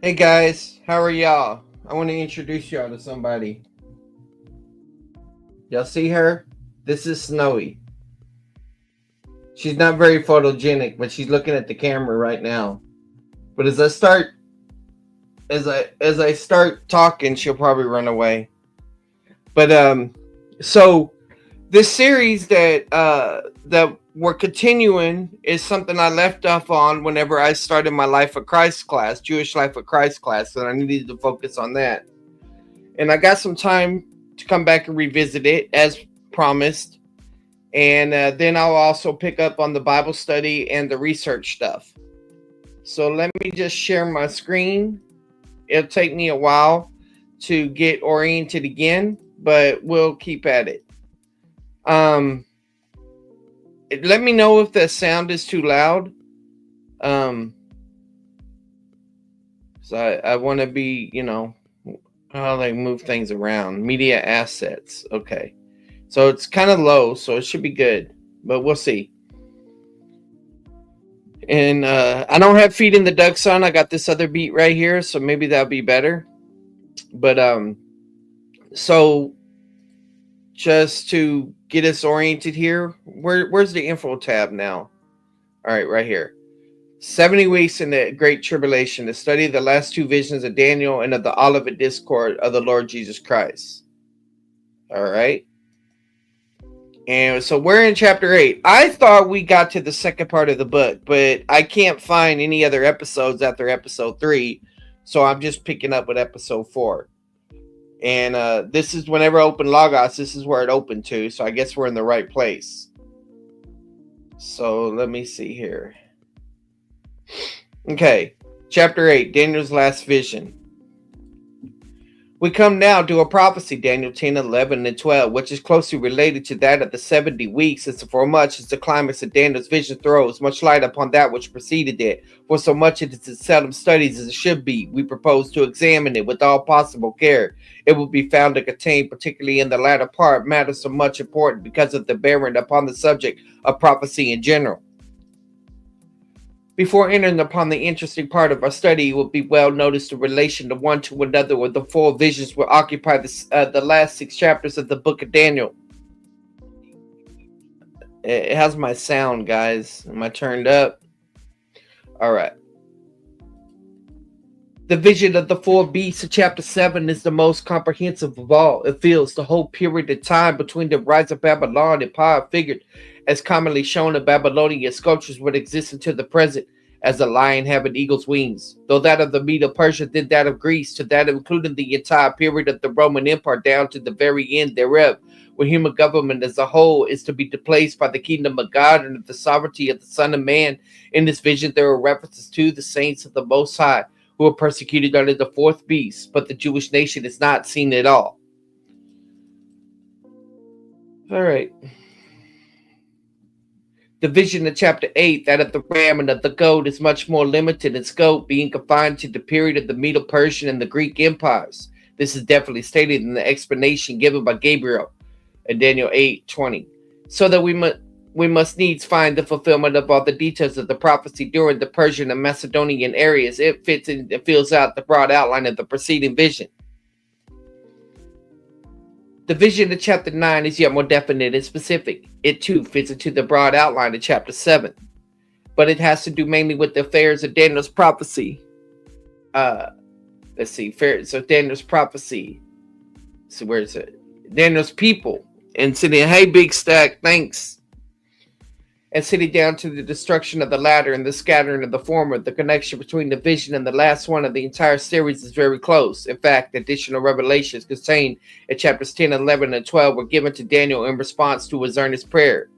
Hey guys, how are y'all? I want to introduce y'all to somebody. Y'all see her? This is Snowy. She's not very photogenic, but she's looking at the camera right now. But as I start talking, she'll probably run away. But so this series that we're continuing is something I left off on whenever I started my Life of Christ class, Jewish Life of Christ class, and I needed to focus on that. And I got some time to come back and revisit it as promised. And then I'll also pick up on the Bible study and the research stuff. So let me just share my screen. It'll take me a while to get oriented again, but we'll keep at it. Let me know if the sound is too loud. So I want to be, how they move things around. Media assets. Okay. So it's kind of low, so it should be good, but we'll see. And I don't have Feet in the Ducks on. I got this other beat right here, so maybe that'll be better. But so just to get us oriented here, where's the info tab now? All right, right here. 70 weeks in the Great Tribulation, to study the last two visions of Daniel and of the Olivet Discord of the Lord Jesus Christ. All right. And so we're in chapter 8. I thought we got to the second part of the book, but I can't find any other episodes after episode 3. So I'm just picking up with episode 4. And this is whenever I open Logos, this is where it opened to. So I guess we're in the right place. So let me see here. Okay. Chapter 8, Daniel's last vision. We come now to a prophecy, Daniel 10, 11, and 12, which is closely related to that of the 70 weeks, and for much as the climax of Daniel's vision throws much light upon that which preceded it, for so much it is seldom studied as it should be, we propose to examine it with all possible care. It will be found to contain, particularly in the latter part, matters so much important because of the bearing upon the subject of prophecy in general. Before entering upon the interesting part of our study, it will be well noticed the relation to one to another, where the four visions will occupy the last 6 chapters of the book of Daniel. It has my sound, guys. Am I turned up? All right. The vision of the 4 beasts of chapter 7 is the most comprehensive of all. It fills the whole period of time between the rise of Babylon and power figured as commonly shown in Babylonian sculptures would exist until the present, as a lion having eagle's wings, though that of the Medo-Persia, then that of Greece, to that including the entire period of the Roman Empire down to the very end thereof, where human government as a whole is to be displaced by the kingdom of God and of the sovereignty of the Son of Man. In this vision there are references to the saints of the Most High, who are persecuted under the 4th beast, but the Jewish nation is not seen at all. All right. The vision of chapter 8, that of the ram and of the goat, is much more limited in scope, being confined to the period of the Medo-Persian and the Greek empires. This is definitely stated in the explanation given by Gabriel in Daniel 8:20. So that we must needs find the fulfillment of all the details of the prophecy during the Persian and Macedonian areas. It fits in and fills out the broad outline of the preceding vision. The vision of chapter 9 is yet more definite and specific. It too fits into the broad outline of chapter 7, but it has to do mainly with the affairs of Daniel's prophecy. Let's see, so Daniel's prophecy. So where is it? Daniel's people and sitting. Hey, Big Stack, thanks. And sitting down to the destruction of the latter and the scattering of the former. The connection between the vision and the last one of the entire series is very close. In fact, additional revelations contained in chapters 10, 11, and 12 were given to Daniel in response to his earnest prayer,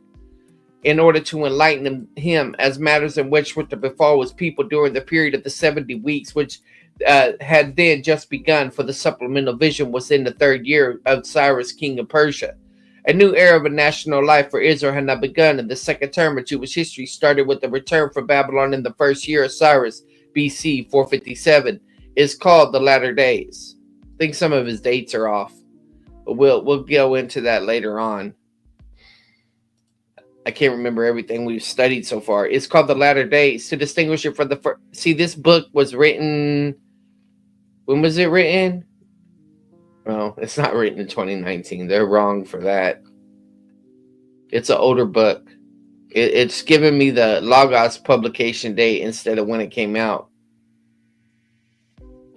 in order to enlighten him as matters in which were to befall his people during the period of the 70 weeks, which had then just begun, for the supplemental vision was in the 3rd year of Cyrus, king of Persia. A new era of national life for Israel had now begun, and the second term of Jewish history started with the return from Babylon in the 1st year of Cyrus, BC 457. It's called the Latter Days. I think some of his dates are off, but we'll go into that later on. I can't remember everything we've studied so far. It's called the Latter Days to distinguish it from the first. See, this book was written When was it written? Well, it's not written in 2019. They're wrong for that. It's an older book. It's giving me the Logos publication date instead of when it came out.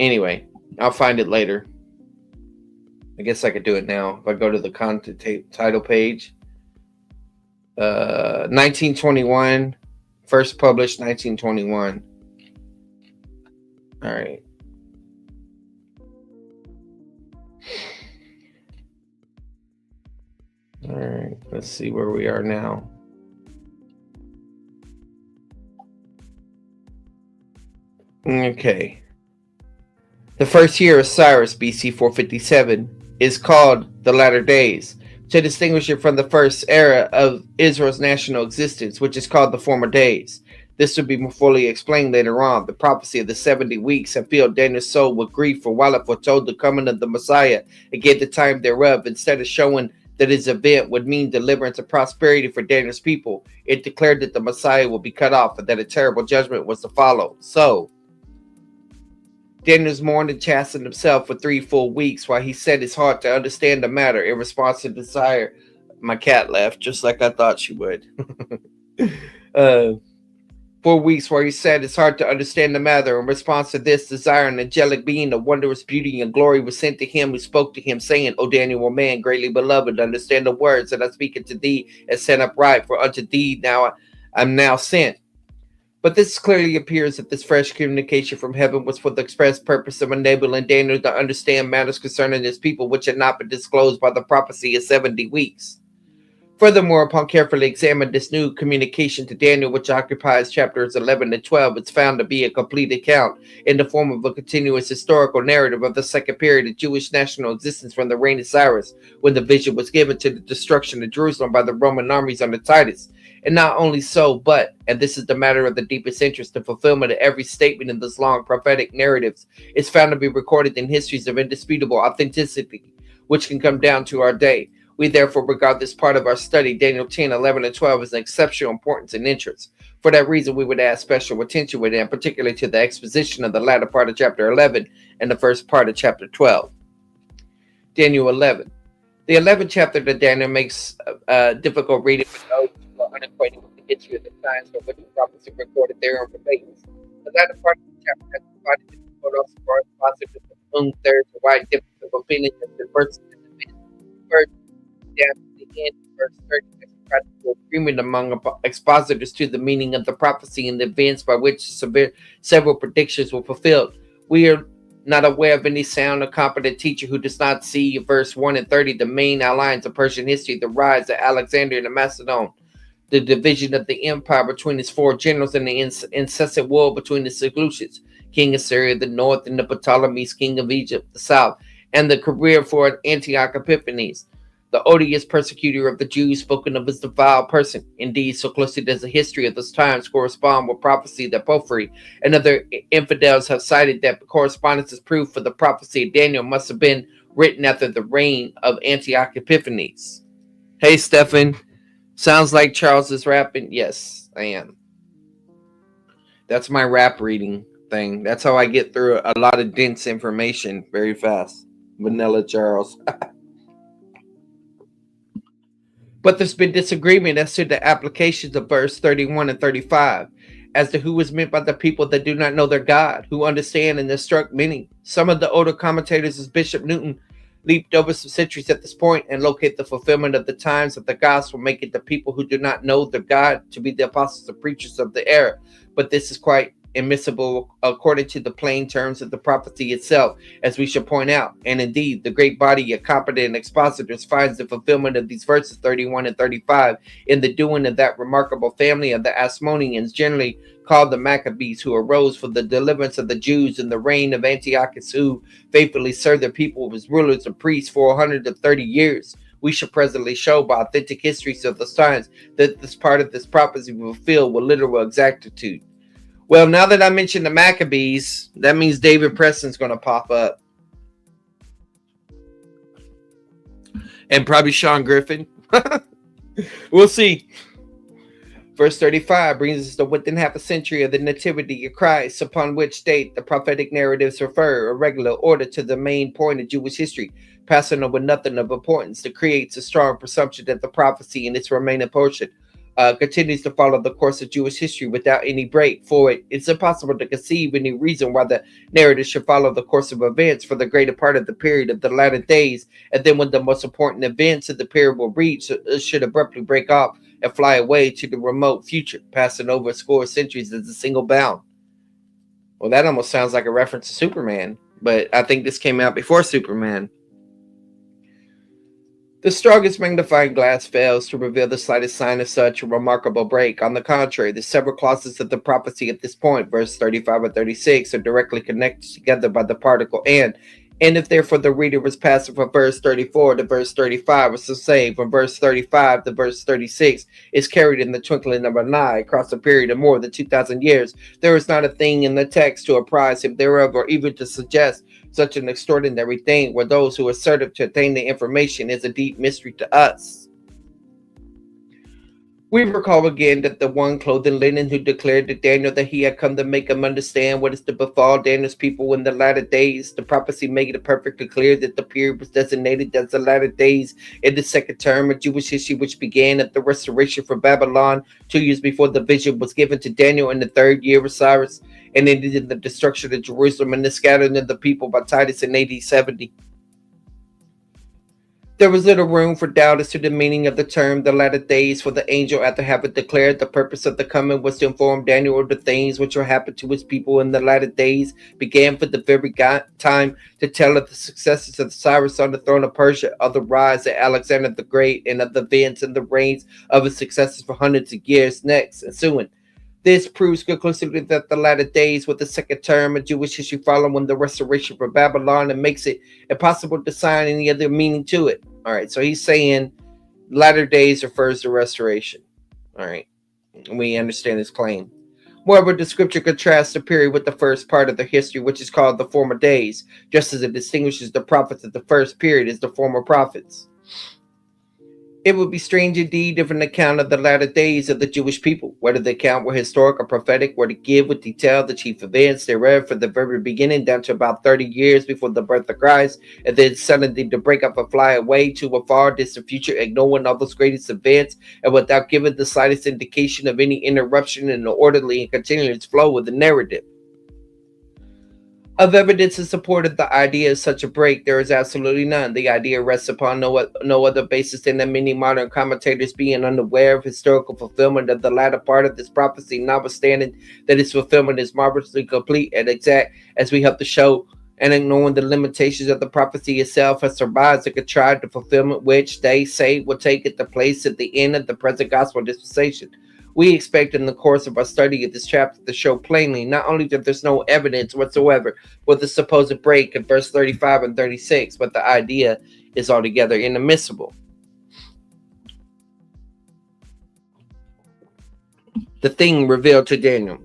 Anyway, I'll find it later. I guess I could do it now. If I go to the content title page. 1921. First published 1921. All right. All right. Let's see where we are now. Okay. The first year of Cyrus, BC 457, is called the latter days, to distinguish it from the first era of Israel's national existence, which is called the former days. This will be more fully explained later on. The prophecy of the 70 weeks had filled Daniel's soul with grief, for while it foretold the coming of the Messiah, it gave the time thereof, instead of showing that his event would mean deliverance and prosperity for Daniel's people, it declared that the Messiah would be cut off and that a terrible judgment was to follow. So, Daniel's mourned and chastened himself for 3 full weeks while he set his heart to understand the matter in response to desire. My cat left just like I thought she would. 4 weeks while he set his heart to understand the matter. In response to this desire, an angelic being of wondrous beauty and glory was sent to him, who spoke to him, saying, O Daniel, O man greatly beloved, understand the words that I speak unto thee, and set upright, for unto thee now I'm now sent. But this clearly appears that this fresh communication from heaven was for the express purpose of enabling Daniel to understand matters concerning his people, which had not been disclosed by the prophecy of 70 weeks. Furthermore, upon carefully examining this new communication to Daniel, which occupies chapters 11 and 12, it's found to be a complete account in the form of a continuous historical narrative of the second period of Jewish national existence from the reign of Cyrus, when the vision was given to the destruction of Jerusalem by the Roman armies under Titus. And not only so, but, and this is the matter of the deepest interest, the fulfillment of every statement in this long prophetic narratives is found to be recorded in histories of indisputable authenticity, which can come down to our day. We therefore regard this part of our study, Daniel 10, 11, and 12, as an exceptional importance and interest. For that reason, we would add special attention with it, and particularly to the exposition of the latter part of chapter 11 and the first part of chapter 12. Daniel 11. The 11th chapter that Daniel makes difficult reading for those who are unacquainted with the history of the times for which the prophecy recorded therein remains. The latter part of the chapter has provided the photos for expositors of whom there is a wide difference of opinion as to verses in the first down to the end of verse 30, there's a practical agreement among expositors to the meaning of the prophecy and the events by which several predictions were fulfilled. We are not aware of any sound or competent teacher who does not see verse 1 and 30, the main outlines of Persian history, the rise of Alexander and Macedon, the division of the empire between his 4 generals, and the incessant war between the Seleucids, king of Syria, the north, and the Ptolemies, king of Egypt, the south, and the career for Antioch Epiphanes, the odious persecutor of the Jews, spoken of as the vile person. Indeed, so closely does the history of those times correspond with prophecy that Porphyry and other infidels have cited, that correspondence is proof for the prophecy of Daniel must have been written after the reign of Antioch Epiphanes. Hey, Stefan. Sounds like Charles is rapping. Yes, I am. That's my rap reading thing. That's how I get through a lot of dense information very fast. Vanilla Charles. But there's been disagreement as to the applications of verse 31 and 35, as to who was meant by the people that do not know their God, who understand and instruct many. Some of the older commentators, as Bishop Newton, leaped over some centuries at this point and locate the fulfillment of the times of the gospel, making the people who do not know their God to be the apostles and preachers of the era. But this is quite admissible according to the plain terms of the prophecy itself, as we shall point out. And indeed, the great body of competent expositors finds the fulfillment of these verses 31 and 35 in the doing of that remarkable family of the Asmoneans, generally called the Maccabees, who arose for the deliverance of the Jews in the reign of Antiochus, who faithfully served the people as rulers and priests for 130 years. We shall presently show by authentic histories of those times that this part of this prophecy will fulfill with literal exactitude. Well, now that I mentioned the Maccabees, that means David Preston's going to pop up. And probably Sean Griffin. We'll see. Verse 35 brings us to within half a century of the nativity of Christ, upon which date the prophetic narratives refer a regular order to the main point of Jewish history, passing over nothing of importance. That creates a strong presumption that the prophecy in its remaining portion continues to follow the course of Jewish history without any break. For it's impossible to conceive any reason why the narrative should follow the course of events for the greater part of the period of the latter days, and then when the most important events of the period will reach, it should abruptly break off and fly away to the remote future, passing over a score of centuries as a single bound. Well, that almost sounds like a reference to Superman, but I think this came out before Superman. The strongest magnifying glass fails to reveal the slightest sign of such a remarkable break. On the contrary, the several clauses of the prophecy at this point, verse 35 and 36, are directly connected together by the particle and if therefore the reader was passing from verse 34 to verse 35, was to say from verse 35 to verse 36 is carried in the twinkling of an eye across a period of more than 2,000 years, there is not a thing in the text to apprise him thereof, or even to suggest such an extraordinary thing, where those who assertive to attain the information is a deep mystery to us. We recall again that the one clothed in linen who declared to Daniel that he had come to make him understand what is to befall Daniel's people in the latter days. The prophecy made it perfectly clear that the period was designated as the latter days in the second term of Jewish history, which began at the restoration from Babylon 2 years before the vision was given to Daniel in the third year of Cyrus, and ended in the destruction of Jerusalem and the scattering of the people by Titus in AD 70. There was little room for doubt as to the meaning of the term the latter days, for the angel, after having declared the purpose of the coming was to inform Daniel of the things which will happen to his people in the latter days, began for the very time to tell of the successes of Cyrus on the throne of Persia, of the rise of Alexander the Great, and of the events and the reigns of his successors for hundreds of years next ensuing. This proves conclusively that the latter days were the second term of Jewish history following the restoration from Babylon, and makes it impossible to assign any other meaning to it. All right, so he's saying latter days refers to restoration. All right, we understand his claim. Moreover, the scripture contrasts the period with the first part of the history, which is called the former days, just as it distinguishes the prophets of the first period as the former prophets. It would be strange indeed if an account of the latter days of the Jewish people, whether the account were historic or prophetic, were to give with detail the chief events thereof from the very beginning down to about 30 years before the birth of Christ, and then suddenly to break up and fly away to a far distant future, ignoring all those greatest events, and without giving the slightest indication of any interruption in the orderly and continuous flow of the narrative. Of evidence in support of the idea of such a break, there is absolutely none. The idea rests upon no other basis than that many modern commentators, being unaware of historical fulfillment of the latter part of this prophecy, notwithstanding that its fulfillment is marvelously complete and exact, as we hope to show, and ignoring the limitations of the prophecy itself, has survived and contrived the fulfillment which they say will take it the place at the end of the present gospel dispensation. We expect in the course of our study of this chapter to show plainly not only that there's no evidence whatsoever for the supposed break in verse 35 and 36, but the idea is altogether inadmissible. The thing revealed to Daniel.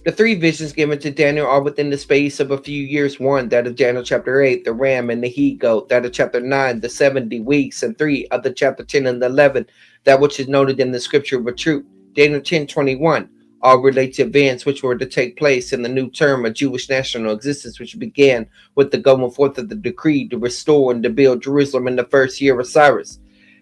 The three visions given to Daniel are within the space of a few years. One, that of Daniel chapter 8, the ram and the he-goat; that of chapter 9, the 70 weeks; and 3 of the chapter 10 and 11, that which is noted in the scripture with truth. Daniel 10:21, all relate to events which were to take place in the new term of Jewish national existence, which began with the going forth of the decree to restore and to build Jerusalem in the first year of Cyrus.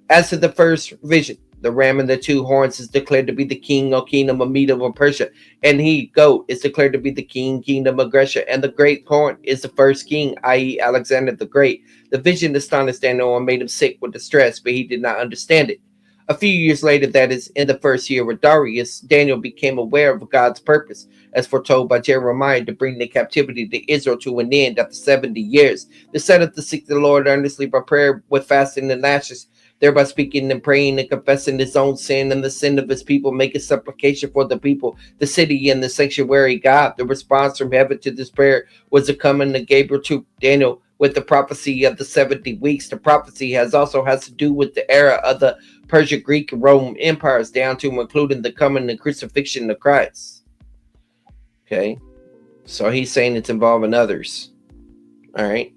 As to the first vision, the ram and the two horns is declared to be the king or kingdom of Media or Persia, and he, goat, is declared to be the kingdom of Grecia, and the great horn is the first king, i.e. Alexander the Great. The vision astonished Daniel and made him sick with distress, but he did not understand it. A few years later, that is, in the first year of Darius, Daniel became aware of God's purpose, as foretold by Jeremiah, to bring the captivity to Israel to an end after 70 years. The set up to seek the Lord earnestly by prayer with fasting and ashes, thereby speaking and praying and confessing his own sin and the sin of his people, making supplication for the people, the city, and the sanctuary God. The response from heaven to this prayer was the coming of Gabriel to Daniel with the prophecy of the 70 weeks. The prophecy has to do with the era of the Persia, Greek, and Roman empires, down to including the coming and crucifixion of Christ. Okay, so he's saying it's involving others. All right.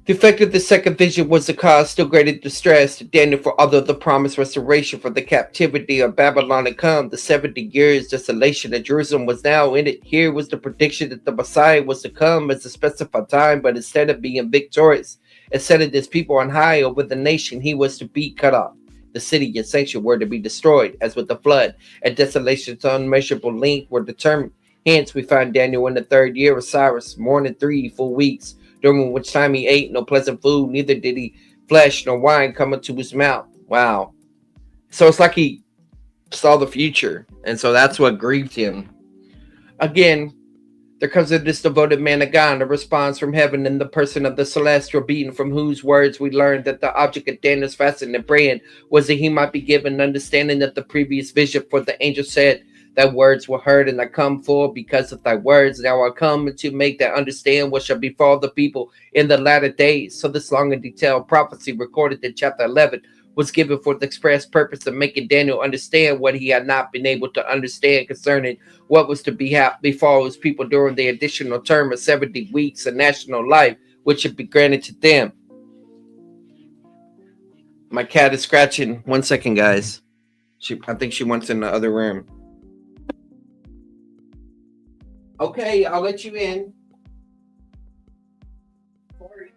The effect of the second vision was to cause still greater distress to Daniel, for although the promised restoration for the captivity of Babylon had come, the 70 years desolation of Jerusalem was now in it. Here was the prediction that the Messiah was to come as a specified time, but instead of being victorious and setting his people on high over the nation, he was to be cut off. The city and sanctuary were to be destroyed, as with the flood, and desolation's unmeasurable length were determined. Hence, we find Daniel in the 3rd year of Cyrus, mourning 3 full weeks, during which time he ate no pleasant food, neither did he flesh nor wine come into his mouth. Wow. So it's like he saw the future, and so that's what grieved him. Again, there comes in this devoted man of God, a response from heaven in the person of the celestial being, from whose words we learned that the object of Daniel's fasting and praying was that he might be given understanding of the previous vision. For the angel said, "Thy words were heard, and I come forth because of thy words. Now I come to make that understand what shall befall the people in the latter days." So this long and detailed prophecy recorded in chapter 11 was given for the express purpose of making Daniel understand what he had not been able to understand concerning what was to befall his people during the additional term of 70 weeks of national life, which should be granted to them. My cat is scratching. 1 second, guys. I think she wants in the other room. Okay, I'll let you in. Sorry.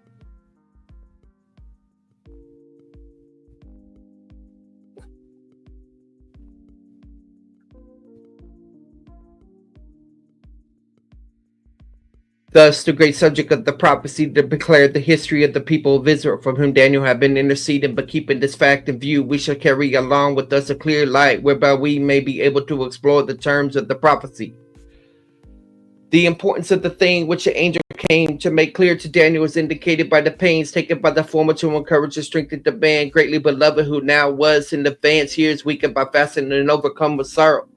Thus, the great subject of the prophecy declared the history of the people of Israel, from whom Daniel had been interceding. But keeping this fact in view, we shall carry along with us a clear light, whereby we may be able to explore the terms of the prophecy. The importance of the thing which the angel came to make clear to Daniel is indicated by the pains taken by the former to encourage and strengthen the man greatly beloved, who now was in advanced years weakened by fasting and overcome with sorrow.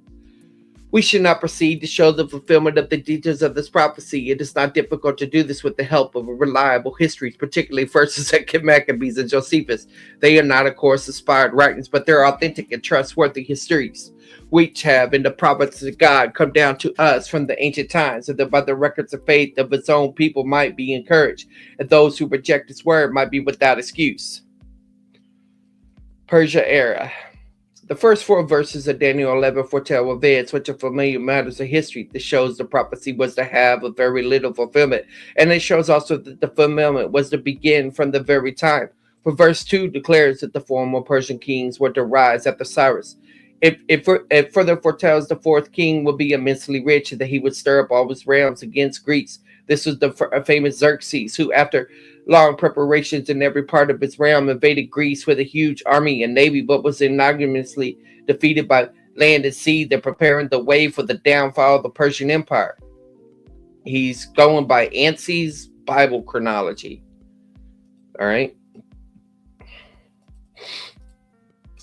We should not proceed to show the fulfillment of the details of this prophecy. It is not difficult to do this with the help of reliable histories, particularly 1st and 2nd Maccabees and Josephus. They are not, of course, inspired writings, but they're authentic and trustworthy histories, which have, in the providence of God, come down to us from the ancient times, so that by the records of faith of its own people might be encouraged, and those who reject its word might be without excuse. Persia era. The first 4 verses of Daniel 11 foretell events which are familiar matters of history. This shows the prophecy was to have a very little fulfillment, and it shows also that the fulfillment was to begin from the very time. For verse 2 declares that the former Persian kings were to rise after Cyrus. It further foretells the 4th king will be immensely rich, and that he would stir up all his realms against Greece. This was the famous Xerxes, who, after long preparations in every part of his realm, invaded Greece with a huge army and navy, but was ignominiously defeated by land and sea, that preparing the way for the downfall of the Persian Empire. He's going by Ansie's Bible chronology. All right.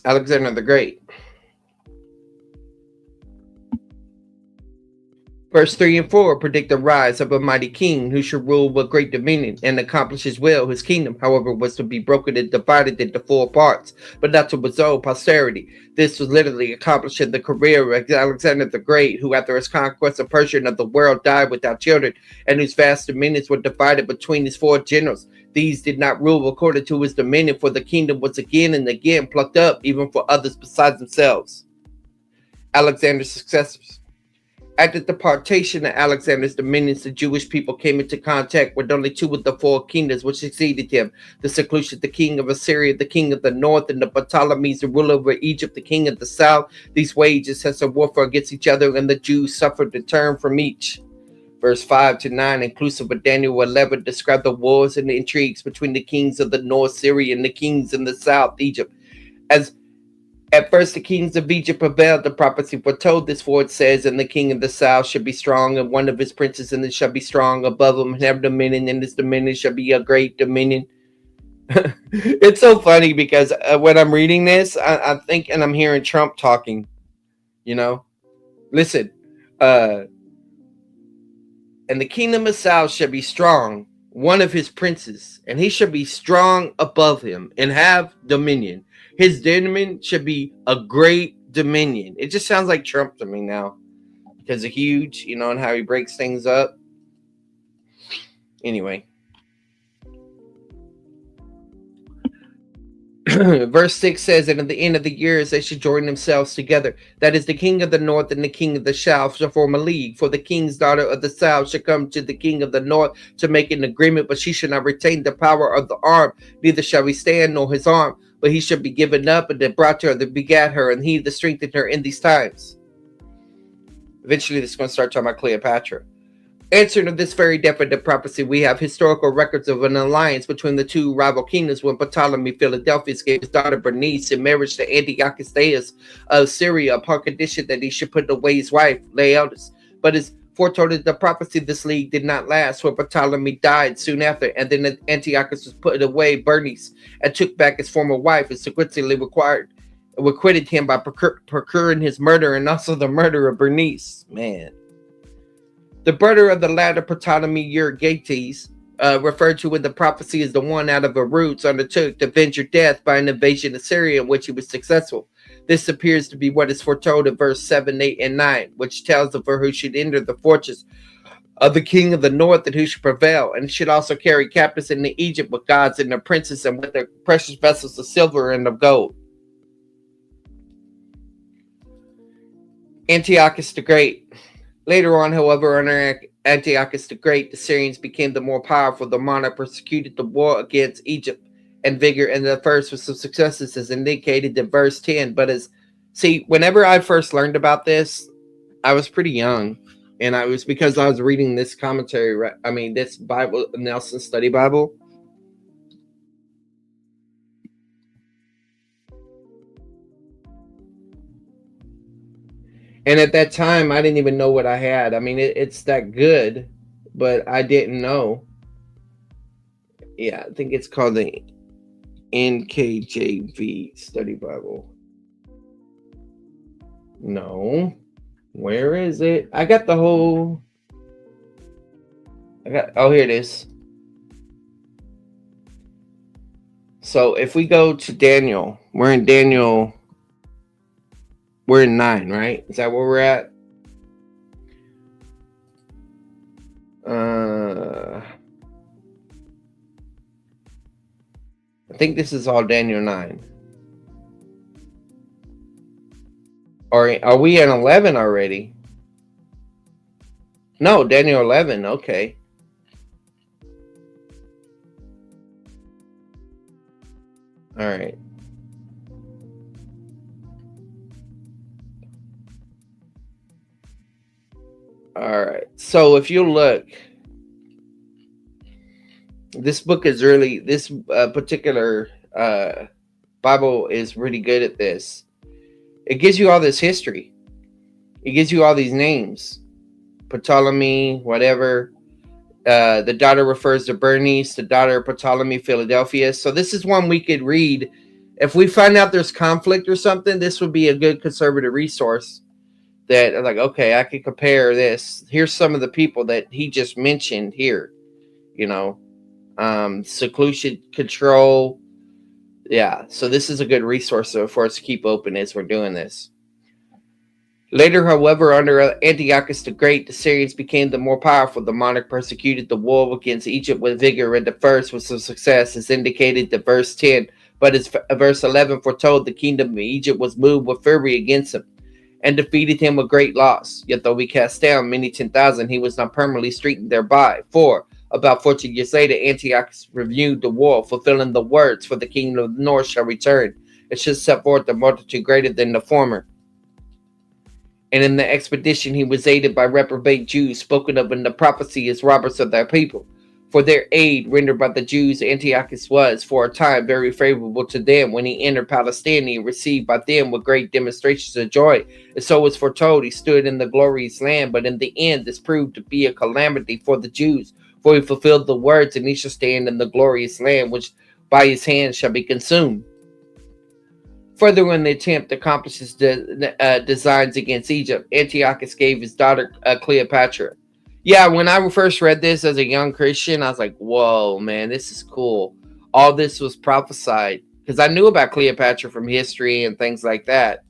Alexander the Great. Verse 3 and 4 predict the rise of a mighty king who should rule with great dominion and accomplish his will. His kingdom, however, was to be broken and divided into 4 parts, but not to his own posterity. This was literally accomplished in the career of Alexander the Great, who, after his conquest of Persia and of the world, died without children, and whose vast dominions were divided between his 4 generals. These did not rule according to his dominion, for the kingdom was again and again plucked up, even for others besides themselves. Alexander's successors. At the departation of Alexander's dominions, the Jewish people came into contact with only 2 of the 4 kingdoms which succeeded him: the Seleucus, the king of Assyria, the king of the north, and the Ptolemies, the ruler over Egypt, the king of the south. These waged incessant warfare against each other, and the Jews suffered a turn from each. Verse 5 to 9, inclusive of Daniel 11, describe the wars and the intrigues between the kings of the north, Syria, and the kings in the south, Egypt. As at first the kings of Egypt prevailed, the prophecy foretold this, for it says, "And the king of the south shall be strong, and one of his princes and it shall be strong above him, and have dominion, and his dominion shall be a great dominion." It's so funny because when I'm reading this, I think, and I'm hearing Trump talking, you know. Listen, and the kingdom of the south shall be strong, one of his princes, and he shall be strong above him, and have dominion. His dominion should be a great dominion. It just sounds like Trump to me now, because of huge, you know, and how he breaks things up. Anyway. Verse 6 says, and at the end of the years they should join themselves together. That is, the king of the north and the king of the south shall form a league. For the king's daughter of the south shall come to the king of the north to make an agreement, but she shall not retain the power of the arm, neither shall he stand nor his arm, but he shall be given up, and that brought her, that begat her, and he that strengthened her in these times. Eventually, this is going to start talking about Cleopatra. Answering to this very definite prophecy, we have historical records of an alliance between the two rival kingdoms when Ptolemy Philadelphus gave his daughter Bernice in marriage to Antiochus of Syria upon condition that he should put away his wife Laodice. But as foretold in the prophecy, this league did not last, for Ptolemy died soon after, and then Antiochus was put away Bernice and took back his former wife, and sequentially requited him by procuring his murder and also the murder of Bernice. Man. The murder of the latter Ptolemy Euergetes, referred to in the prophecy as the one out of her roots, undertook to avenge her death by an invasion of Syria in which he was successful. This appears to be what is foretold in verse 7, 8, and 9, which tells of her who should enter the fortress of the king of the north and who should prevail, and should also carry captives into Egypt with gods and their princes and with their precious vessels of silver and of gold. Antiochus the Great. Later on, however, under Antiochus the Great, the Syrians became the more powerful. The monarch persecuted the war against Egypt and vigor, and the first with some successes as indicated in verse 10. But whenever I first learned about this, I was pretty young, and it was because I was reading this commentary, this Bible, Nelson Study Bible. And at that time, I didn't even know what I had. It's that good, but I didn't know. Yeah, I think it's called the NKJV Study Bible. No. Where is it? Oh, here it is. So if we go to Daniel, we're in Daniel. We're in 9, right? Is that where we're at? I think this is all Daniel 9. Or are we in 11 already? No, Daniel 11. Okay. All right. All right. So if you look, this book is really, this particular Bible is really good at this. It gives you all this history. It gives you all these names. Ptolemy, whatever. The daughter refers to Bernice, the daughter of Ptolemy Philadelphus. So this is one we could read. If we find out there's conflict or something, this would be a good conservative resource. That like, okay, I could compare this. Here's some of the people that he just mentioned here. Seclusion, control. Yeah, so this is a good resource for us to keep open as we're doing this. Later, however, under Antiochus the Great, the Syrians became the more powerful. The monarch persecuted the war against Egypt with vigor, and the first with some success, as indicated in verse 10. But as verse 11 foretold, the kingdom of Egypt was moved with fury against him, and defeated him with great loss. Yet though we cast down many 10,000, he was not permanently strengthened thereby. For about 14 years later, Antiochus renewed the war, fulfilling the words, for the kingdom of the north shall return, and shall set forth a multitude greater than the former. And in the expedition he was aided by reprobate Jews, spoken of in the prophecy as robbers of their people. For their aid rendered by the Jews, Antiochus was, for a time, very favorable to them. When he entered Palestine, he received by them with great demonstrations of joy. And so was foretold, he stood in the glorious land. But in the end, this proved to be a calamity for the Jews. For he fulfilled the words, and he shall stand in the glorious land, which by his hand shall be consumed. Further, in the attempt to accomplish his designs against Egypt, Antiochus gave his daughter Cleopatra. Yeah, when I first read this as a young Christian, I was like, whoa, man, this is cool. All this was prophesied. Because I knew about Cleopatra from history and things like that.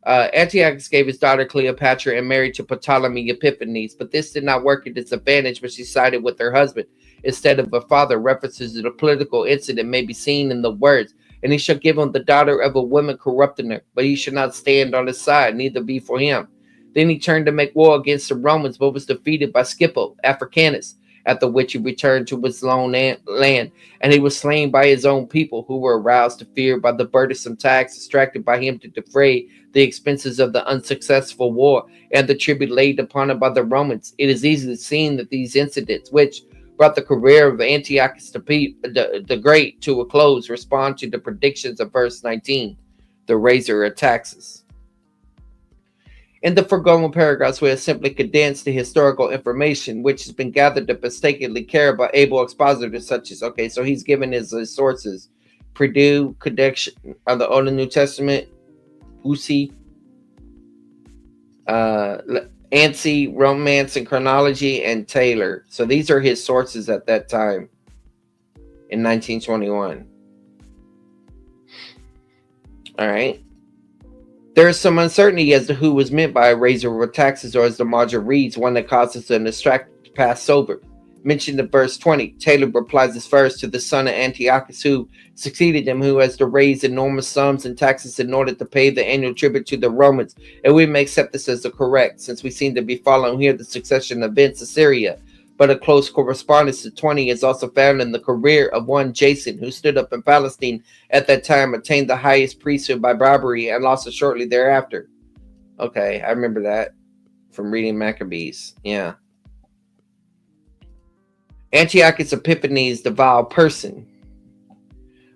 Antiochus gave his daughter Cleopatra and married to Ptolemy Epiphanes, but this did not work at its advantage, but she sided with her husband instead of her father. References to the political incident may be seen in the words, and he shall give him the daughter of a woman corrupting her, but he shall not stand on his side, neither be for him. Then he turned to make war against the Romans, but was defeated by Scipio Africanus, after which he returned to his own land, and he was slain by his own people, who were aroused to fear by the burdensome tax extracted by him to defray the expenses of the unsuccessful war and the tribute laid upon it by the Romans. It is easily seen that these incidents, which brought the career of Antiochus the Great to a close, respond to the predictions of verse 19, the raiser of taxes. In the foregoing paragraphs, we have simply condensed the historical information which has been gathered and painstakingly carried by able expositors such as, okay, so he's given his sources, Purdue, Connection of the Old and New Testament, Usi, Ansi, Romance and Chronology, and Taylor. So these are his sources at that time in 1921. All right. There is some uncertainty as to who was meant by a raiser of taxes, or as the margin reads, one that causes an distract to pass sober. Mentioned in verse 20, Taylor replies this verse to the son of Antiochus, who succeeded him, who has to raise enormous sums in taxes in order to pay the annual tribute to the Romans. And we may accept this as the correct, since we seem to be following here the succession of events of Syria. But a close correspondence to 20 is also found in the career of one Jason, who stood up in Palestine at that time, attained the highest priesthood by robbery, and lost it shortly thereafter. Okay, I remember that from reading Maccabees. Yeah. Antiochus Epiphanes, the vile person.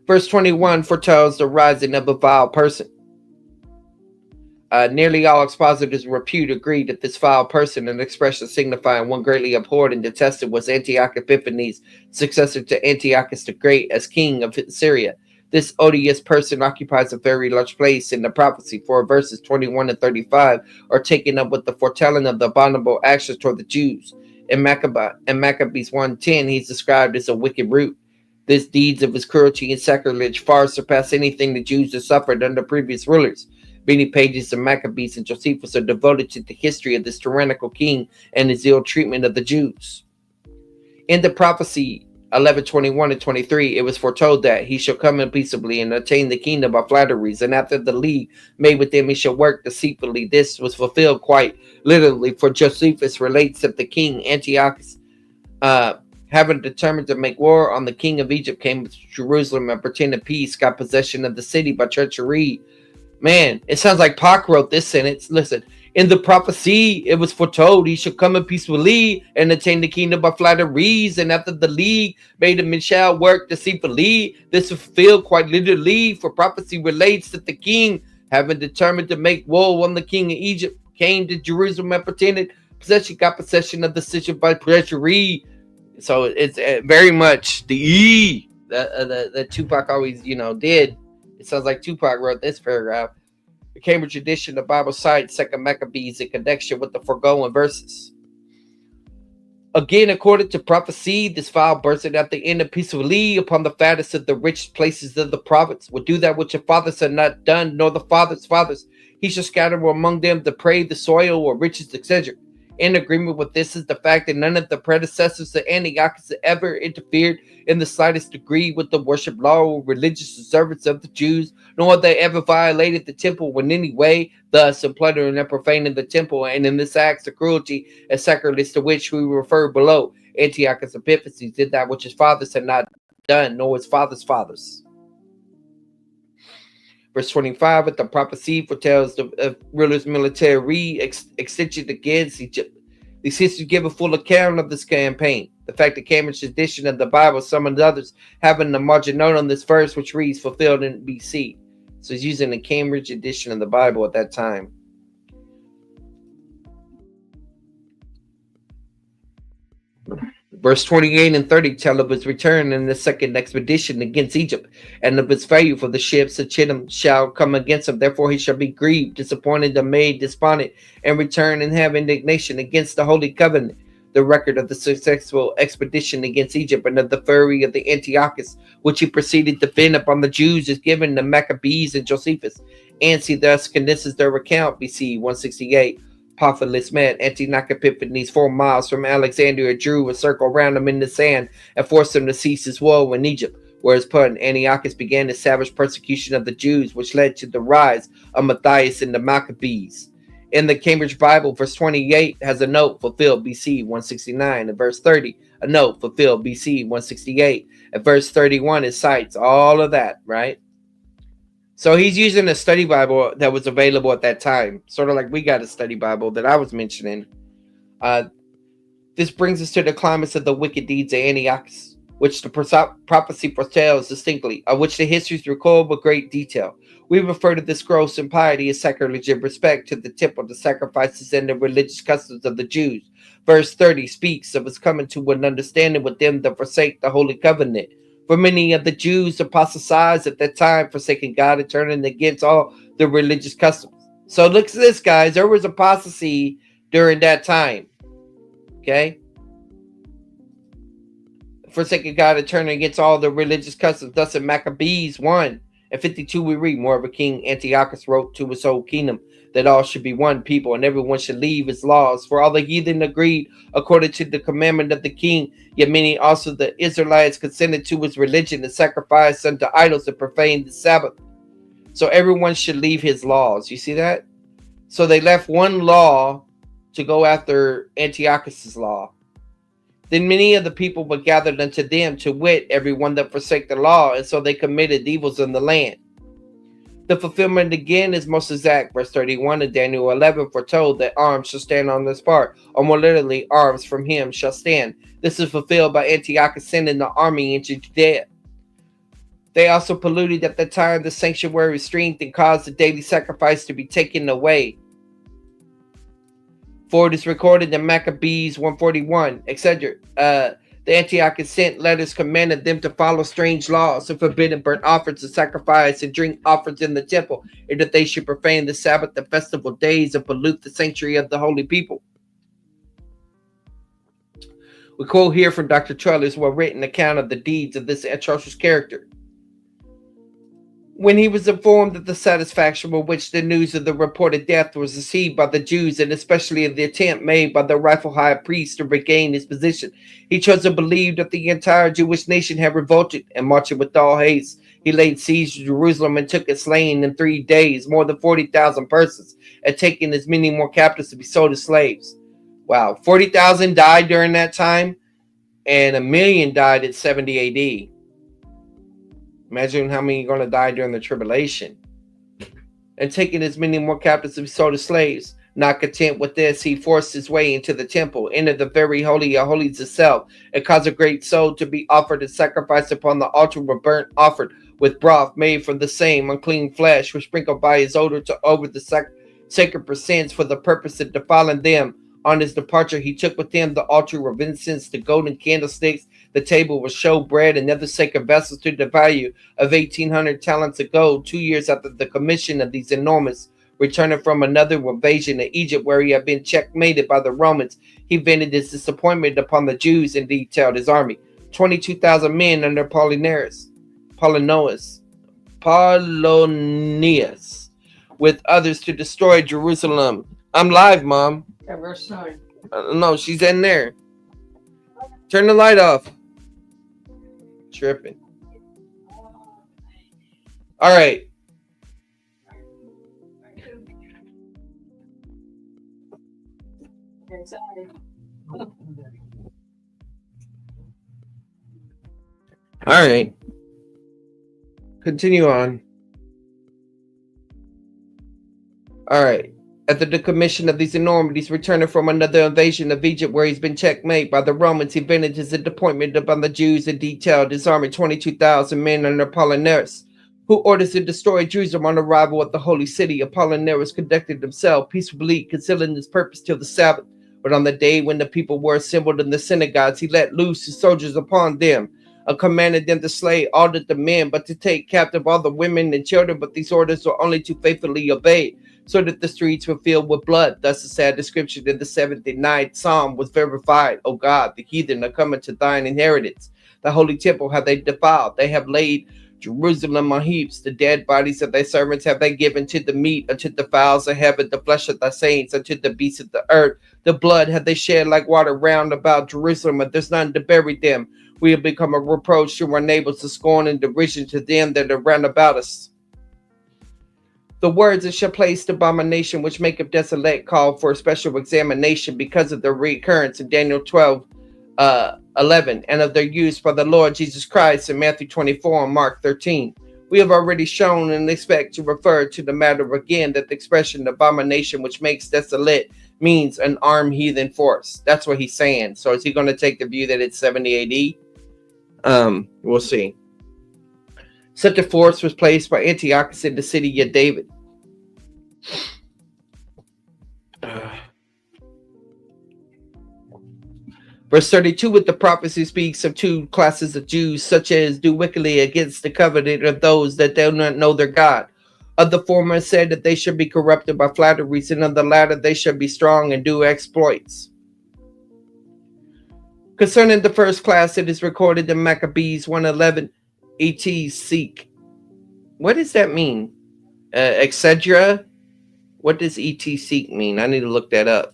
Verse 21 foretells the rising of a vile person. Nearly all expositors of repute agree that this vile person, an expression signifying one greatly abhorred and detested, was Antiochus Epiphanes, successor to Antiochus the Great as king of Syria. This odious person occupies a very large place in the prophecy, for verses 21 and 35 are taken up with the foretelling of the abominable actions toward the Jews. In Maccabees 1:10, he's described as a wicked root. These deeds of his cruelty and sacrilege far surpass anything the Jews have suffered under previous rulers. Many pages of Maccabees and Josephus are devoted to the history of this tyrannical king and his ill treatment of the Jews. In the prophecy 11:21 and 23, it was foretold that he shall come in peaceably and attain the kingdom by flatteries, and after the league made with them he shall work deceitfully. This was fulfilled quite literally, for Josephus relates that the king Antiochus, having determined to make war on the king of Egypt, came to Jerusalem and pretended peace, got possession of the city by treachery. Man, it sounds like Pac wrote this sentence. Listen, in the prophecy, it was foretold he shall come in peacefully and attain the kingdom by flatteries, and after the league made him and shall work deceitfully. This was fulfilled quite literally, for prophecy relates that the king, having determined to make war on the king of Egypt, came to Jerusalem and pretended got possession of the city by treachery. So it's very much the E that Tupac always, did. It sounds like Tupac wrote this paragraph. The Cambridge edition of Bible cites 2 Maccabees in connection with the foregoing verses. Again, according to prophecy, this foul person at the end of peacefully upon the fattest of the rich places of the province will do that which your fathers had not done, nor the fathers' fathers. He shall scatter among them the prey, the soil, or riches, etc. In agreement with this is the fact that none of the predecessors of Antiochus ever interfered in the slightest degree with the worship law or religious observance of the Jews, nor have they ever violated the temple in any way, thus in plundering and profaning the temple, and in this acts of cruelty and sacrilege to which we refer below. Antiochus Epiphanes did that which his fathers had not done, nor his fathers' fathers. Verse 25, at the prophecy foretells the ruler's military extension against Egypt. These histories give a full account of this campaign. The fact that Cambridge edition of the Bible summoned others having the margin note on this verse, which reads fulfilled in BC. So he's using the Cambridge edition of the Bible at that time. Verse 28 and 30 tell of his return in the second expedition against Egypt, and of his failure, for the ships of Chittim shall come against him. Therefore he shall be grieved, disappointed, and made despondent, and return and have indignation against the Holy Covenant. The record of the successful expedition against Egypt and of the fury of the Antiochus, which he proceeded to defend upon the Jews, is given to Maccabees and Josephus. Ansi thus condenses their account, BC 168. Apophilus met Antiochus Epiphanes 4 miles from Alexandria, drew a circle around him in the sand, and forced him to cease his woe in Egypt. whereas upon Antiochus began the savage persecution of the Jews, which led to the rise of Matthias and the Maccabees. In the Cambridge Bible, verse 28 has a note fulfilled BC 169, and verse 30 a note fulfilled BC 168. At verse 31 it cites all of that, right? So he's using a study Bible that was available at that time, sort of like we got a study Bible that I was mentioning. This brings us to the climax of the wicked deeds of Antiochus, which the prophecy foretells distinctly, of which the histories record with great detail. We refer to this gross impiety as sacrilege in respect to the temple, the sacrifices, and the religious customs of the Jews. Verse 30 speaks of us coming to an understanding with them that forsake the holy covenant. For many of the Jews apostatized at that time, forsaking God and turning against all the religious customs. So look at this, guys. There was apostasy during that time. Okay? Forsaking God and turning against all the religious customs. Thus in Maccabees 1 and 52 we read, moreover, King Antiochus wrote to his whole kingdom that all should be one people, and everyone should leave his laws. For all the heathen agreed according to the commandment of the king, yet many also the Israelites consented to his religion and sacrificed unto idols and profaned the Sabbath. So everyone should leave his laws. You see that? So they left one law to go after Antiochus's law. Then many of the people were gathered unto them, to wit, everyone that forsake the law, and so they committed evils in the land. The fulfillment again is most exact. Verse 31 of Daniel 11 foretold that arms shall stand on this part, or more literally, arms from him shall stand. This is fulfilled by Antiochus sending the army into Judea. They also polluted at the time the sanctuary strength and caused the daily sacrifice to be taken away. For it is recorded in Maccabees 141, etc. The Antiochus sent letters commanded them to follow strange laws and forbidden burnt offerings and sacrifice and drink offerings in the temple, and that they should profane the Sabbath, the festival days, and pollute the sanctuary of the holy people. We quote here from Dr. Trellis a written account of the deeds of this atrocious character. When he was informed of the satisfaction with which the news of the reported death was received by the Jews, and especially of the attempt made by the rightful high priest to regain his position, he chose to believe that the entire Jewish nation had revolted, and marching with all haste, he laid siege to Jerusalem and took it, slain in 3 days more than 40,000 persons, and taking as many more captives to be sold as slaves. Wow, 40,000 died during that time, and 1 million died at 70 AD. Imagine how many are going to die during the tribulation. And taking as many more captives to be sold as slaves. Not content with this, he forced his way into the temple, entered the very holy of holies itself, and caused a great soul to be offered and sacrificed upon the altar with burnt offered with broth made from the same unclean flesh, which sprinkled by his odor to over the sacred presents for the purpose of defiling them. On his departure, he took with him the altar of incense, the golden candlesticks, the table with showbread, and other sacred vessels to the value of 1,800 talents of gold. 2 years after the commission of these enormous, returning from another invasion of Egypt, where he had been checkmated by the Romans, he vented his disappointment upon the Jews and detailed his army, 22,000 men under Polonius, with others to destroy Jerusalem. I'm live, Mom. Yeah, verse 9. No, she's in there. Turn the light off. Tripping. All right. All right. Continue on. All right. At the commission of these enormities, returning from another invasion of Egypt, where he's been checkmated by the Romans, he vented his disappointment upon the Jews and detailed his army, 22,000 men under Apollinaris, who orders to destroy Jerusalem on arrival at the holy city. Apollinaris conducted himself peaceably, concealing his purpose till the Sabbath. But on the day when the people were assembled in the synagogues, he let loose his soldiers upon them, and commanded them to slay all the men, but to take captive all the women and children. But these orders were only too faithfully obeyed, so that the streets were filled with blood. Thus a sad description in the 79th Psalm was verified. O God, the heathen are coming to thine inheritance. The holy temple have they defiled. They have laid Jerusalem on heaps. The dead bodies of thy servants have they given to the meat, unto the fowls of heaven, the flesh of thy saints, unto the beasts of the earth. The blood have they shed like water round about Jerusalem, and there's none to bury them. We have become a reproach to our neighbors, to scorn and derision to them that are round about us. The words that shall place the abomination which make up desolate call for a special examination because of their recurrence in Daniel 12, 11, and of their use by the Lord Jesus Christ in Matthew 24 and Mark 13. We have already shown and expect to refer to the matter again that the expression abomination which makes desolate means an armed heathen force. That's what he's saying. So is he going to take the view that it's 70 AD? We'll see. Such a force was placed by Antiochus in the city of David. Verse 32, with the prophecy speaks of two classes of Jews, such as do wickedly against the covenant of those that do not know their God. Of the former said that they should be corrupted by flatteries, and of the latter they should be strong and do exploits. Concerning the first class, it is recorded in Maccabees 1:11, et seek. What does that mean? Etc. What does et seek mean? I need to look that up.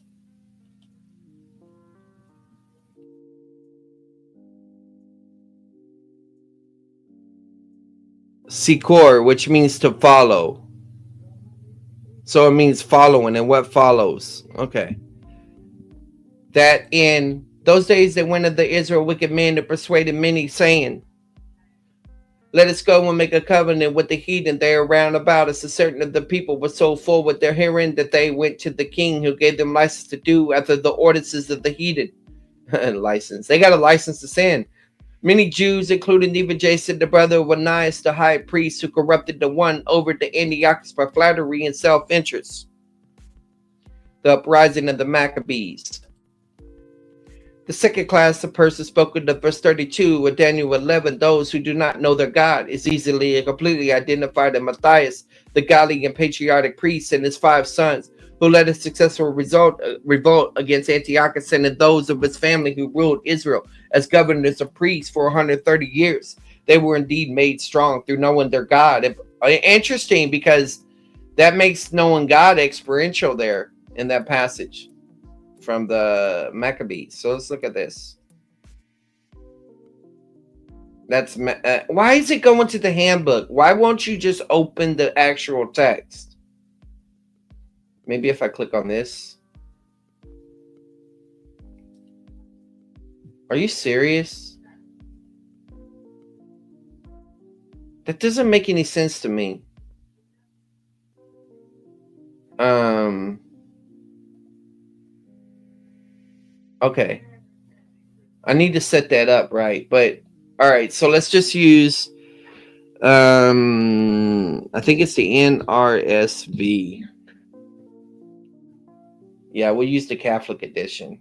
Sikor, which means to follow. So it means following, and what follows. Okay. That in those days they went of the Israel wicked men to persuaded many, saying, let us go and make a covenant with the heathen they are round about us. And certain of the people were so full with their hearing that they went to the king, who gave them license to do after the ordinances of the heathen. License. They got a license to sin. Many Jews, including even Jason, the brother of Onias, the high priest, who corrupted the one over to Antiochus by flattery and self-interest. The uprising of the Maccabees. The second class of persons spoken of verse 32 of Daniel 11, those who do not know their God, is easily and completely identified in Matthias, the godly and patriotic priest, and his 5 sons, who led a successful revolt against Antiochus and those of his family who ruled Israel as governors of priests for 130 years. They were indeed made strong through knowing their God. Interesting, because that makes knowing God experiential there in that passage from the Maccabees. So let's look at this. That's why is it going to the handbook? Why won't you just open the actual text? Maybe if I click on this. Are you serious? That doesn't make any sense to me. Okay. I need to set that up right. But all right, so let's just use I think it's the NRSV. Yeah, we'll use the Catholic edition.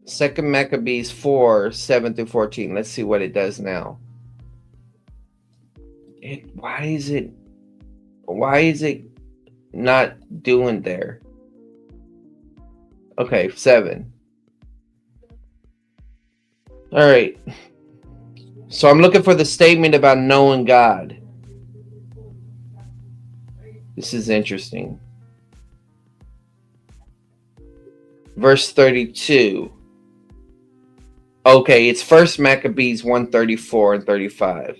Second Maccabees 4, 7 through 14. Let's see what it does now. Why is it not doing there? Okay, 7. All right. So I'm looking for the statement about knowing God. This is interesting. Verse 32. Okay, it's First Maccabees 1:34 and 35.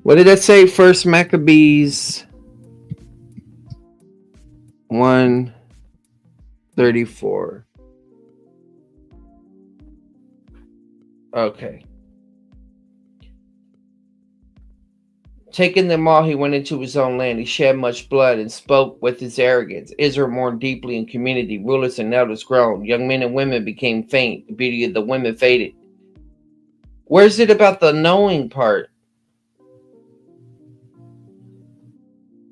What did that say? First Maccabees 1:34. Okay. Taking them all, he went into his own land. He shed much blood and spoke with his arrogance. Israel mourned deeply in community. Rulers and elders groaned. Young men and women became faint. The beauty of the women faded. Where's it about the knowing part?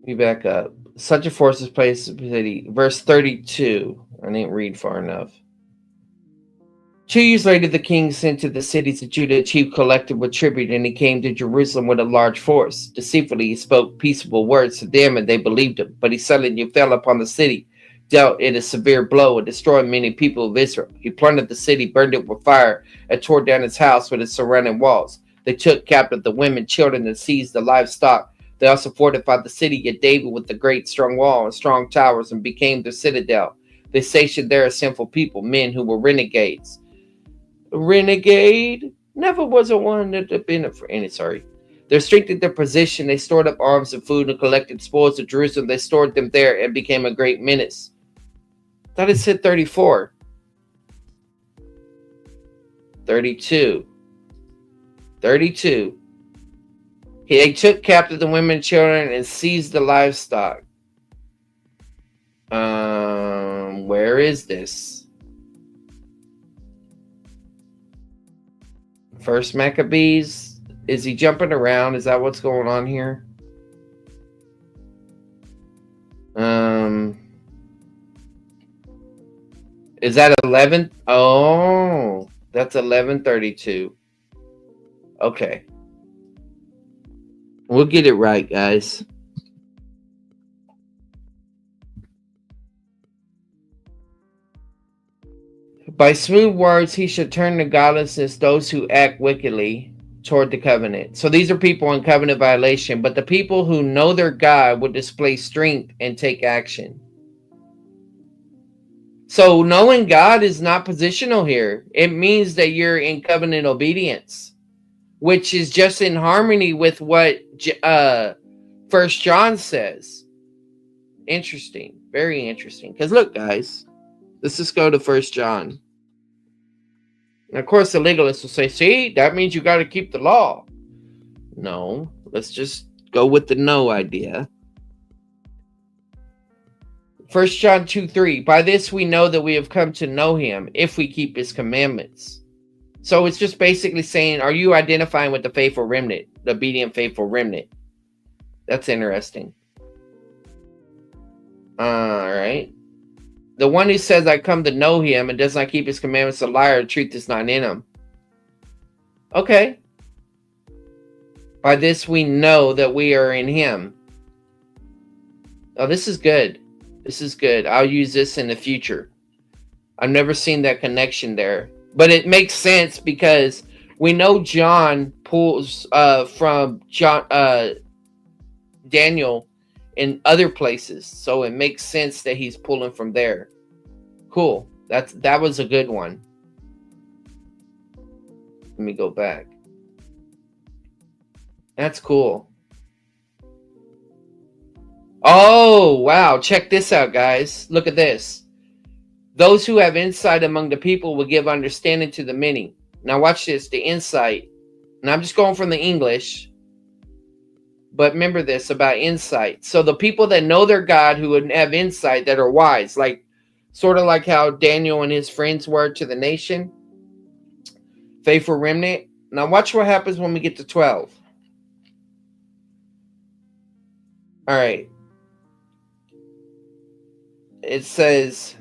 Let me back up. Such a force is placed in the city. Verse 32. I didn't read far enough. 2 years later, the king sent to the cities of Judah a chief collector with tribute, and he came to Jerusalem with a large force. Deceitfully, he spoke peaceable words to them, and they believed him. But he suddenly fell upon the city, dealt it a severe blow, and destroyed many people of Israel. He plundered the city, burned it with fire, and tore down its house with its surrounding walls. They took captive the women, children, and seized the livestock. They also fortified the city of David with a great strong wall and strong towers, and became their citadel. They stationed there a sinful people, men who were renegades. Renegade never was a one that had been for any. Sorry. They strengthened their position. They stored up arms and food and collected spoils of Jerusalem. They stored them there and became a great menace. Thought it said 34. 32. 32. They took captive the women and children and seized the livestock. Where is this? First Maccabees. Is he jumping around? Is that what's going on here? Is that 11? Oh, that's 1132. Okay. We'll get it right, guys. By smooth words, he should turn to godlessness those who act wickedly toward the covenant. So these are people in covenant violation, but the people who know their God will display strength and take action. So knowing God is not positional here. It means that you're in covenant obedience, which is just in harmony with what First John says. Interesting. Very interesting. Because look, guys, let's just go to First John. And of course, the legalists will say, see, that means you got to keep the law. No, let's just go with the no idea. 1 John 2:3. By this we know that we have come to know him if we keep his commandments. So it's just basically saying, are you identifying with the faithful remnant, the obedient faithful remnant? That's interesting. All right. The one who says, I come to know him and does not keep his commandments, a liar, the truth is not in him. Okay. By this we know that we are in him. Oh, this is good. This is good. I'll use this in the future. I've never seen that connection there. But it makes sense because we know John pulls from Daniel in other places. So it makes sense that he's pulling from there. Cool. That was a good one. Let me go back. That's cool. Oh, wow. Check this out, guys. Look at this. Those who have insight among the people will give understanding to the many. Now watch this, the insight. And I'm just going from the English. But remember this about insight. So the people that know their God, who would have insight, that are wise, like sort of like how Daniel and his friends were to the nation. Faithful remnant. Now watch what happens when we get to 12. All right. It says,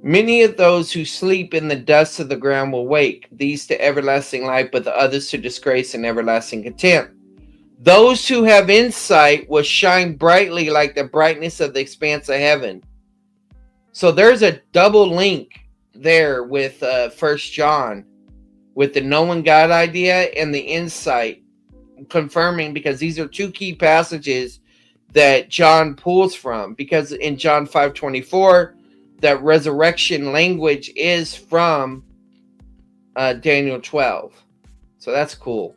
many of those who sleep in the dust of the ground will wake, these to everlasting life, but the others to disgrace and everlasting contempt. Those who have insight will shine brightly like the brightness of the expanse of heaven. So there's a double link there with 1 John, with the knowing God idea and the insight, confirming, because these are two key passages that John pulls from, because in John 5:24, that resurrection language is from Daniel 12. So that's cool.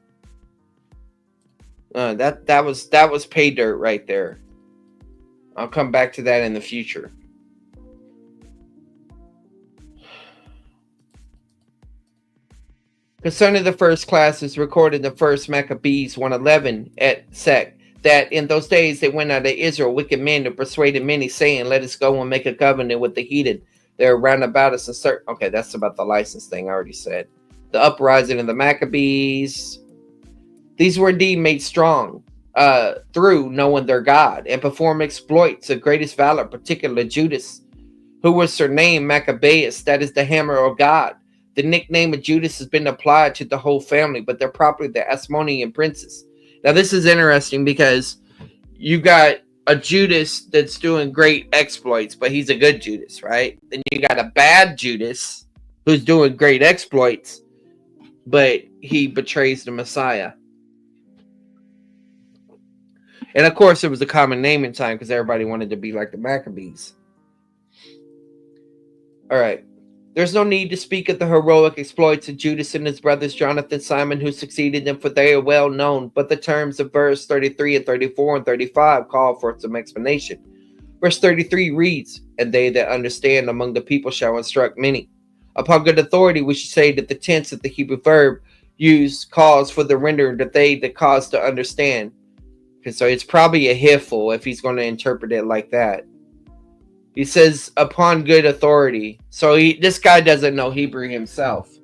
That was pay dirt right there. I'll come back to that in the future. Concerning the first class is recorded in the first Maccabees 1:11 at Sec, that in those days they went out of Israel wicked men who persuaded many, saying, let us go and make a covenant with the heathen. They're round about us and certain. Okay, that's about the license thing I already said. The uprising of the Maccabees. These were indeed made strong through knowing their God and perform exploits of greatest valor, particularly Judas, who was surnamed Maccabeus, that is the hammer of God. The nickname of Judas has been applied to the whole family, but they're properly the Asmonean princes. Now, this is interesting because you got a Judas that's doing great exploits, but he's a good Judas, right? Then you got a bad Judas who's doing great exploits, but he betrays the Messiah. And of course, it was a common name in time because everybody wanted to be like the Maccabees. All right. There's no need to speak of the heroic exploits of Judas and his brothers Jonathan, Simon, who succeeded them, for they are well known. But the terms of verse 33 and 34 and 35 call for some explanation. Verse 33 reads, "And they that understand among the people shall instruct many." Upon good authority, we should say that the tense of the Hebrew verb used calls for the rendering that they that cause to understand. Okay, so it's probably a hiful if he's going to interpret it like that. He says, upon good authority. So this guy doesn't know Hebrew himself.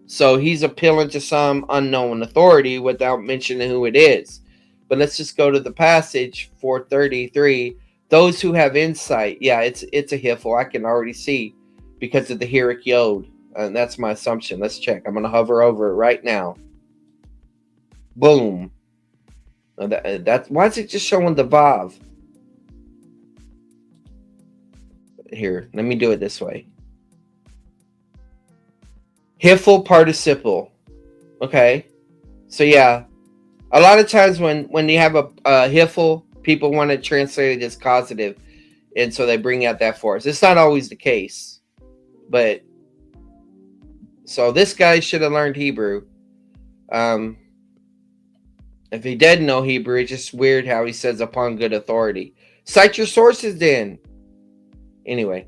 So he's appealing to some unknown authority without mentioning who it is. But let's just go to the passage, 433. Those who have insight. Yeah, it's a hiful. I can already see because of the Hirik Yod. And that's my assumption. Let's check. I'm going to hover over it right now. Boom. Why is it just showing the Vav? Here, let me do it this way. Hiful participle. Okay. So yeah, a lot of times when you have a hiful, people want to translate it as causative, and so they bring out that for us. It's not always the case, but so this guy should have learned Hebrew. If he didn't know Hebrew, it's just weird how he says upon good authority. Cite your sources then. Anyway,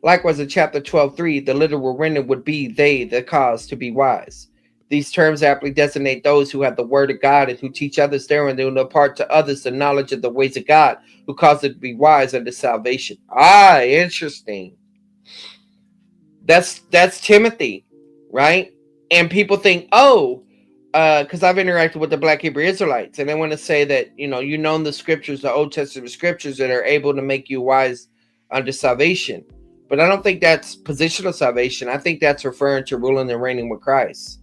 likewise in chapter 12:3, the literal rendering would be they that cause to be wise. These terms aptly designate those who have the word of God and who teach others therein, and impart to others the knowledge of the ways of God, who cause it to be wise unto salvation. Ah, interesting. That's Timothy, right? And people think, because I've interacted with the Black Hebrew Israelites, and they want to say that you know the scriptures, the Old Testament scriptures that are able to make you wise unto salvation. But I don't think that's positional salvation. I think that's referring to ruling and reigning with Christ.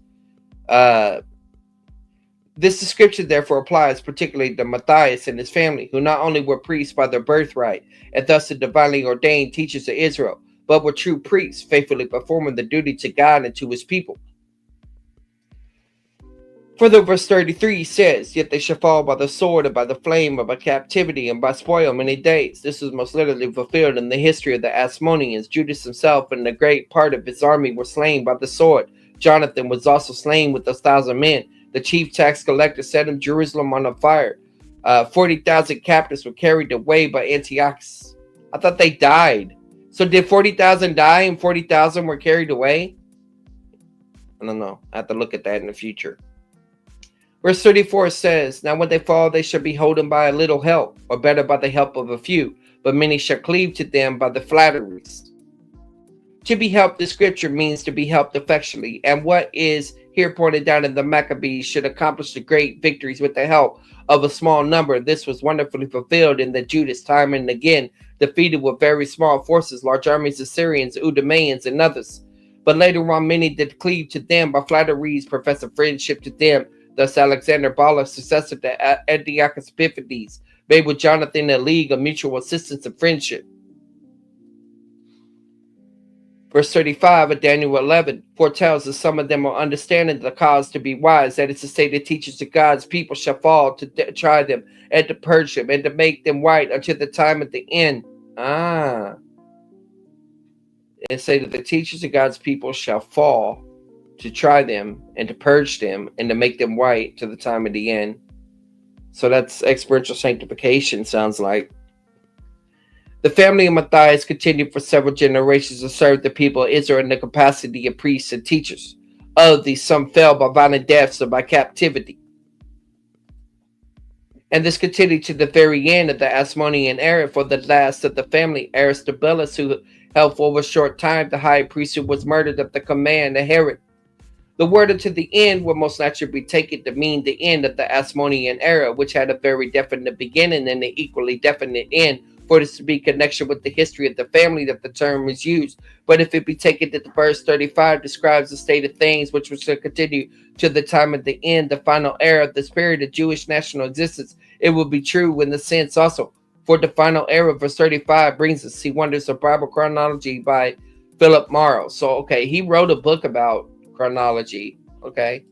This description therefore applies particularly to Matthias and his family, who not only were priests by their birthright and thus the divinely ordained teachers of Israel, but were true priests, faithfully performing the duty to God and to his people. Further, verse 33 says, "Yet they shall fall by the sword, and by the flame, and by captivity, and by spoil many days." This is most literally fulfilled in the history of the Asmoneans. Judas himself and a great part of his army were slain by the sword. Jonathan was also slain with those 1,000 men. The chief tax collector set him Jerusalem on fire. 40,000 captives were carried away by Antiochus. I thought they died. So did 40,000 die and 40,000 were carried away? I don't know. I have to look at that in the future. Verse 34 says, "Now when they fall, they shall be holden by a little help, or better by the help of a few, but many shall cleave to them by the flatteries." To be helped, the scripture means to be helped effectually, and what is here pointed out in the Maccabees should accomplish the great victories with the help of a small number. This was wonderfully fulfilled in the Judas time and again, defeated with very small forces, large armies of Syrians, Udameans, and others. But later on, many did cleave to them by flatteries, profess a friendship to them. Thus Alexander Bala, successor to Antiochus Epiphanes, made with Jonathan a league of mutual assistance and friendship. Verse 35 of Daniel 11 foretells that some of them are understanding the cause to be wise. That is to say, the teachers of God's people shall fall to try them and to purge them and to make them white until the time at the end. And say that the teachers of God's people shall fall to try them and to purge them and to make them white to the time of the end. So that's experiential sanctification, sounds like. The family of Matthias continued for several generations to serve the people of Israel in the capacity of priests and teachers. Of these, some fell by violent deaths or by captivity. And this continued to the very end of the Asmonean era. For the last of the family, Aristobulus, who held for a short time the high priesthood, was murdered at the command of Herod. The word unto the end will most naturally be taken to mean the end of the Asmonean era, which had a very definite beginning and an equally definite end, for this to be connection with the history of the family that the term is used. But if it be taken that the verse 35 describes the state of things which will continue to the time of the end, the final era of this period of Jewish national existence, it will be true in the sense also. For the final era, verse 35 brings us, see Wonders of Bible Chronology by Philip Mauro. So, okay, he wrote a book about chronology, okay?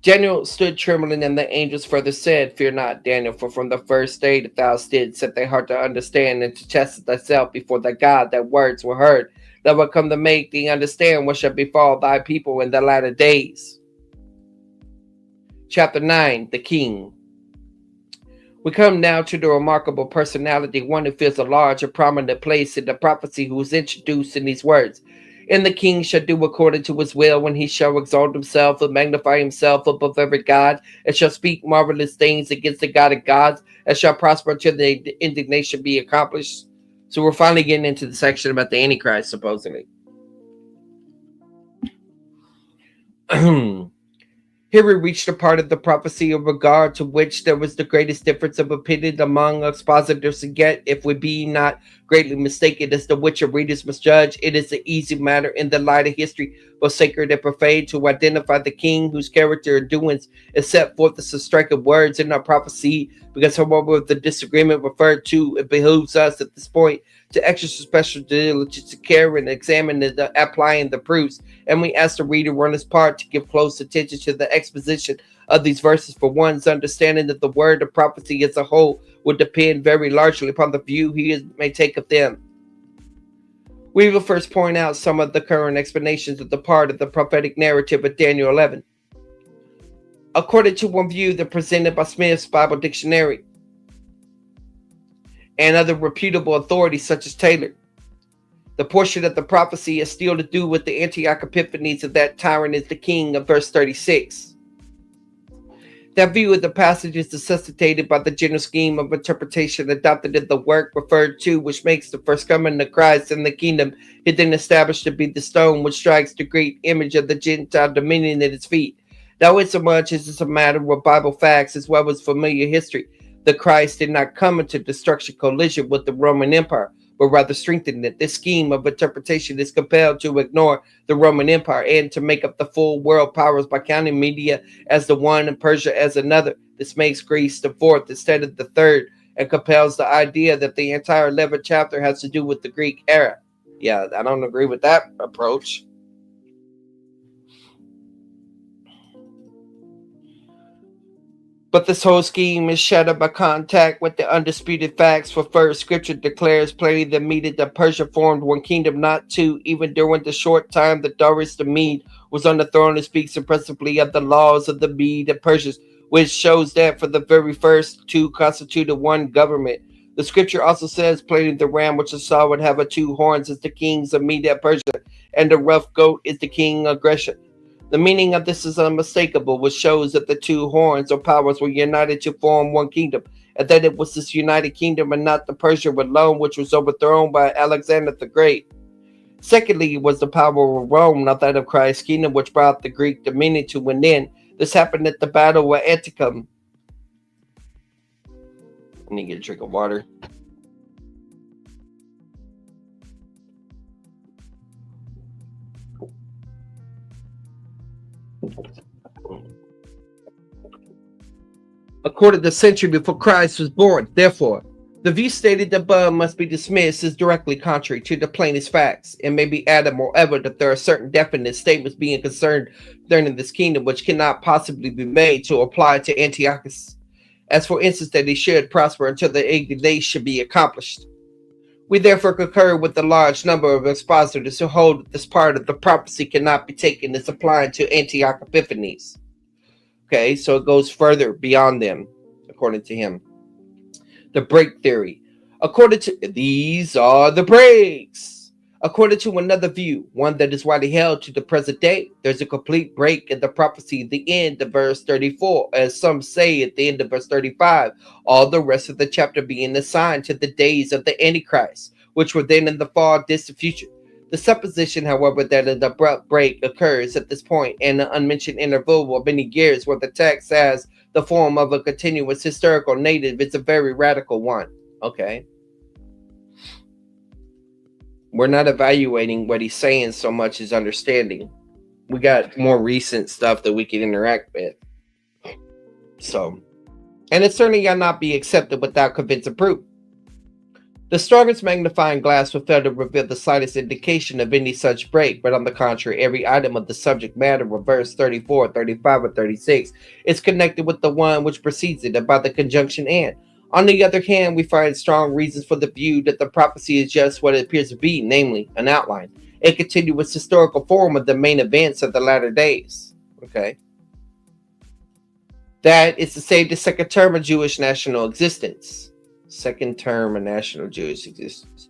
Daniel stood trembling, and the angels further said, Fear not, Daniel, for from the first day that thou didst set thy heart to understand and to test thyself before thy God, that words were heard, that will come to make thee understand what shall befall thy people in the latter days. Chapter 9, The King. We come now to the remarkable personality, one who fills a large and prominent place in the prophecy, who is introduced in these words. And the king shall do according to his will, when he shall exalt himself and magnify himself above every god, and shall speak marvelous things against the God of gods, and shall prosper until the indignation be accomplished. So we're finally getting into the section about the Antichrist, supposedly. Here we reached a part of the prophecy in regard to which there was the greatest difference of opinion among expositors, and yet, if we be not greatly mistaken as to which our readers must judge, it is an easy matter in the light of history, both sacred and profane, to identify the king whose character and doings is set forth as the striking words in our prophecy, because however the disagreement referred to, it behooves us at this point to exercise special diligence to care and examine and applying the proofs, and we ask the reader on his part to give close attention to the exposition of these verses, for one's understanding that the word of prophecy as a whole would depend very largely upon the view he may take of them. We will first point out some of the current explanations of the part of the prophetic narrative of Daniel 11. According to one view that presented by Smith's Bible Dictionary and other reputable authorities such as Taylor, the portion of the prophecy is still to do with the Antioch Epiphanes of that tyrant is the king of verse 36. That view of the passage is necessitated by the general scheme of interpretation adopted in the work referred to, which makes the first coming of Christ in the kingdom then established to be the stone which strikes the great image of the Gentile dominion at its feet. Now, insomuch as it's a matter of Bible facts as well as familiar history, the Christ did not come into destruction collision with the Roman Empire, but rather strengthened it. This scheme of interpretation is compelled to ignore the Roman Empire and to make up the full world powers by counting Media as the one and Persia as another. This makes Greece the fourth instead of the third, and compels the idea that the entire 11th chapter has to do with the Greek era. Yeah, I don't agree with that approach. But this whole scheme is shattered by contact with the undisputed facts, for first, Scripture declares plainly that Media and Persia formed one kingdom, not two, even during the short time that Darius the Mede was on the throne. It speaks impressively of the laws of the Mede and Persians, which shows that for the very first two constituted one government. The Scripture also says plainly the ram which I saw would have 2 horns is the kings of Media and Persia, and the rough goat is the king of Grecia. The meaning of this is unmistakable, which shows that the 2 horns or powers were united to form one kingdom, and that it was this united kingdom and not the Persia alone which was overthrown by Alexander the Great. Secondly, it was the power of Rome, not that of Christ's kingdom, which brought the Greek dominion to an end. This happened at the Battle of Anticum. I need to get a drink of water. According to the century before Christ was born. Therefore, the view stated above must be dismissed as directly contrary to the plainest facts. It may be added, moreover, that there are certain definite statements being concerned concerning this kingdom which cannot possibly be made to apply to Antiochus. As for instance, that he should prosper until the indignation should be accomplished. We therefore concur with the large number of expositors who hold that this part of the prophecy cannot be taken as applying to Antioch Epiphanes. Okay, so it goes further beyond them, according to him. The break theory. According to these are the breaks. According to another view, one that is widely held to the present day, there's a complete break in the prophecy at the end of verse 34, as some say at the end of verse 35, all the rest of the chapter being assigned to the days of the Antichrist, which were then in the far distant future. The supposition, however, that an abrupt break occurs at this point in an unmentioned interval of many years where the text has the form of a continuous historical narrative is a very radical one. Okay. We're not evaluating what he's saying so much as understanding. We got more recent stuff that we can interact with. So, and it certainly cannot be accepted without convincing proof. The strongest magnifying glass will fail to reveal the slightest indication of any such break, but on the contrary, every item of the subject matter of verse 34, 35, or 36 is connected with the one which precedes it by the conjunction and. On the other hand, we find strong reasons for the view that the prophecy is just what it appears to be, namely, an outline, a continuous historical form of the main events of the latter days. Okay. That is to say, the second term of Jewish national existence. Second term of national Jewish existence.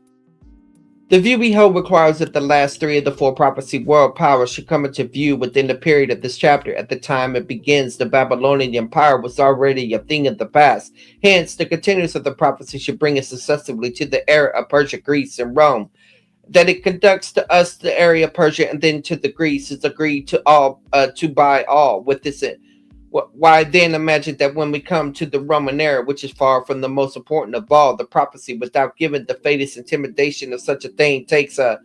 The view we hold requires that the last three of the four prophecy world powers should come into view within the period of this chapter. At the time it begins, the Babylonian Empire was already a thing of the past. Hence, the continuance of the prophecy should bring us successively to the era of Persia, Greece, and Rome. That it conducts to us the area of Persia and then to the Greece is agreed to all to by all. With this, why then imagine that when we come to the Roman era, which is far from the most important of all, the prophecy, without giving the faintest intimation of such a thing, takes a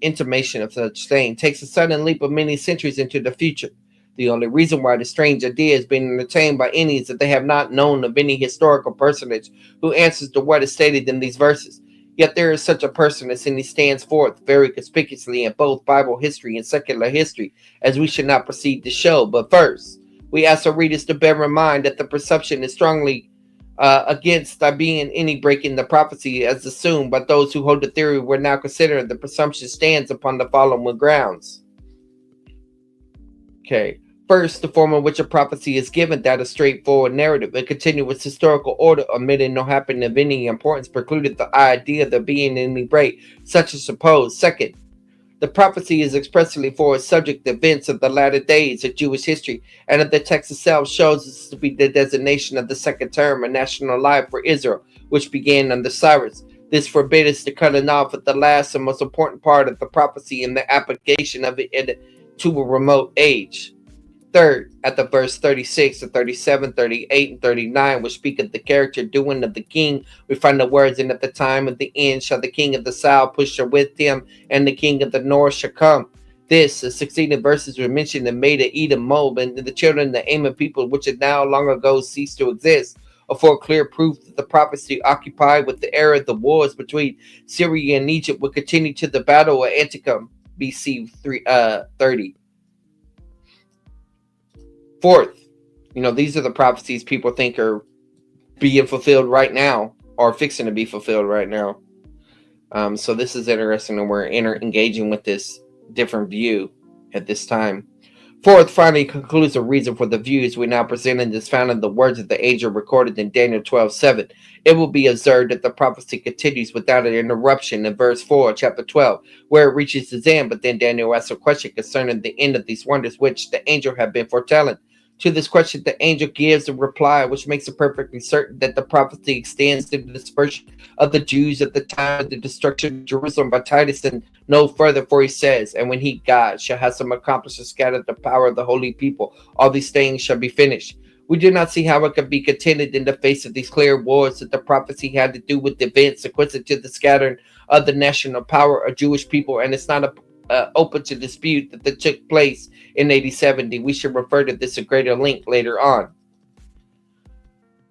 intimation of such thing, takes a sudden leap of many centuries into the future. The only reason why the strange idea is being entertained by any is that they have not known of any historical personage who answers to what is stated in these verses. Yet there is such a personage, and he stands forth very conspicuously in both Bible history and secular history, as we should not proceed to show. But first, we ask our readers to bear in mind that the perception is strongly against there being any break in the prophecy as assumed by those who hold the theory we're now considering. The presumption stands upon the following grounds. Okay. First, the form in which a prophecy is given, that a straightforward narrative, a continuous historical order, omitting no happening of any importance, precluded the idea of there being any break, such as supposed. Second, the prophecy is expressly for its subject events of the latter days of Jewish history, and of the text itself shows this to be the designation of the second term of national life for Israel, which began under Cyrus. This forbids us to cut it off at the last and most important part of the prophecy in the application of it to a remote age. Third, at the verse 36 to 37, 38, and 39, which speak of the character doing of the king, we find the words, and at the time of the end shall the king of the south push with him, and the king of the north shall come. This, the succeeding verses were mentioned in Meda, Edom, Moab, and the children of the Ammon people, which had now long ago ceased to exist, afford clear proof that the prophecy occupied with the era of the wars between Syria and Egypt would continue to the battle of Antioch, BC 30. Fourth, these are the prophecies people think are being fulfilled right now or fixing to be fulfilled right now. So this is interesting, and we're engaging with this different view at this time. Fourth, finally concludes the reason for the views we now presented is found in the words of the angel recorded in Daniel 12:7. It will be observed that the prophecy continues without an interruption in verse 4, chapter 12, where it reaches its end. But then Daniel asks a question concerning the end of these wonders, which the angel had been foretelling. To this question, the angel gives a reply which makes it perfectly certain that the prophecy extends to the dispersion of the Jews at the time of the destruction of Jerusalem by Titus, and no further, for he says, and when he, God, shall have some accomplished and scattered the power of the holy people, all these things shall be finished. We do not see how it could be contended in the face of these clear words that the prophecy had to do with events sequential to the scattering of the national power of Jewish people, and it's not open to dispute that took place in AD 70. We should refer to this at greater length later on.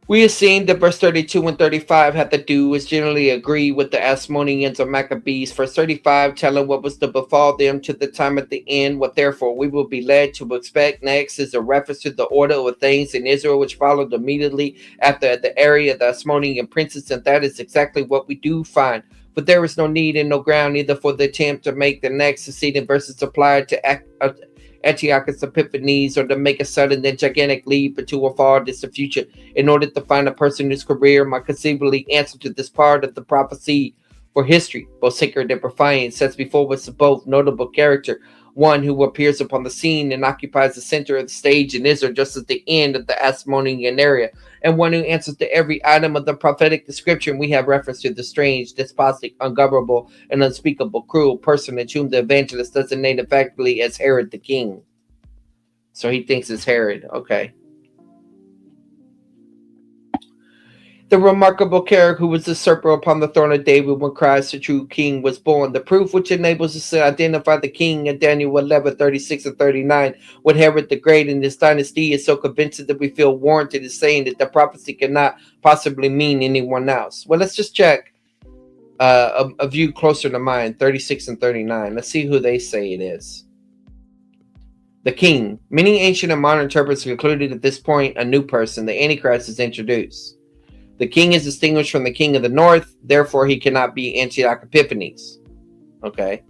We have seen that verse 32 and 35 had to do is generally agree with the Asmoneans or Maccabees. Verse 35 telling what was to befall them to the time at the end, what therefore we will be led to expect next is a reference to the order of things in Israel which followed immediately after the area of the Asmonean princes, and that is exactly what we do find. But there is no need and no ground either for the attempt to make the next succeeding verses applied to Antiochus Epiphanes, or to make a sudden and gigantic leap into a far distant future in order to find a person whose career might conceivably answer to this part of the prophecy. For history, both sacred and profane, sets before us a both notable character, one who appears upon the scene and occupies the center of the stage in Israel just at the end of the Asmonean area, and one who answers to every item of the prophetic description. We have reference to the strange, despotic, ungovernable, and unspeakable cruel personage whom the evangelist designate effectively as Herod the king. So he thinks it's Herod. Okay. The remarkable character who was the usurper upon the throne of David when Christ, the true king, was born. The proof which enables us to identify the king in Daniel 11, 36 and 39 with Herod the Great and his dynasty is so convincing that we feel warranted in saying that the prophecy cannot possibly mean anyone else. Well, let's just check a view closer to mine, 36 and 39. Let's see who they say it is. The king. Many ancient and modern interpreters concluded at this point a new person, the Antichrist, is introduced. The king is distinguished from the king of the north, therefore he cannot be Antioch Epiphanes. Okay.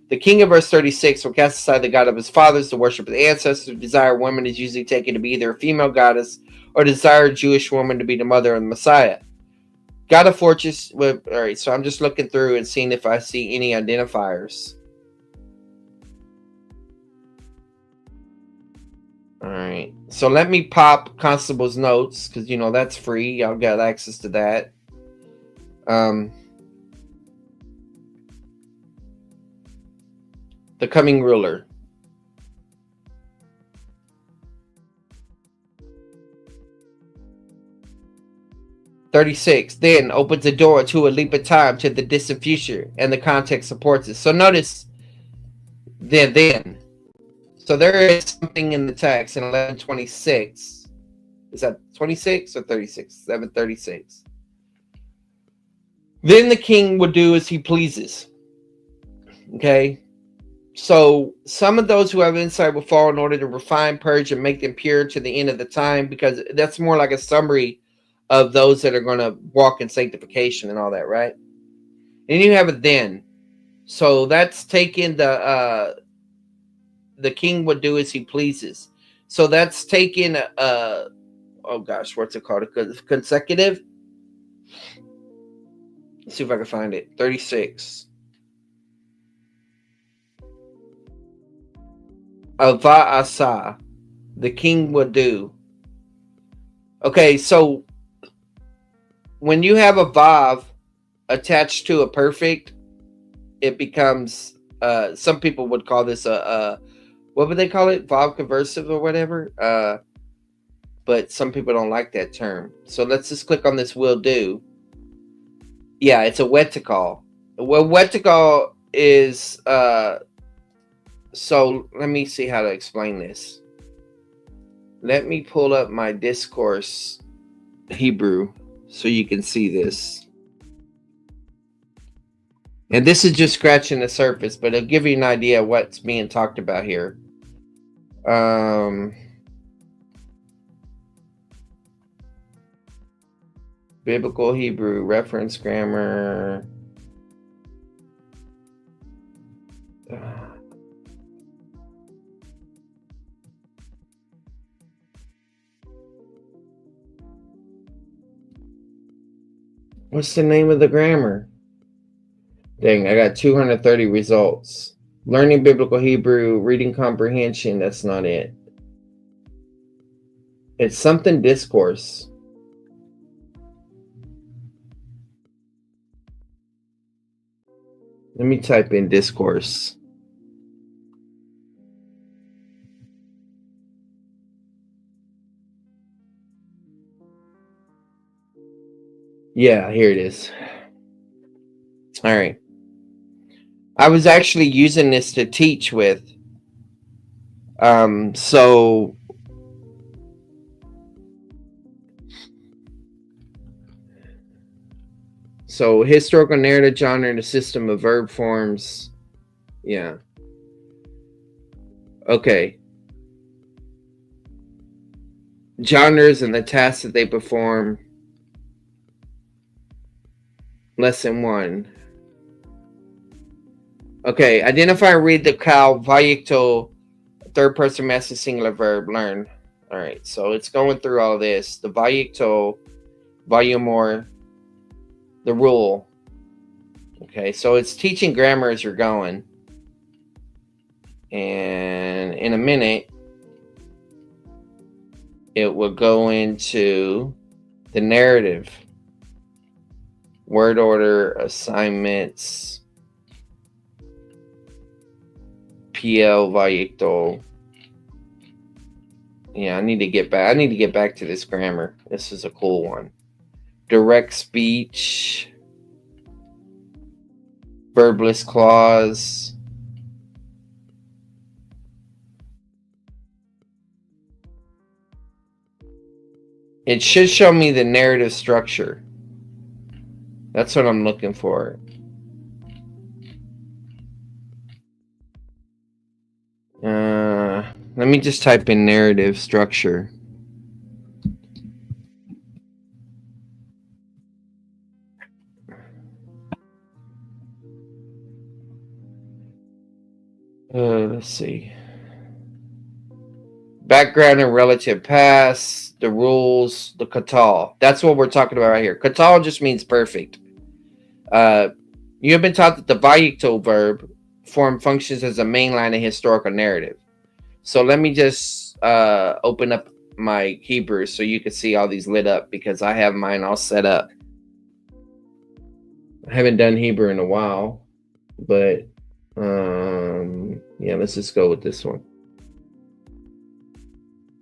The king of verse 36 will cast aside the God of his fathers, the worship of the ancestors. Desire woman is usually taken to be either a female goddess or desire a Jewish woman to be the mother of the Messiah. God of fortress. Well, all right, so I'm just looking through and seeing if I see any identifiers. All right, so let me pop Constable's notes because you know that's free. Y'all got access to that. The coming ruler. (36) Then opens the door to a leap of time to the distant future, and the context supports it. So notice then. So there is something in the text in 11:26. Is that 26 or 36? 7:36. Then the king will do as he pleases. Okay. So some of those who have insight will fall in order to refine, purge, and make them pure to the end of the time, because that's more like a summary of those that are going to walk in sanctification and all that, right? And you have it then. So that's taking the king would do as he pleases. So that's taking oh gosh, what's it called? A consecutive. Let's see if I can find it. 36. Ava'asa, the king will do. Okay, so when you have a vav attached to a perfect, it becomes some people would call this a what would they call it? Vav conversive or whatever. But some people don't like that term. So let's just click on this will do. Yeah, it's a wetikal. Well, wetikal is so let me see how to explain this. Let me pull up my discourse Hebrew so you can see this. And this is just scratching the surface, but it'll give you an idea of what's being talked about here. Biblical Hebrew, reference grammar. What's the name of the grammar? Dang, I got 230 results. Learning Biblical Hebrew, reading comprehension, that's not it. It's something discourse. Let me type in discourse. Yeah, here it is. All right. I was actually using this to teach with. So historical narrative genre and a system of verb forms. Yeah. Okay. Genres and the tasks that they perform. Lesson 1. Okay, identify and read the cow vayikto, third person masculine singular verb. Learn. All right, so it's going through all this. The vayikto, vayumor, the rule. Okay, so it's teaching grammar as you're going. And in a minute, it will go into the narrative. Word order, assignments, PL Vayikto. Yeah, I need to get back to this grammar. This is a cool one. direct speech, verbless clause. It should show me the narrative structure. That's what I'm looking for. Let me just type in narrative structure. Let's see. Background and relative past, the rules, the katal. That's what we're talking about right here. Katal just means perfect. You have been taught that the Vayikto verb form functions as a main line of historical narrative. So let me just open up my Hebrew so you can see all these lit up, because I have mine all set up. I haven't done Hebrew in a while, but yeah, let's just go with this one.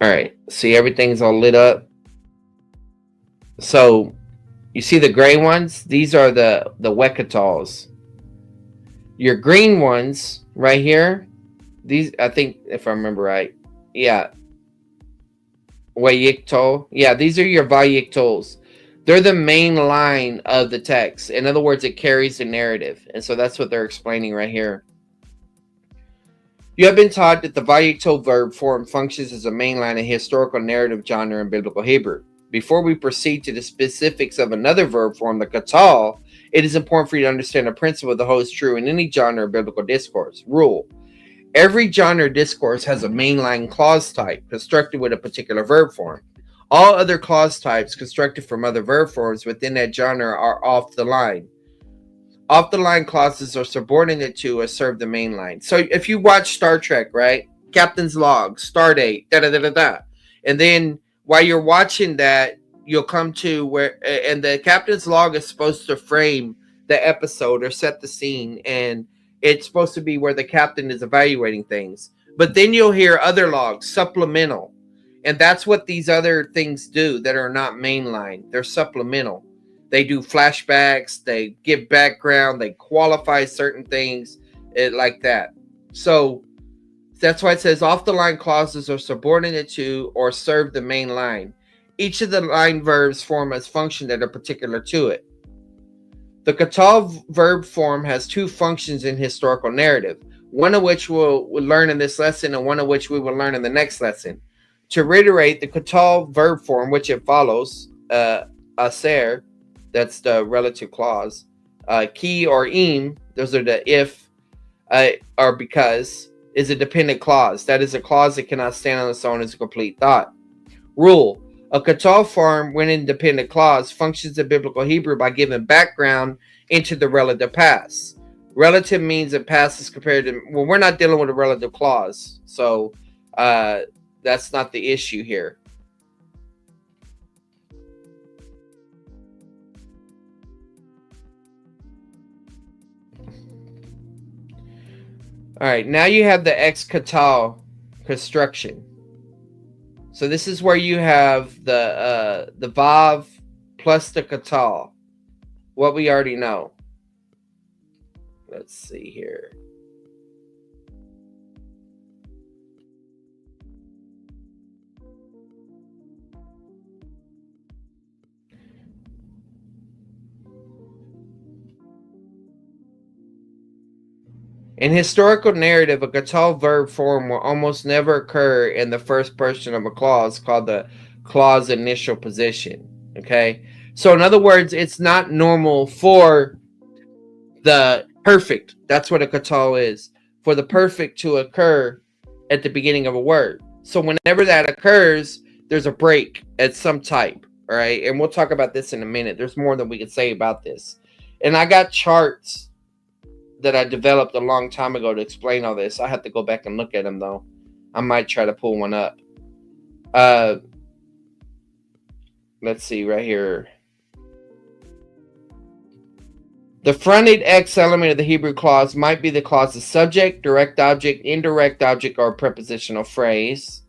All right, see, everything's all lit up. So you see the gray ones? These are the Wekatals. Your green ones right here, these, I think, if I remember right, yeah, Wayikto. Yeah, these are your Vayiktos. They're the main line of the text. In other words, it carries the narrative. And so that's what they're explaining right here. You have been taught that the Vayikto verb form functions as a main line of historical narrative genre in Biblical Hebrew. Before we proceed to the specifics of another verb form, the katal, it is important for you to understand a principle that holds true in any genre of biblical discourse. Rule: every genre discourse has a mainline clause type constructed with a particular verb form. All other clause types constructed from other verb forms within that genre are off the line. Off the line clauses are subordinate to or serve the main line. So if you watch Star Trek, right? Captain's log, star date, da da da da da. And then while you're watching that, you'll come to where, and the captain's log is supposed to frame the episode or set the scene, and it's supposed to be where the captain is evaluating things. But then you'll hear other logs, supplemental. And that's what these other things do that are not mainline. They're supplemental. They do flashbacks, they give background, they qualify certain things like that. So that's why it says off the line clauses are subordinate to or serve the main line. Each of the line verbs form as function that are particular to it. The katal verb form has two functions in historical narrative, one of which we'll learn in this lesson and one of which we will learn in the next lesson. To reiterate, the katal verb form, which it follows, aser, that's the relative clause, ki or im, those are the if or because, is a dependent clause. That is a clause that cannot stand on its own as a complete thought. Rule: a katal form, when independent clause, functions in Biblical Hebrew by giving background into the relative past. Relative means that past is compared to, well, we're not dealing with a relative clause, so that's not the issue here. All right, now you have the ex katal construction. So this is where you have the vav plus the katal, what we already know. Let's see here. In historical narrative, a katal verb form will almost never occur in the first person of a clause called the clause initial position. Okay? So in other words, it's not normal for the perfect, that's what a katal is, for the perfect to occur at the beginning of a word. So whenever that occurs, there's a break at some type. All right? And we'll talk about this in a minute. There's more than we can say about this. And I got charts that I developed a long time ago to explain all this. I have to go back and look at them, though. I might try to pull one up. Let's see right here. The fronted X element of the Hebrew clause might be the clause's subject, direct object, indirect object, or prepositional phrase.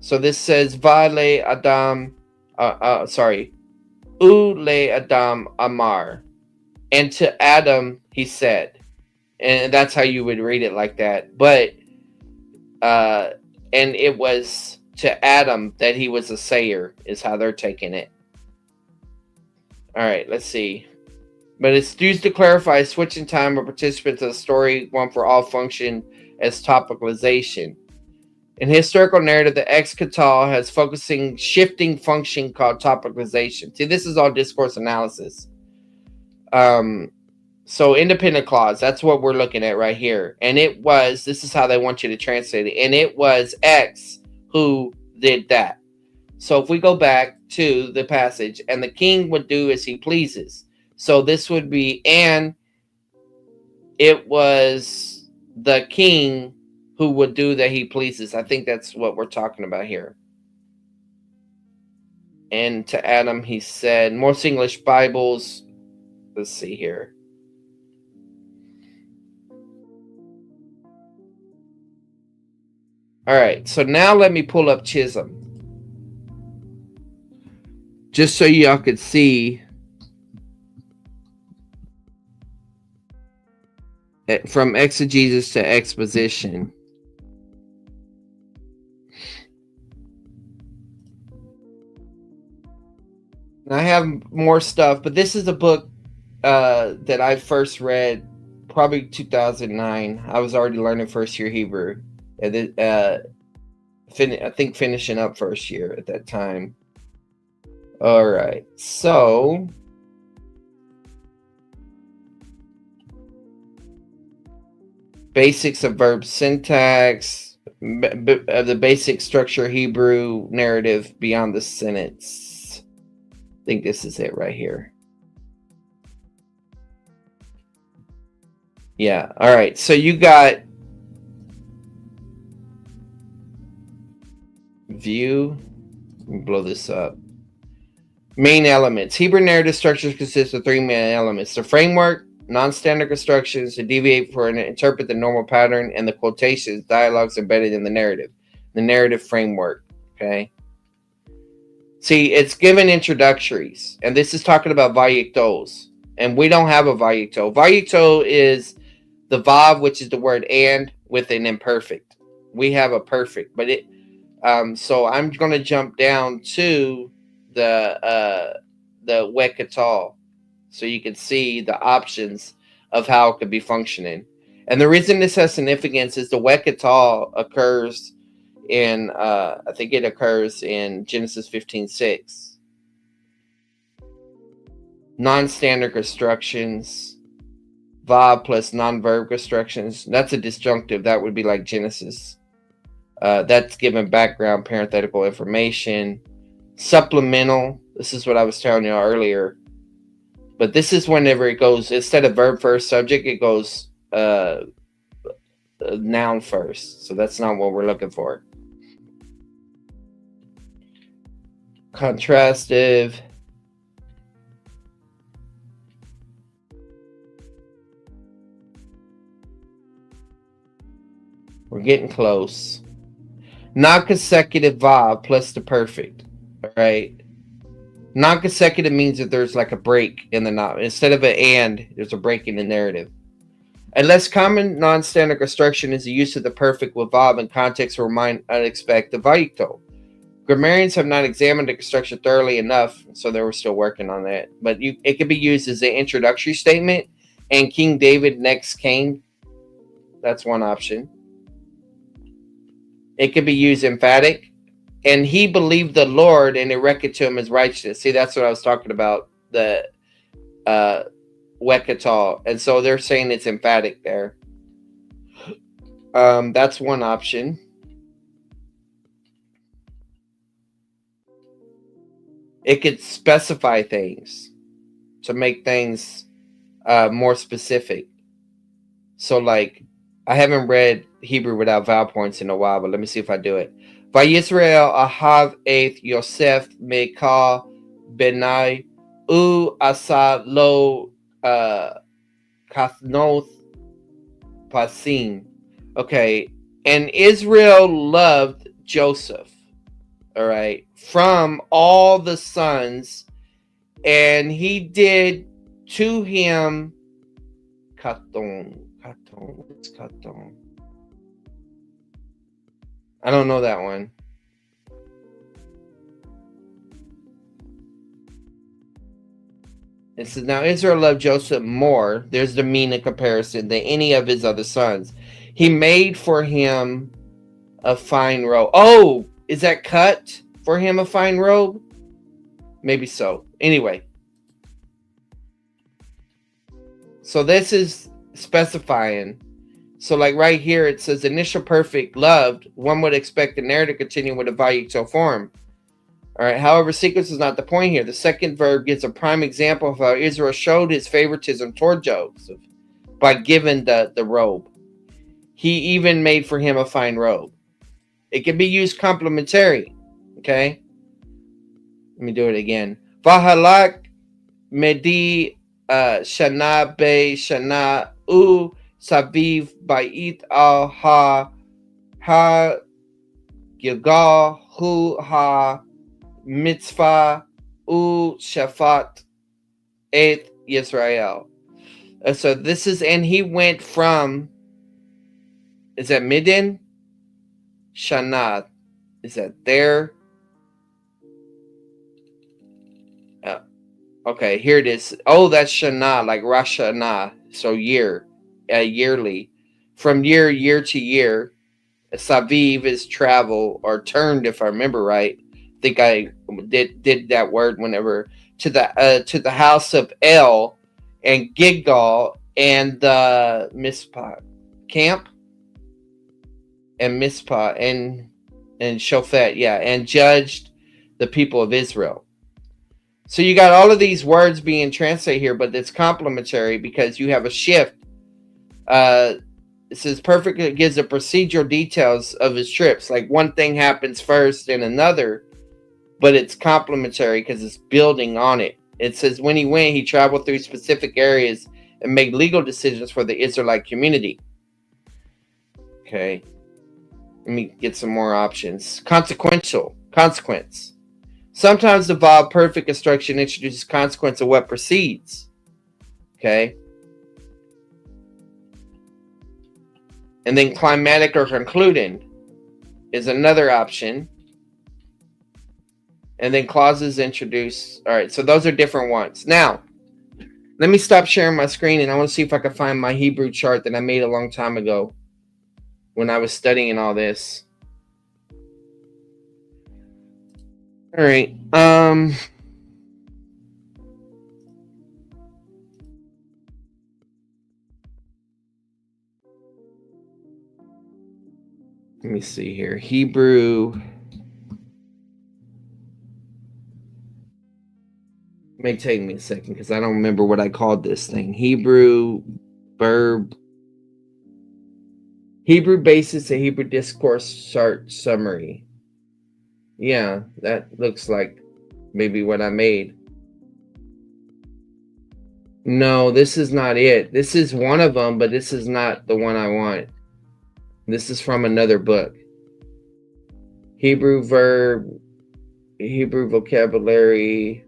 So this says, Vale Adam sorry, U le Adam Amar, and to Adam he said, and that's how you would read it like that. But and it was to Adam that he was a sayer, is how they're taking it. All right, let's see. But it's used to clarify switching time of participants of the story, one for all function as topicalization. In historical narrative, the ex-catal has focusing shifting function called topicalization. See, this is all discourse analysis. So independent clause, that's what we're looking at right here. And it was, this is how they want you to translate it. And it was X who did that. So if we go back to the passage, and the king would do as he pleases. So this would be, and it was the king who would do that he pleases. I think that's what we're talking about here. And to Adam, he said, most English Bibles, let's see here. All right, so now let me pull up Chisholm. Just so y'all could see from exegesis to exposition. I have more stuff, but this is a book that I first read probably 2009. I was already learning first year Hebrew. And I think finishing up first year at that time. All right, so basics of verb syntax, the basic structure Hebrew narrative beyond the sentence. I think this is it right here. Yeah, all right, so you got view. Let me blow this up. Main elements. Hebrew narrative structures consist of three main elements: the framework, non-standard constructions to deviate for and interpret the normal pattern, and the quotations, dialogues embedded in the narrative. The narrative framework. Okay. See, it's given introductories, and this is talking about vayiktos, and we don't have a vayikto. Vayikto is the vav, which is the word and with an imperfect. We have a perfect, but it. So I'm going to jump down to the wekatal, so you can see the options of how it could be functioning. And the reason this has significance is the wekatal occurs in I think it occurs in Genesis 15:6. Non-standard constructions, vav plus non-verb constructions. That's a disjunctive. That would be like Genesis. That's given background parenthetical information. Supplemental, this is what I was telling you earlier, but this is whenever it goes, instead of verb first subject, it goes noun first. So that's not what we're looking for. Contrastive. We're getting close. Non-consecutive vav plus the perfect. All right. Non-consecutive means that there's like a break in the not. Instead of an and, there's a break in the narrative. A less common non-standard construction is the use of the perfect with vav in context where might unexpect the vayikto. Grammarians have not examined the construction thoroughly enough, so they were still working on that. But it could be used as an introductory statement, and King David next came. That's one option. It could be used emphatic, and he believed the Lord, and it reckoned to him as righteousness. See, that's what I was talking about, the wekatal. And so they're saying it's emphatic there. That's one option. It could specify things to make things more specific. So, like, I haven't read Hebrew without vowel points in a while, but let me see if I do it. Vayisrael ahav eth Yosef mekah benai u asa lo kathnoth pasim. Okay, and Israel loved Joseph. all right, from all the sons, and he did to him katon. What's katon? I don't know that one. It says, now Israel loved Joseph more, there's the meaning comparison, than any of his other sons. He made for him a fine robe. Oh, is that cut for him a fine robe? Maybe so. Anyway. So this is specifying. So like right here, it says initial perfect loved. One would expect the narrative to continue with a valuable form. All right. However, sequence is not the point here. The second verb gives a prime example of how Israel showed his favoritism toward Joseph by giving the robe. He even made for him a fine robe. It can be used complementary. Okay. Let me do it again. Vahalak medi shana be shana u saviv bait al ha gilgal hu ha mitzvah u shafat et Yisrael. So this is, and he went from, is that Midin? Shana. Is that there? Okay, here it is. Oh, that's Shana, like Rosh Hashanah. So yearly. From year to year. Saviv is travel or turned, if I remember right. I think I did that word whenever to the house of El and Gilgal and the Mizpah camp and Mizpah and Shofet, yeah, and judged the people of Israel. So you got all of these words being translated here, but it's complementary because you have a shift. It says perfectly gives the procedural details of his trips. Like one thing happens first and another, but it's complementary because it's building on it. It says when he went, he traveled through specific areas and made legal decisions for the Israelite community. Okay. Let me get some more options. Consequence. Sometimes the verb perfect construction introduces consequence of what precedes. Okay. And then climatic or concluding is another option. And then clauses introduce. All right, so those are different ones. Now, let me stop sharing my screen and I want to see if I can find my Hebrew chart that I made a long time ago when I was studying all this. All right. Let me see here. Hebrew. It may take me a second because I don't remember what I called this thing. Hebrew verb. Hebrew basis and Hebrew discourse chart summary. Yeah, that looks like maybe what I made. No, this is not it. This is one of them, but this is not the one I want. This is from another book. Hebrew verb, Hebrew vocabulary,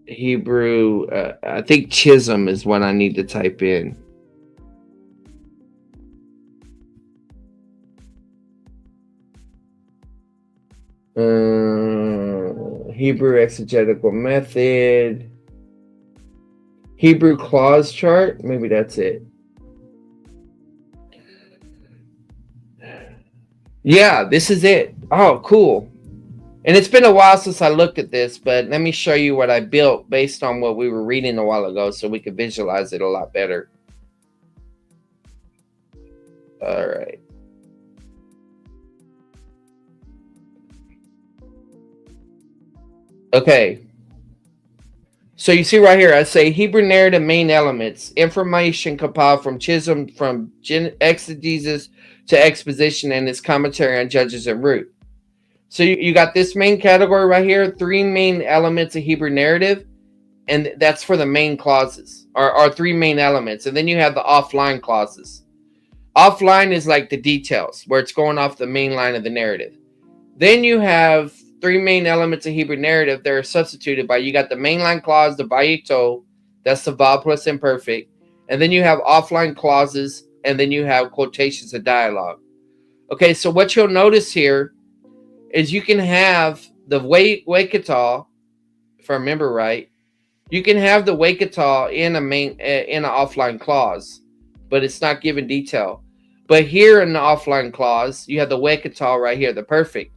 Hebrew, I think Chisholm is what I need to type in. Hebrew exegetical method, Hebrew clause chart, maybe that's it. Yeah, this is it. Oh, cool. And it's been a while since I looked at this, but let me show you what I built based on what we were reading a while ago so we could visualize it a lot better. All right. Okay. So you see right here, I say Hebrew narrative main elements, information compiled from Chisholm, from exegesis to exposition and its commentary on Judges and Ruth. So you got this main category right here, 3 main elements of Hebrew narrative, and that's for the main clauses, or 3 main elements. And then you have the offline clauses. Offline is like the details, where it's going off the main line of the narrative. Then you have three main elements of Hebrew narrative that are substituted by, you got the mainline clause, the Bayito, that's the vowel plus imperfect, and then you have offline clauses, and then you have quotations of dialogue. Okay, so what you'll notice here is you can have the Waikita, if I remember right, you can have the Waikita in an offline clause, but it's not given detail. But here in the offline clause, you have the Waikita right here, the perfect.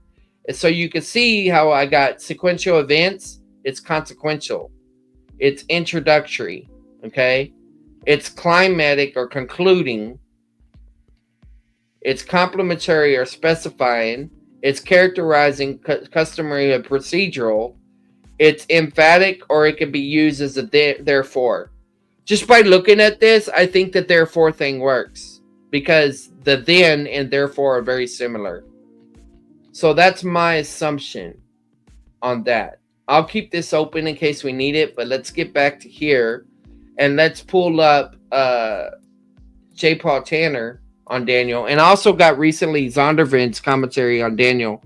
And so you can see how I got sequential events. It's consequential. It's introductory. Okay. It's climatic or concluding. It's complementary or specifying. It's characterizing, customary, or procedural. It's emphatic, or it can be used as a therefore. Just by looking at this, I think that therefore thing works because the then and therefore are very similar. So that's my assumption on that. I'll keep this open in case we need it, but let's get back to here and let's pull up J. Paul Tanner on Daniel. And I also got recently Zondervan's commentary on Daniel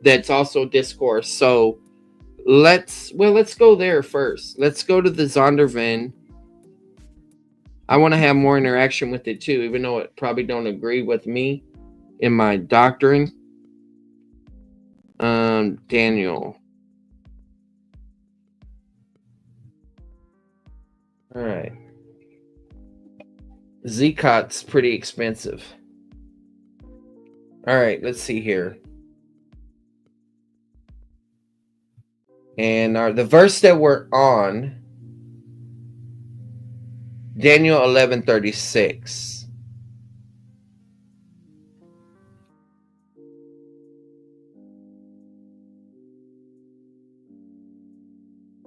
that's also discourse. So let's go there first. Let's go to the Zondervan. I want to have more interaction with it too, even though it probably don't agree with me in my doctrine. Daniel. All right. Zcot's pretty expensive. All right, let's see here. And the verse that we're on, Daniel 11:36.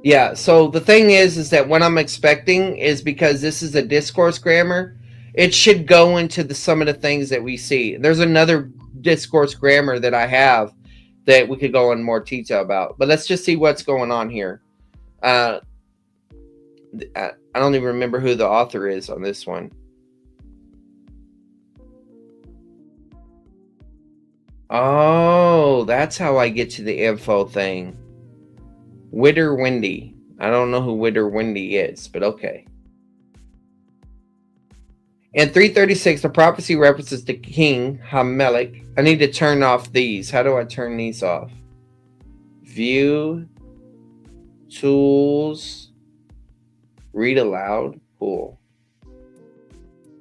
Yeah, so the thing is that what I'm expecting is, because this is a discourse grammar, it should go into some of the things that we see. There's another discourse grammar that I have that we could go in more detail about. But let's just see what's going on here. I don't even remember who the author is on this one. Oh, that's how I get to the info thing. Witter Windy. I don't know who Witter Windy is, but okay. In 336, the prophecy references the king, Hamelech. I need to turn off these. How do I turn these off? View, tools, read aloud. Cool.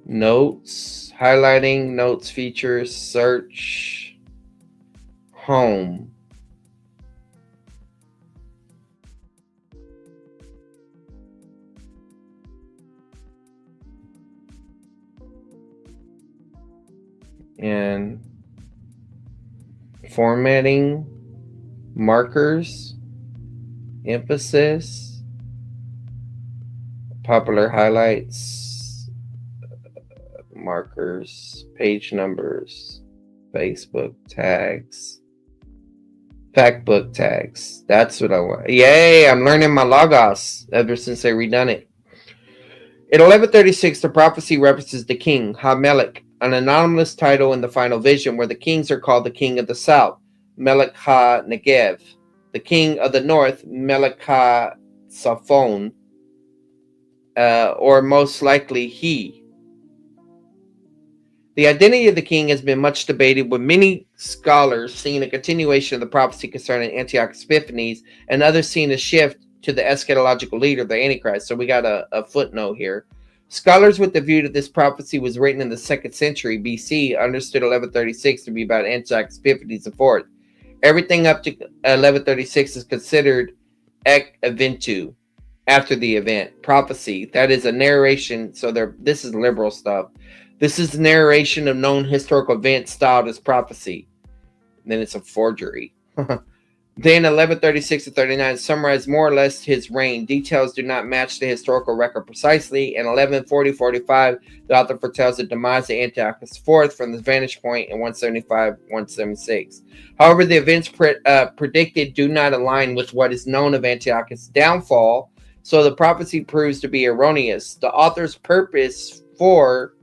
Notes, highlighting, notes, features, search, home. And formatting, markers, emphasis, popular highlights, markers, page numbers, Facebook tags, factbook tags. That's what I want. Yay, I'm learning my Logos ever since they redone it. In 1136, the prophecy references the king, Hamelech, an anomalous title in the final vision, where the kings are called the king of the south, Melech ha-Negev, the king of the north, Melech ha-Saphon, or most likely he. The identity of the king has been much debated, with many scholars seeing a continuation of the prophecy concerning Antiochus Epiphanes, and others seeing a shift to the eschatological leader, the Antichrist. So we got a footnote here. Scholars with the view that this prophecy was written in the 2nd century BC understood 1136 to be about Antiochus Epiphanes IV. Everything up to 1136 is considered ek eventu, after the event. Prophecy, that is a narration. So this is liberal stuff. This is the narration of known historical events styled as prophecy. And then it's a forgery. Then 1136 to 39 summarize more or less his reign. Details do not match the historical record precisely. In 1140-45, the author foretells the demise of Antiochus IV from the vantage point in 175-176. However, the events predicted do not align with what is known of Antiochus' downfall, so the prophecy proves to be erroneous. The author's purpose for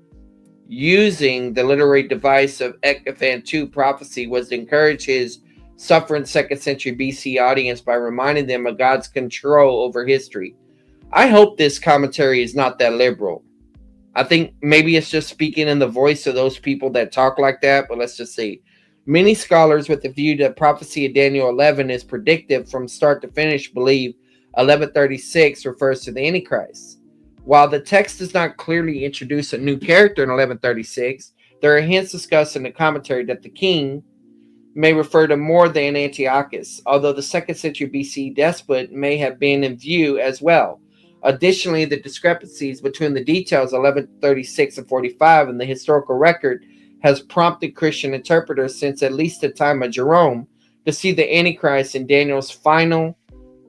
using the literary device of Ek eventu prophecy was to encourage his suffering 2nd century BC audience by reminding them of God's control over history. I hope this commentary is not that liberal. I think maybe it's just speaking in the voice of those people that talk like that, but let's just see. Many scholars with the view that prophecy of Daniel 11 is predictive from start to finish believe 1136 refers to the Antichrist. While the text does not clearly introduce a new character in 1136, there are hints discussed in the commentary that the king may refer to more than Antiochus, although the 2nd century BC despot may have been in view as well. Additionally, the discrepancies between the details of 1136 and 45 in the historical record has prompted Christian interpreters since at least the time of Jerome to see the Antichrist in Daniel's final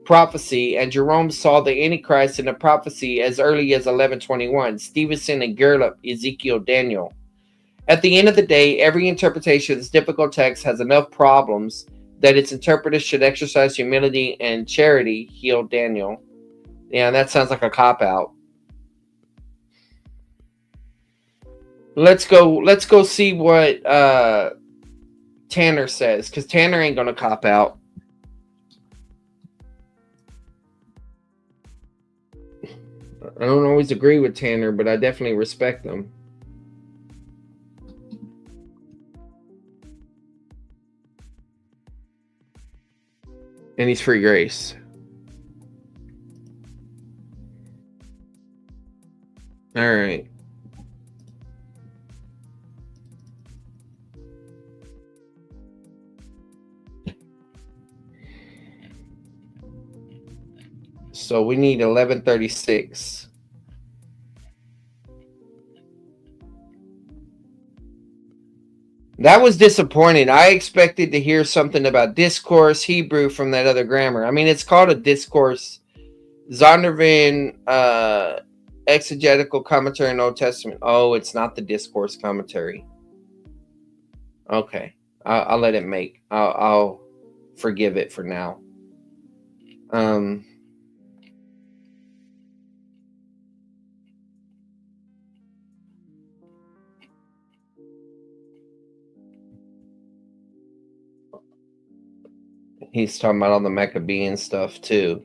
prophecy, and Jerome saw the Antichrist in the prophecy as early as 1121. Stevenson and Gerlach, Ezekiel, Daniel. At the end of the day, every interpretation of this difficult text has enough problems that its interpreters should exercise humility and charity, healed Daniel. Yeah, that sounds like a cop-out. Let's go see what Tanner says, because Tanner ain't gonna cop out. I don't always agree with Tanner, but I definitely respect them. And he's free grace. All right. So we need 1136. That was disappointing. I expected to hear something about discourse Hebrew from that other grammar. I mean, it's called a discourse. Zondervan exegetical commentary in Old Testament. Oh, it's not the discourse commentary. Okay, I'll let it make. I'll forgive it for now. He's talking about all the Maccabean stuff too.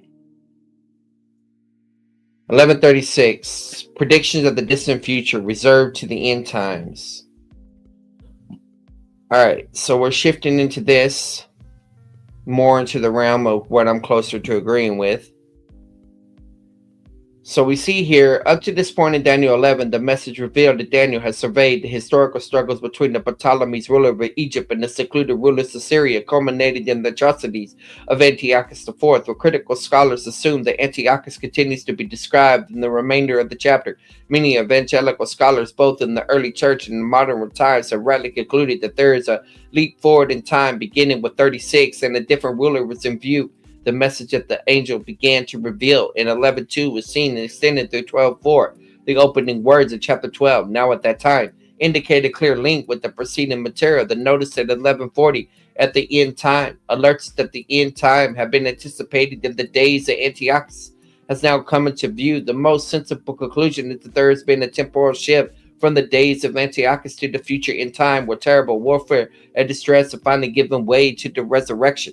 1136, predictions of the distant future reserved to the end times. All right, so we're shifting into this more into the realm of what I'm closer to agreeing with. So we see here, up to this point in Daniel 11, the message revealed that Daniel has surveyed the historical struggles between the Ptolemies, ruler of Egypt, and the secluded rulers of Syria, culminated in the atrocities of Antiochus IV, where critical scholars assume that Antiochus continues to be described in the remainder of the chapter. Many evangelical scholars, both in the early church and in modern times, have rightly concluded that there is a leap forward in time beginning with 36, and a different ruler was in view. The message that the angel began to reveal in 11:2 was seen and extended through 12:4. The opening words of chapter 12, now at that time, indicate a clear link with the preceding material. The notice at 11:40 at the end time alerts that the end time have been anticipated in the days of Antiochus has now come into view. The most sensible conclusion is that there has been a temporal shift from the days of Antiochus to the future in time, where terrible warfare and distress have finally given way to the resurrection.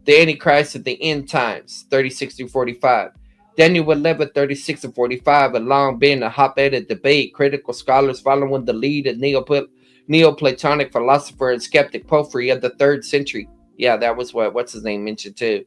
The Antichrist of the end times, 36 through 45. Daniel 11, 36 and 45 had long been a hot-headed debate. Critical scholars following the lead of Neoplatonic philosopher and skeptic Porphyry of the 3rd century. Yeah, that was what's his name mentioned too.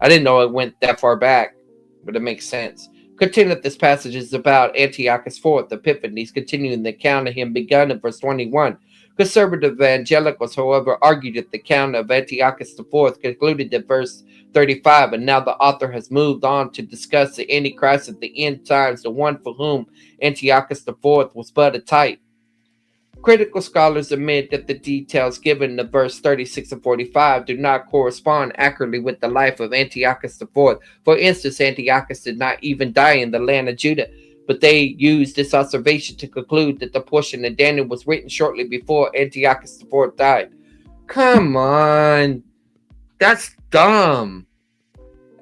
I didn't know it went that far back, but it makes sense. Continue that this passage is about Antiochus IV, Epiphanes, continuing the account of him begun in verse 21. Conservative evangelicals, however, argued that the account of Antiochus IV concluded at verse 35, and now the author has moved on to discuss the Antichrist at the end times, the one for whom Antiochus IV was but a type. Critical scholars admit that the details given in verse 36 and 45 do not correspond accurately with the life of Antiochus IV. For instance, Antiochus did not even die in the land of Judah, but they used this observation to conclude that the portion of Daniel was written shortly before Antiochus IV died. Come on. That's dumb.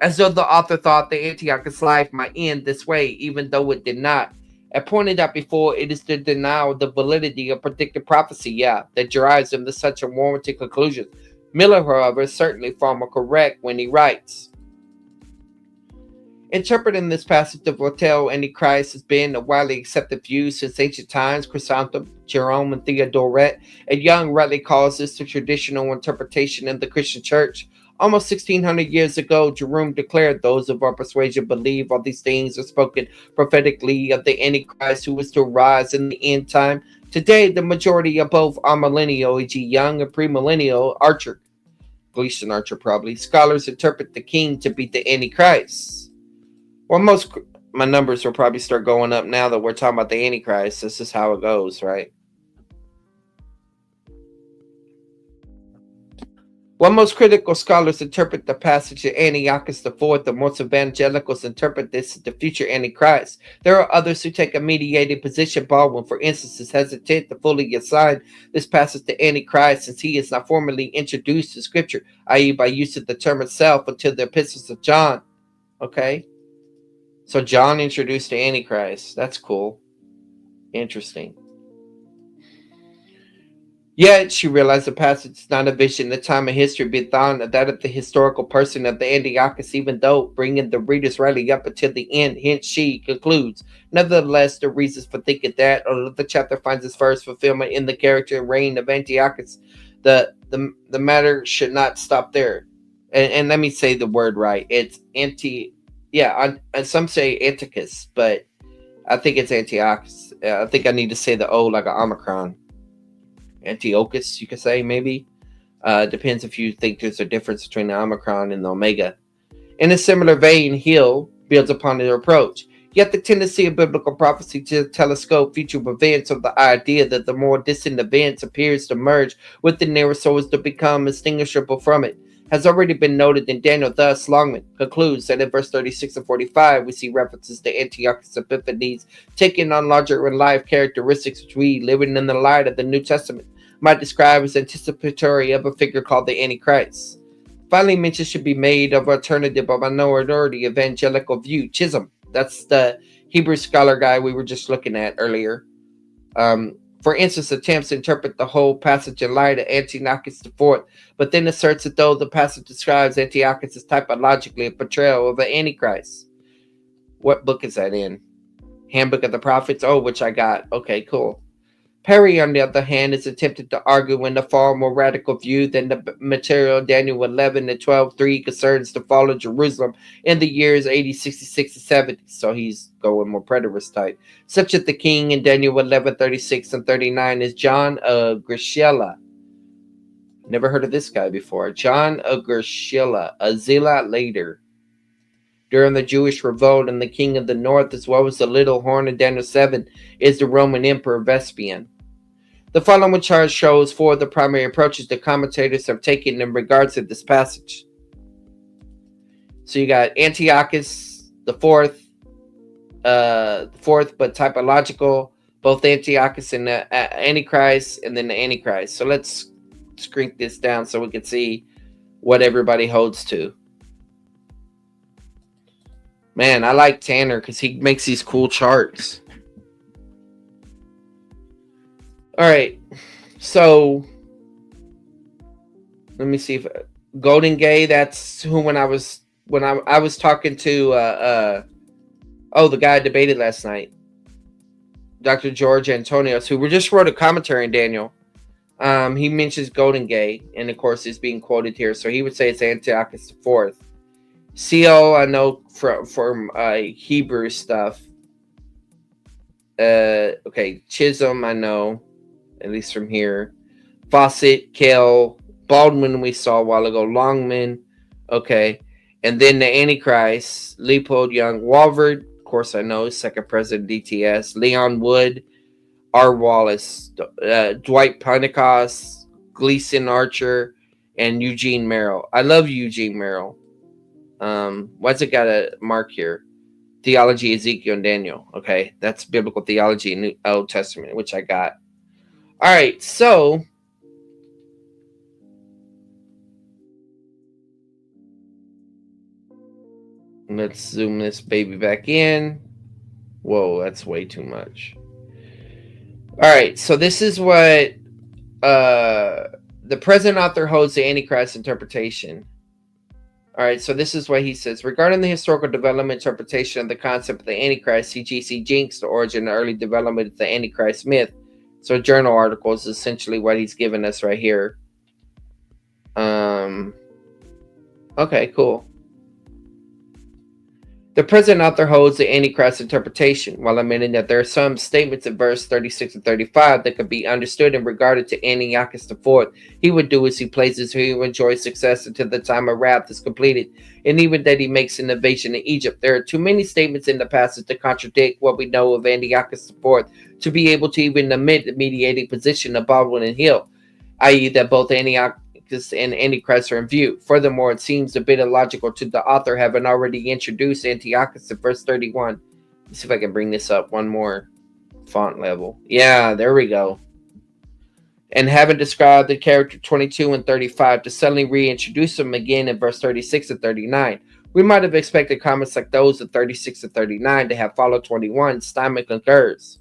As though the author thought that Antiochus' life might end this way, even though it did not. I pointed out before, it is the denial of the validity of predicted prophecy, that drives them to such unwarranted conclusions. Miller, however, is certainly far more correct when he writes, interpreting this passage of Voltaire Antichrist has been a widely accepted view since ancient times. Chrysostom, Jerome, and Theodoret, and Young rightly calls this the traditional interpretation in the Christian Church. Almost 1600 years ago, Jerome declared those of our persuasion believe all these things are spoken prophetically of the Antichrist who is to arise in the end time. Today, the majority of both amillennial, e.g. Young, and premillennial, Archer, Gleason Archer probably, scholars interpret the king to be the Antichrist. Well, my numbers will probably start going up now that we're talking about the Antichrist. This is how it goes, right? While most critical scholars interpret the passage of Antiochus IV, the most evangelicals interpret this as the future Antichrist. There are others who take a mediated position. Baldwin, for instance, is hesitant to fully assign this passage to Antichrist since he is not formally introduced to Scripture, i.e. by use of the term itself, until the epistles of John. Okay? So John introduced the Antichrist. That's cool. Interesting. Yet she realized the passage is not a vision in the time of history, but that of the historical person of the Antiochus, even though bringing the readers rightly up until the end. Hence she concludes, nevertheless, the reasons for thinking that, although the chapter finds its first fulfillment in the character and reign of Antiochus, the matter should not stop there. And let me say the word right. It's and some say Antiochus, but I think it's Antiochus. I think I need to say the O like an Omicron. Antiochus, you could say, maybe. Depends if you think there's a difference between the Omicron and the Omega. In a similar vein, Hill builds upon their approach. Yet the tendency of biblical prophecy to telescope future events, or the idea that the more distant events appears to merge with the nearer so as to become distinguishable from it, has already been noted in Daniel. Thus, Longman concludes that in verse 36 and 45, we see references to Antiochus Epiphanes taking on larger and live characteristics which we, living in the light of the New Testament, might describe as anticipatory of a figure called the Antichrist. Finally, mention should be made of alternative or minority evangelical view, Chisholm. That's the Hebrew scholar guy we were just looking at earlier. For instance, attempts to interpret the whole passage in light of Antiochus IV, but then asserts that though the passage describes Antiochus as typologically a portrayal of the Antichrist. What book is that in? Handbook of the Prophets? Oh, which I got. Okay, cool. Perry, on the other hand, is attempted to argue in a far more radical view than the material Daniel 11 and 12:3 concerns the fall of Jerusalem in the years 80, 66, and 70. So he's going more preterist type. Such that the king in Daniel 11, 36, and 39 is John of Grishela. Never heard of this guy before. John of Grishela, a zealot later during the Jewish revolt, and the king of the north, as well as the little horn in Daniel 7, is the Roman Emperor Vespasian. The following chart shows four of the primary approaches the commentators have taken in regards to this passage. So you got Antiochus the fourth but typological, both Antiochus and the Antichrist, and then the Antichrist. So let's shrink this down so we can see what everybody holds to. Man, I like Tanner because he makes these cool charts. All right, so let me see if Golden Gay. That's who when I was talking to the guy I debated last night, Dr. George Antonios, who just wrote a commentary on Daniel. He mentions Golden Gay, and of course, it's being quoted here. So he would say it's Antiochus IV. CO, I know from Hebrew stuff. Okay, Chisholm, I know, at least from here. Fawcett, Kell, Baldwin, we saw a while ago. Longman, okay. And then the Antichrist, Leopold Young, Walford, of course I know, second president DTS. Leon Wood, R. Wallace, Dwight Pentecost, Gleason Archer, and Eugene Merrill. I love Eugene Merrill. Why's it got a mark here? Theology, Ezekiel, and Daniel. Okay, that's biblical theology in the Old Testament, which I got. All right, so let's zoom this baby back in. Whoa, that's way too much. All right, so this is what The present author holds the Antichrist interpretation. All right, so this is what he says. Regarding the historical development interpretation of the concept of the Antichrist, C.G.C. Jinks, the origin and early development of the Antichrist myth. So journal articles is essentially what he's given us right here. Okay, cool. The present author holds the Antichrist interpretation, while admitting that there are some statements in verse 36 and 35 that could be understood and regarded to Antiochus IV. He would do as he pleases, he will enjoy success until the time of wrath is completed, and even that he makes an invasion of Egypt. There are too many statements in the passage to contradict what we know of Antiochus IV to be able to even admit the mediating position of Baldwin and Hill, i.e. that both Antiochus and Antichrist are in view. Furthermore, it seems a bit illogical to the author having already introduced Antiochus in verse 31. Let's see if I can bring this up one more font level. Yeah, there we go. And having described the character 22 and 35 to suddenly reintroduce him again in verse 36 and 39. We might have expected comments like those of 36 and 39 to have followed 21. Steinman concurs.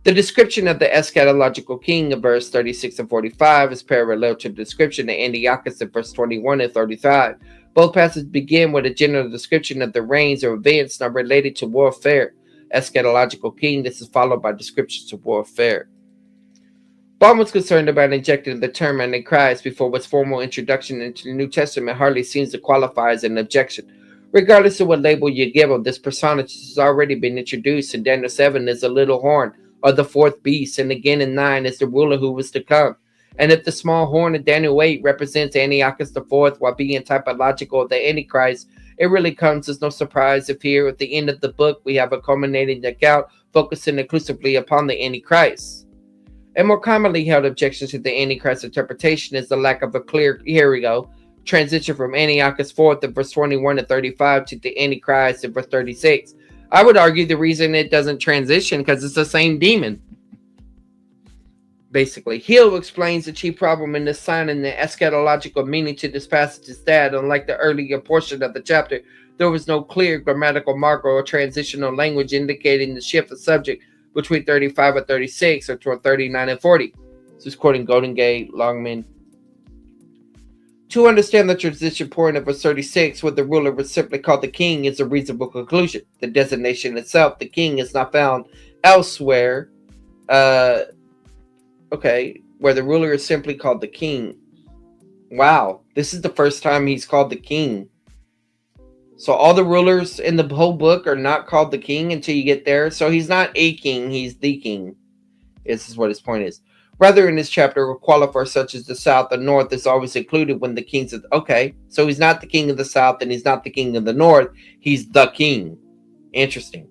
The description of the eschatological king of verse 36 and 45 is parallel to the description of Antiochus in verse 21 and 35. Both passages begin with a general description of the reigns or events not related to warfare. Eschatological king, this is followed by descriptions of warfare. Baldwin was concerned about injecting the term Antichrist before its formal introduction into the New Testament hardly seems to qualify as an objection. Regardless of what label you give him, this personage has already been introduced in Daniel 7 as a little horn, or the fourth beast, and again in 9 is the ruler who was to come. And if the small horn of Daniel 8 represents Antiochus IV while being typological of the Antichrist, it really comes as no surprise if here at the end of the book we have a culminating account focusing exclusively upon the Antichrist. A more commonly held objection to the Antichrist interpretation is the lack of a clear, here we go, transition from Antiochus IV in verse 21 to 35 to the Antichrist in verse 36. I would argue the reason it doesn't transition because it's the same demon. Basically, Hill explains the chief problem in assigning the eschatological meaning to this passage is that, unlike the earlier portion of the chapter, there was no clear grammatical marker or transitional language indicating the shift of subject between 35 and 36 or toward 39 and 40. This is quoting Golden Gate, Longman. To understand the transition point of verse 36, where the ruler was simply called the king, is a reasonable conclusion. The designation itself, the king, is not found elsewhere. Where the ruler is simply called the king. Wow, this is the first time he's called the king. So all the rulers in the whole book are not called the king until you get there. So he's not a king, he's the king. This is what his point is. Rather, in this chapter, a qualifier such as the South and North is always included when the kings of... Okay, so he's not the king of the South and he's not the king of the North. He's the king. Interesting.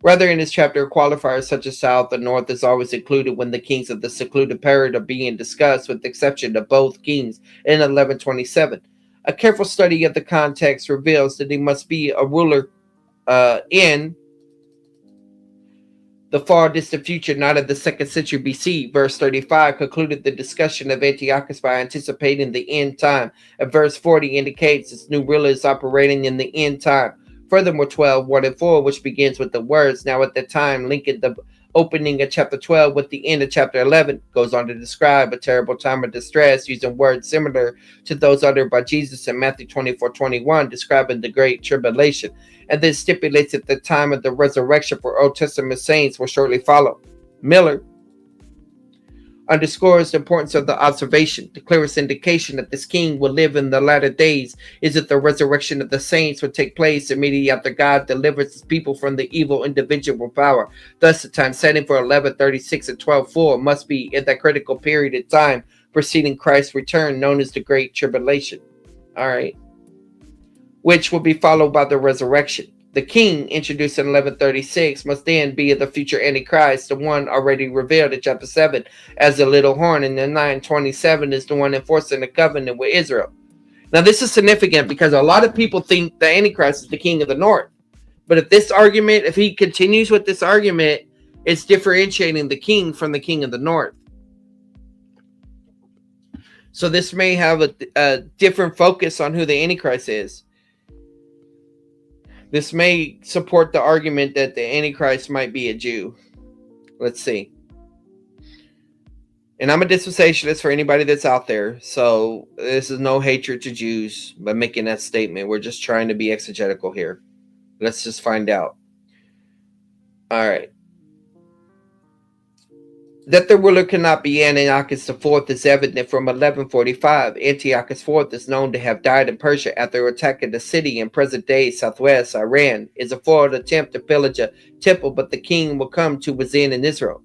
Rather, in this chapter, a qualifier such as South and North is always included when the kings of the secluded period are being discussed, with the exception of both kings in 1127. A careful study of the context reveals that he must be a ruler in the far distant future, not of the 2nd century BC. Verse 35 concluded the discussion of Antiochus by anticipating the end time. And verse 40 indicates this new ruler is operating in the end time. Furthermore, 12, 1 and 4, which begins with the words, now at the time, linking the opening of chapter 12 with the end of chapter 11, goes on to describe a terrible time of distress using words similar to those uttered by Jesus in Matthew 24:21, describing the great tribulation, and then stipulates that the time of the resurrection for Old Testament saints will shortly follow. Miller underscores the importance of the observation. The clearest indication that this king will live in the latter days is that the resurrection of the saints will take place immediately after God delivers his people from the evil individual power. Thus, the time setting for 1136 and 12:4 must be in that critical period of time preceding Christ's return, known as the Great Tribulation. All right. Which will be followed by the resurrection. The king, introduced in 1136, must then be the future Antichrist, the one already revealed in chapter 7 as the little horn, and in 927 is the one enforcing the covenant with Israel. Now, this is significant because a lot of people think the Antichrist is the king of the north. But if he continues with this argument, it's differentiating the king from the king of the north. So this may have a different focus on who the Antichrist is. This may support the argument that the Antichrist might be a Jew. Let's see. And I'm a dispensationalist for anybody that's out there. So this is no hatred to Jews by making that statement. We're just trying to be exegetical here. Let's just find out. All right. That the ruler cannot be Antiochus IV is evident from 1145. Antiochus IV is known to have died in Persia after attacking the city in present-day southwest Iran. Is a foiled attempt to pillage a temple, but the king will come to was in Israel.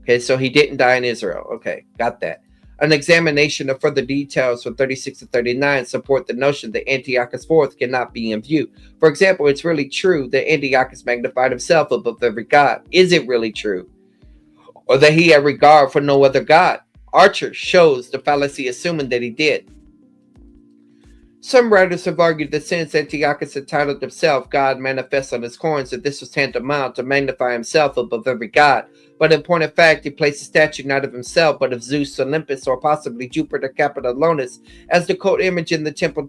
Okay, so he didn't die in Israel. Okay, got that. An examination of further details from 36 to 39 support the notion that Antiochus IV cannot be in view. For example, it's really true that Antiochus magnified himself above every god. Is it really true? Or that he had regard for no other god? Archer shows the fallacy, assuming that he did. Some writers have argued that since Antiochus entitled himself God manifests on his coins, that this was tantamount to magnify himself above every god. But in point of fact, he placed a statue not of himself, but of Zeus Olympus, or possibly Jupiter Capitolonus, as the quote image in the temple,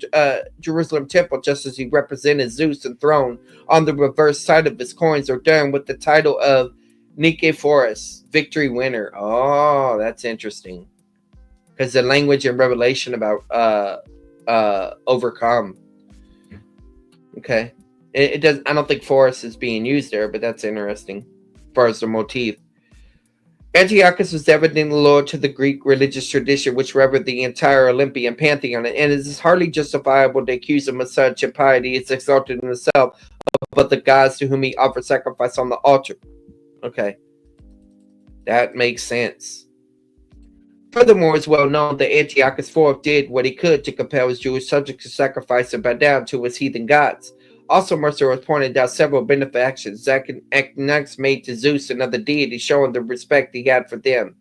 Jerusalem temple, just as he represented Zeus enthroned on the reverse side of his coins, or done with the title of Nikephoros, victory winner. Oh, that's interesting. Because the language in Revelation about overcome. Okay. It does. I don't think Forest is being used there, but that's interesting as far as the motif. Antiochus was evidently loyal to the Greek religious tradition, which revered the entire Olympian pantheon, and it is hardly justifiable to accuse him of such impiety as exalted in himself above the gods to whom he offered sacrifice on the altar. Okay. That makes sense. Furthermore, it's well known that Antiochus IV did what he could to compel his Jewish subjects to sacrifice and bow down to his heathen gods. Also, Mercer has pointed out several benefactions Antiochus made to Zeus and other deities, showing the respect he had for them.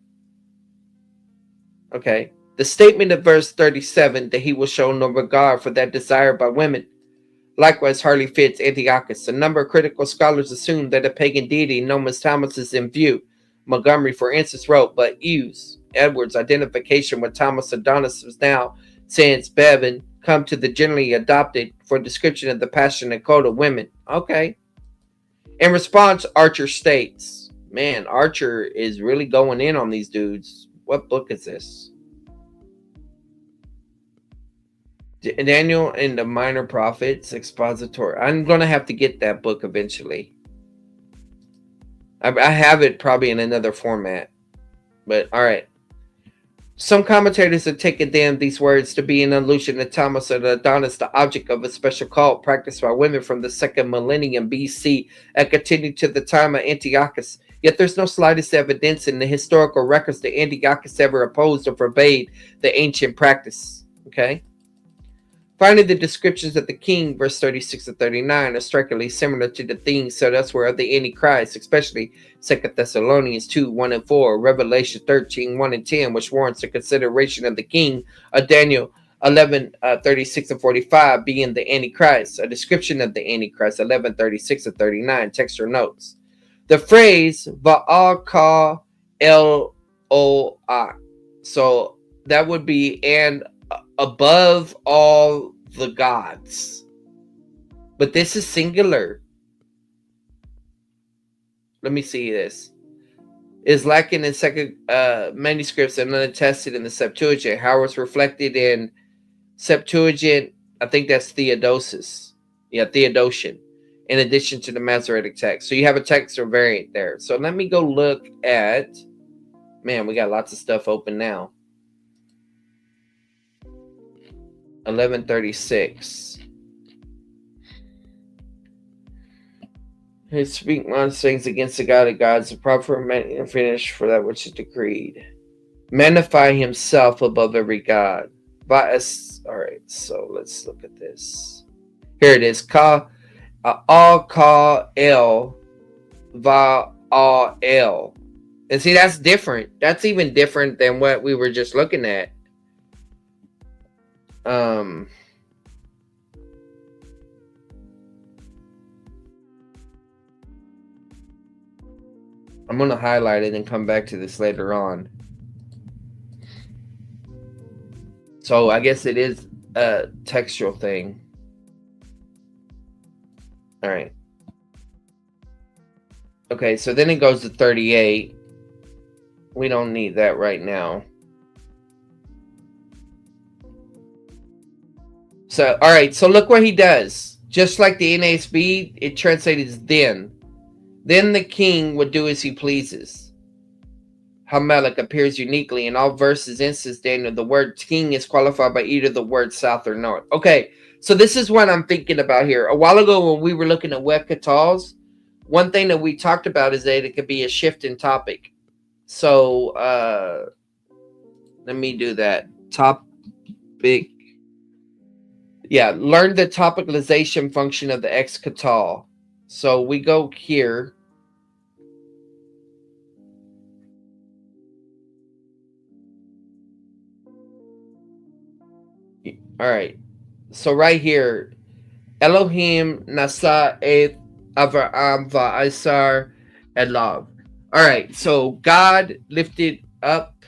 Okay. The statement of verse 37 that he will show no regard for that desired by women likewise hardly fits Antiochus. A number of critical scholars assume that a pagan deity known as Thomas is in view. Montgomery, for instance, wrote, but Hughes, Edwards' identification with Thomas Adonis was now, since Bevan, come to the generally adopted for description of the passion and code of women. Okay. In response, Archer states, man, Archer is really going in on these dudes. What book is this? Daniel and the Minor Prophets Expository. I'm going to have to get that book eventually. I have it probably in another format. But all right. Some commentators have taken these words to be an allusion to Thomas and Adonis, the object of a special cult practiced by women from the 2nd millennium BC and continued to the time of Antiochus. Yet there's no slightest evidence in the historical records that Antiochus ever opposed or forbade the ancient practice. Okay. Finally, the descriptions of the king, verse 36 to 39, are strikingly similar to the themes set elsewhere of the Antichrist, especially 2 Thessalonians 2, 1 and 4, Revelation 13, 1 and 10, which warrants the consideration of the king, Daniel 11, 36 and 45, being the Antichrist, a description of the Antichrist, 11, 36 and 39, textual notes. The phrase, Va'aka El-O-I, so that would be, and above all the gods. But this is singular. Let me see this. Is lacking in second manuscripts and unattested in the Septuagint. How it's reflected in Septuagint, I think that's Theodosus. Yeah, Theodosian. In addition to the Masoretic text. So you have a textual variant there. So let me go look at... Man, we got lots of stuff open now. 1136. He speak modest things against the God of gods, the proper and finish for that which is decreed. Magnify himself above every god. Alright, so let's look at this. Here it is. Ka el va el. And see, that's different. That's even different than what we were just looking at. I'm going to highlight it and come back to this later on. So I guess it is a textual thing. All right. Okay, so then it goes to 38. We don't need that right now. So, all right. So look what he does. Just like the NASB, it translated as then. Then the king would do as he pleases. Hamelech appears uniquely in all verses instance Daniel. The word king is qualified by either the word south or north. Okay, so this is what I'm thinking about here. A while ago when we were looking at Wekatals, one thing that we talked about is that it could be a shift in topic. So let me do that. Topic. Yeah, learn the topicalization function of the excatal. So we go here. All right. So right here, Elohim nasa et Avraham va'isar elav. All right. So God lifted up.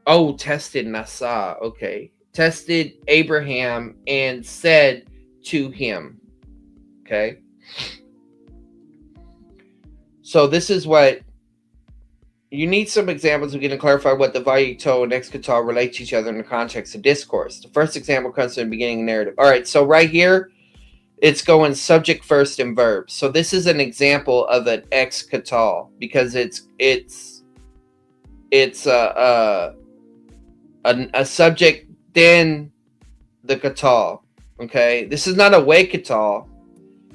Oh, tested nasa. Okay. Tested Abraham and said to him. Okay. So this is what you need. Some examples. We're going to clarify what the Vayikto and Excatal relate to each other in the context of discourse. The first example comes from the beginning narrative. All right, so right here, it's going subject first and verb. So this is an example of an Excatal because it's a subject then the katal. Okay, this is not a Waykatal,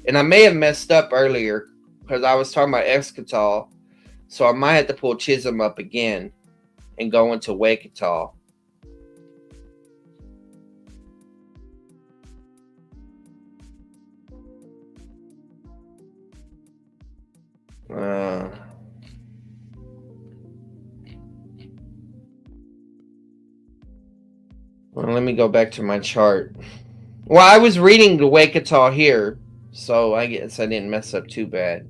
and I may have messed up earlier because I was talking about Excatal. So I might have to pull Chisholm up again and go into Waykatal. Well, let me go back to my chart. Well, I was reading the Waykatal here, so I guess I didn't mess up too bad.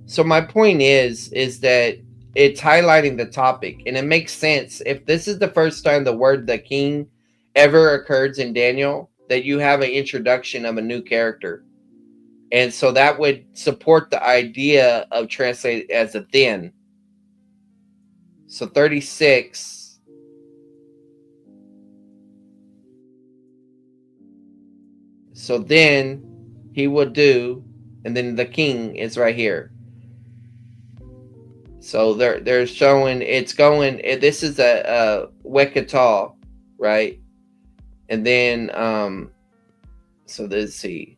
So my point is that it's highlighting the topic, and it makes sense. If this is the first time the word the king ever occurs in Daniel, that you have an introduction of a new character. And so that would support the idea of translated as a then. So 36. So then he would do, and then the king is right here. So they're showing it's going. This is a Wekatal, right? And then so let's see,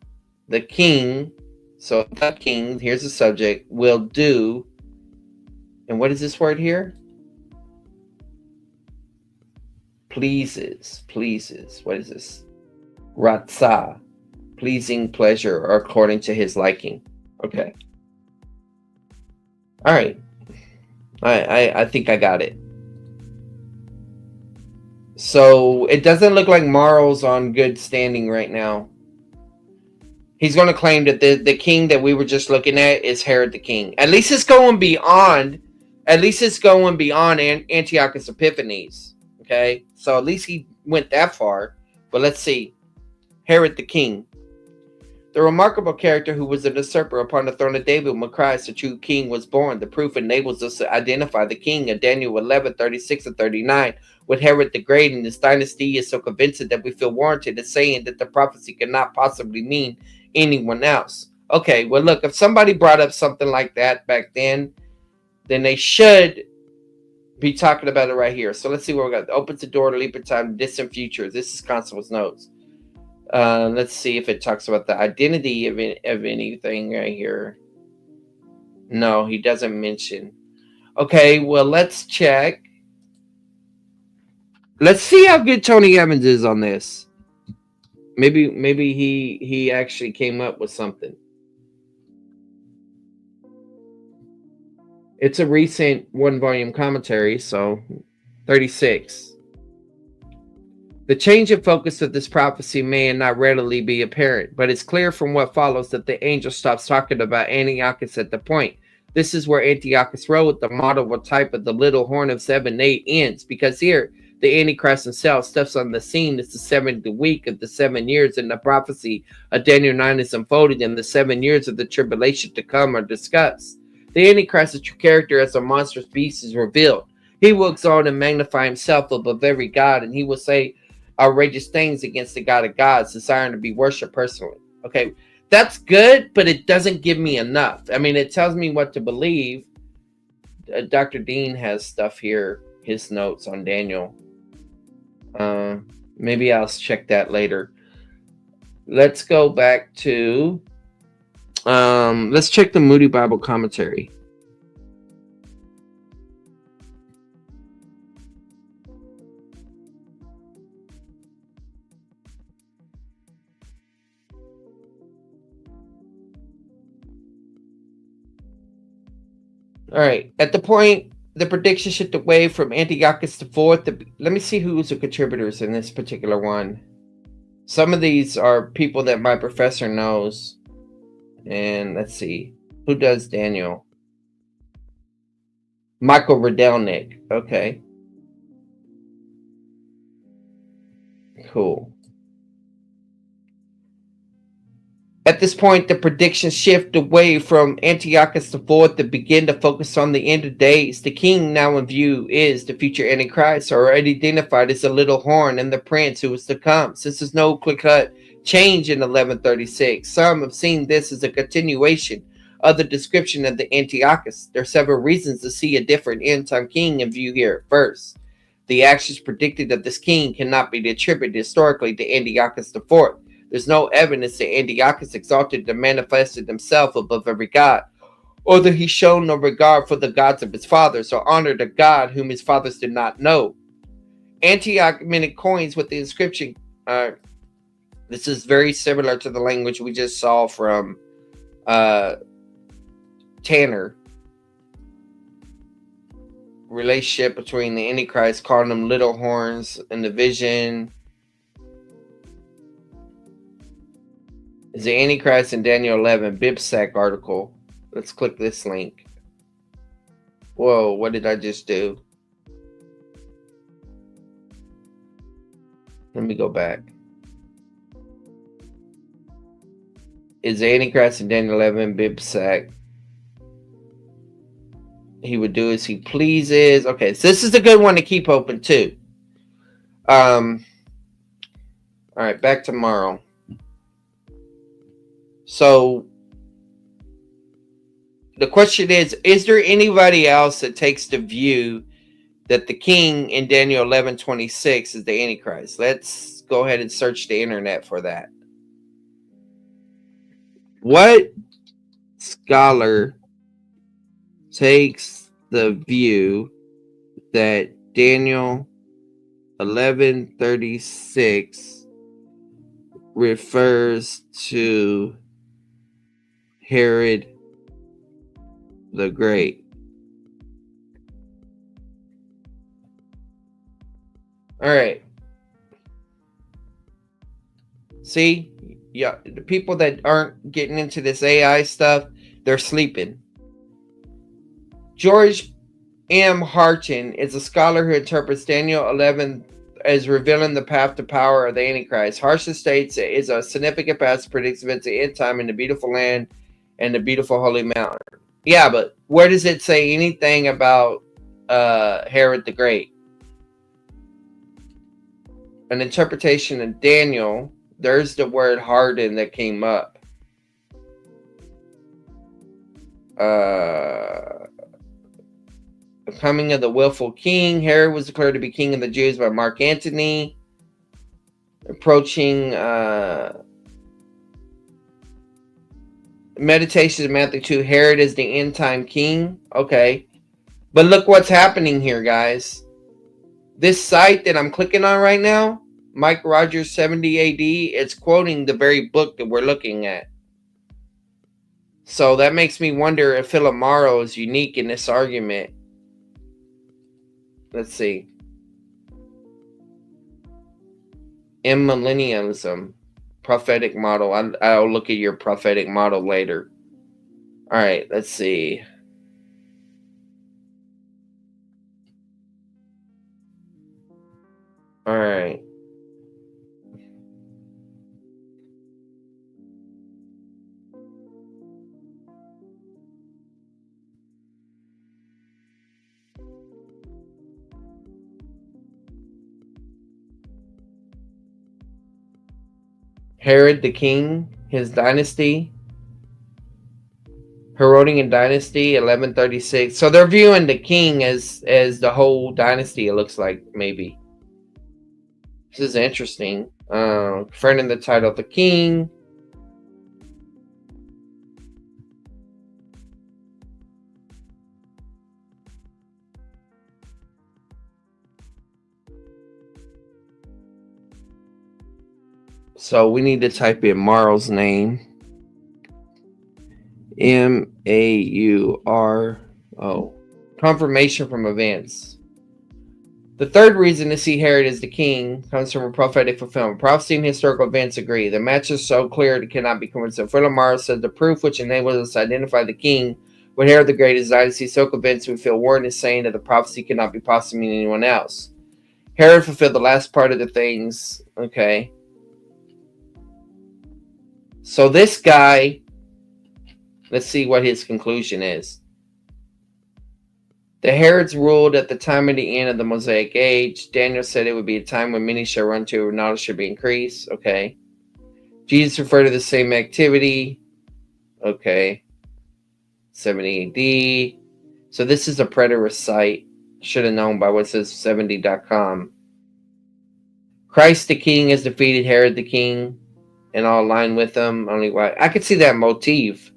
the king. So the king. Here's the subject. Will do. And what is this word here? Pleases. What is this? Ratzah. Pleasing, pleasure, or according to his liking. Okay. All right. I think I got it. So it doesn't look like Mauro's on good standing right now. He's going to claim that the king that we were just looking at is Herod the king. At least it's going beyond. Antiochus Epiphanes. Okay, so at least he went that far. But let's see. Herod the king. The remarkable character who was a usurper upon the throne of David when Christ, the true king, was born. The proof enables us to identify the king of Daniel 11, 36, and 39 with Herod the Great, and his dynasty is so convincing that we feel warranted in saying that the prophecy cannot possibly mean anyone else. Okay, well, look, if somebody brought up something like that back then they should be talking about it right here. So let's see what we got. Opens the door to leap in time, distant future. This is Constable's notes. Let's see if it talks about the identity of anything right here. No, he doesn't mention. Okay, well, let's check. Let's see how good Tony Evans is on this. Maybe he actually came up with something. It's a recent 1-volume commentary, so 36. The change in focus of this prophecy may not readily be apparent, but it's clear from what follows that the angel stops talking about Antiochus at the point. This is where Antiochus wrote the model type of the little horn of 7-8 ends, because here the Antichrist himself steps on the scene. It's the 7th week of the 7 years, and the prophecy of Daniel 9 is unfolded, and the 7 years of the tribulation to come are discussed. The Antichrist's true character as a monstrous beast is revealed. He will exalt and magnify himself above every god, and he will say outrageous things against the God of gods, desiring to be worshipped personally. Okay, that's good, but it doesn't give me enough. I mean, it tells me what to believe. Dr. Dean has stuff here, his notes on Daniel. Maybe I'll check that later. Let's go back to, let's check the Moody Bible commentary. All right. At the point the prediction shifted away from Antiochus IV, let me see who's the contributors in this particular one. Some of these are people that my professor knows. And let's see. Who does Daniel? Michael Radelnik. Okay. Cool. At this point, the predictions shift away from Antiochus IV to begin to focus on the end of days. The king now in view is the future Antichrist, already identified as the little horn and the prince who is to come. Since there's no clear-cut change in 1136, some have seen this as a continuation of the description of the Antiochus. There are several reasons to see a different end-time king in view here. First, the actions predicted of this king cannot be attributed historically to Antiochus IV. There's no evidence that Antiochus exalted and manifested himself above every god, or that he showed no regard for the gods of his fathers, or honored a god whom his fathers did not know. Antioch minted coins with the inscription. This is very similar to the language we just saw from Tanner. Relationship between the Antichrist, calling them little horns in the vision. Is the Antichrist in Daniel 11 Bibsac article. Let's click this link. Whoa, what did I just do? Let me go back. Is the Antichrist in Daniel 11 Bibsac? He would do as he pleases. Okay, so this is a good one to keep open too. All right, back tomorrow. So the question is there anybody else that takes the view that the king in Daniel 11:26 is the Antichrist? Let's go ahead and search the internet for that. What scholar takes the view that Daniel 11:36 refers to Herod the Great? All right. See, yeah, the people that aren't getting into this AI stuff, they're sleeping. George M. Harton is a scholar who interprets Daniel 11 as revealing the path to power of the Antichrist. Harton states it is a significant passage predicts events at end time in the beautiful land and the beautiful holy mountain. Yeah, but where does it say anything about Herod the Great? An interpretation of Daniel, there's the word harden that came up. The coming of the willful king. Herod was declared to be king of the Jews by Mark Antony. Approaching Meditations of Matthew 2. Herod is the end time king. Okay. But look what's happening here, guys. This site that I'm clicking on right now, Mike Rogers 70 AD, it's quoting the very book that we're looking at. So that makes me wonder if Philip Mauro is unique in this argument. Let's see. Millennialism, prophetic model. I'll look at your prophetic model later. All right, let's see. All right. Herod the king, his dynasty, Herodian dynasty, 1136. So they're viewing the king as the whole dynasty. It looks like maybe. This is interesting. Conferring the title of the king. So we need to type in Mauro's name. Mauro. Confirmation from events. The third reason to see Herod as the king comes from a prophetic fulfillment. Prophecy and historical events agree. The match is so clear it cannot be coincidence. Philip Mauro said the proof which enables us to identify the king when Herod the Great is dynasty historical events we feel warned is saying that the prophecy cannot be possibly mean anyone else. Herod fulfilled the last part of the things. Okay. So this guy, let's see what his conclusion is. The Herods ruled at the time of the end of the Mosaic age. Daniel said it would be a time when many shall run to, and knowledge should be increased. Okay. Jesus referred to the same activity. Okay. 70 AD. So this is a preterist site. Should have known by what says 70.com. Christ the King has defeated Herod the King, and all align with them. Only why I could see that motif.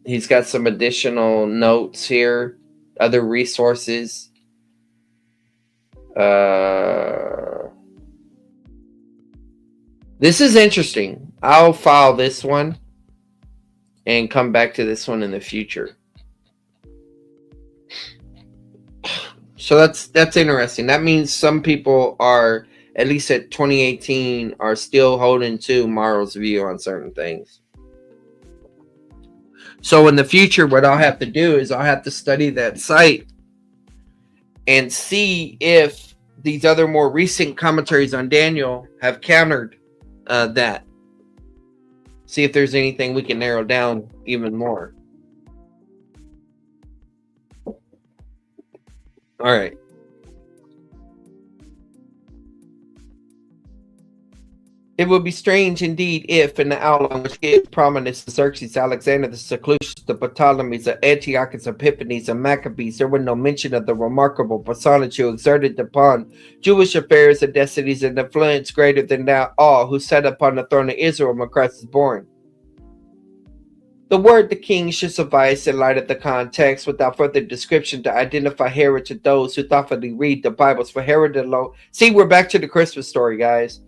He's got some additional notes here, other resources. This is interesting. I'll file this one and come back to this one in the future. So that's interesting. That means some people are, at least at 2018, are still holding to Mauro's view on certain things. So in the future, what I'll have to do is I'll have to study that site and see if these other more recent commentaries on Daniel have countered that. See if there's anything we can narrow down even more. All right. It would be strange indeed if, in the outline which gave prominence to Xerxes, Alexander, the Seleucids, the Ptolemies, the Antiochus, Epiphanes, and Maccabees, there was no mention of the remarkable personage who exerted upon Jewish affairs and destinies an influence greater than that all who sat upon the throne of Israel when Christ was born. The word the king should suffice in light of the context without further description to identify Herod to those who thoughtfully read the Bibles. For Herod alone, see, we're back to the Christmas story, guys.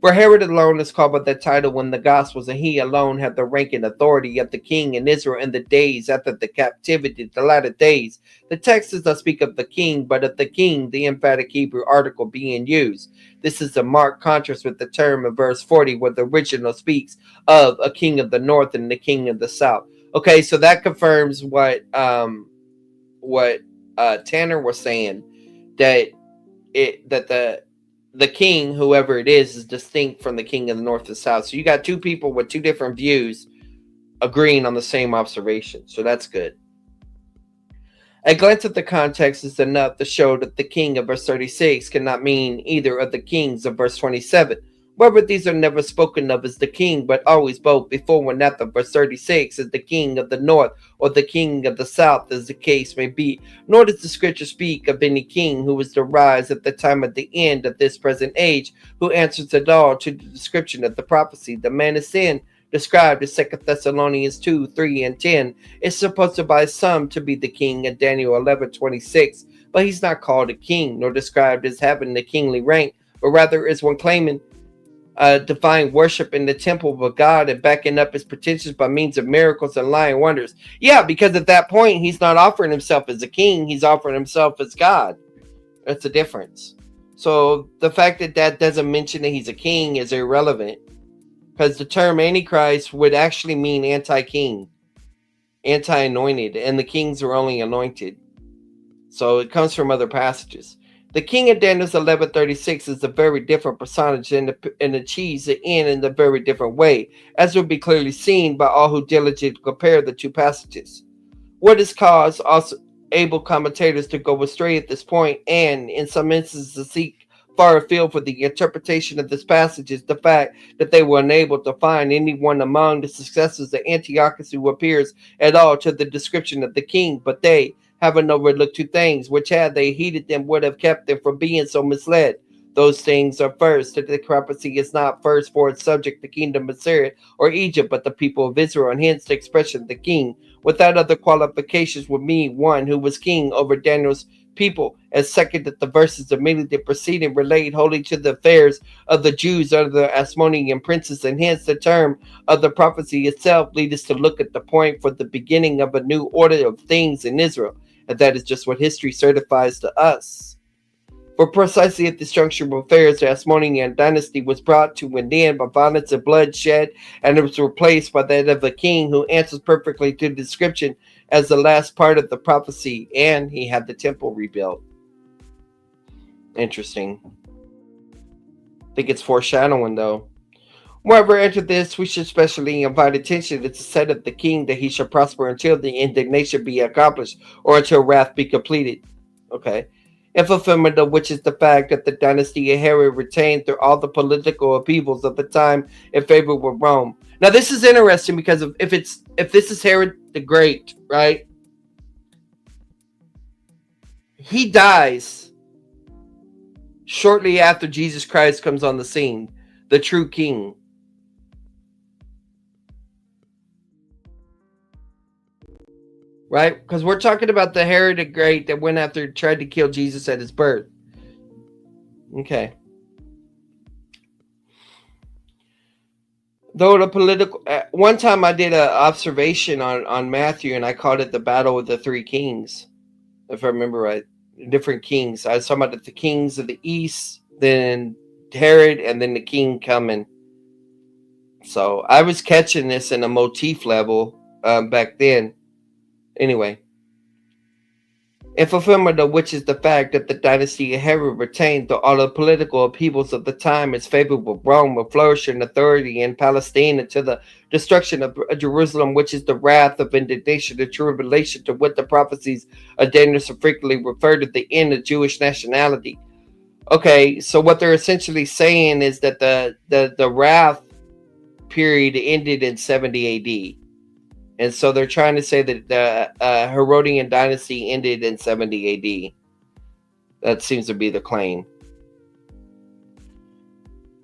Where Herod alone is called by that title when the Gospels, and he alone had the rank and authority of the king in Israel in the days after the captivity, the latter days. The text does not speak of the king, but of the king, the emphatic Hebrew article being used. This is a marked contrast with the term in verse 40, where the original speaks of a king of the north and the king of the south. Okay, so that confirms what Tanner was saying, that the king, whoever it is distinct from the king of the north and south. So you got two people with two different views agreeing on the same observation. So that's good. A glance at the context is enough to show that the king of verse 36 cannot mean either of the kings of verse 27. However, these are never spoken of as the king, but always both before and after verse 36 as the king of the north or the king of the south, as the case may be. Nor does the scripture speak of any king who was to rise at the time of the end of this present age, who answers at all to the description of the prophecy. The man of sin, described in 2 Thessalonians 2, 3, and 10, is supposed to by some to be the king in Daniel 11:26, but he's not called a king, nor described as having the kingly rank, but rather is one claiming divine worship in the temple of God and backing up his pretensions by means of miracles and lying wonders. Yeah, because at that point, he's not offering himself as a king, he's offering himself as God. That's the difference. So the fact that that doesn't mention that he's a king is irrelevant, because the term Antichrist would actually mean anti-king, anti-anointed, and the kings are only anointed. So it comes from other passages. The king of Daniel 11:36 is a very different personage and achieves the end in a very different way, as will be clearly seen by all who diligently compare the two passages. What has caused also able commentators to go astray at this point, and in some instances seek far afield for the interpretation of this passage is the fact that they were unable to find anyone among the successors of Antiochus who appears at all to the description of the king, but they, having overlooked two things, which had they heeded them would have kept them from being so misled. Those things are first, that the discrepancy is not first for its subject, the kingdom of Syria or Egypt, but the people of Israel, and hence the expression the king, without other qualifications, would mean one who was king over Daniel's people, and second, that the verses immediately preceding relate wholly to the affairs of the Jews under the Asmonean princes, and hence the term of the prophecy itself leads us to look at the point for the beginning of a new order of things in Israel, and that is just what history certifies to us. For precisely at this juncture of affairs, the Asmonean dynasty was brought to an end by violence and bloodshed, and it was replaced by that of a king who answers perfectly to the description as the last part of the prophecy, and he had the temple rebuilt. Interesting. I think it's foreshadowing, though. Moreover, after this, we should especially invite attention to the set of the king that he shall prosper until the indignation be accomplished, or until wrath be completed. Okay. In fulfillment of which is the fact that the dynasty of Herod retained through all the political upheavals of the time in favor with Rome. Now, this is interesting because if this is Herod the Great, right? He dies shortly after Jesus Christ comes on the scene, the true king. Right? Because we're talking about the Herod the Great that went after, tried to kill Jesus at his birth. Okay. Though the political... one time I did an observation on Matthew, and I called it the Battle of the Three Kings. If I remember right. Different kings. I was talking about the kings of the east, then Herod, and then the king coming. So I was catching this in a motif level back then. Anyway, in fulfillment of which is the fact that the dynasty of Herod retained through all the political upheavals of the time its favorable Rome will flourish in authority in Palestine until the destruction of Jerusalem, which is the wrath of indignation, the tribulation, to what the prophecies of Daniel so frequently refer to the end of Jewish nationality. Okay, so what they're essentially saying is that the wrath period ended in 70 AD. And so they're trying to say that the Herodian dynasty ended in 70 AD. That seems to be the claim.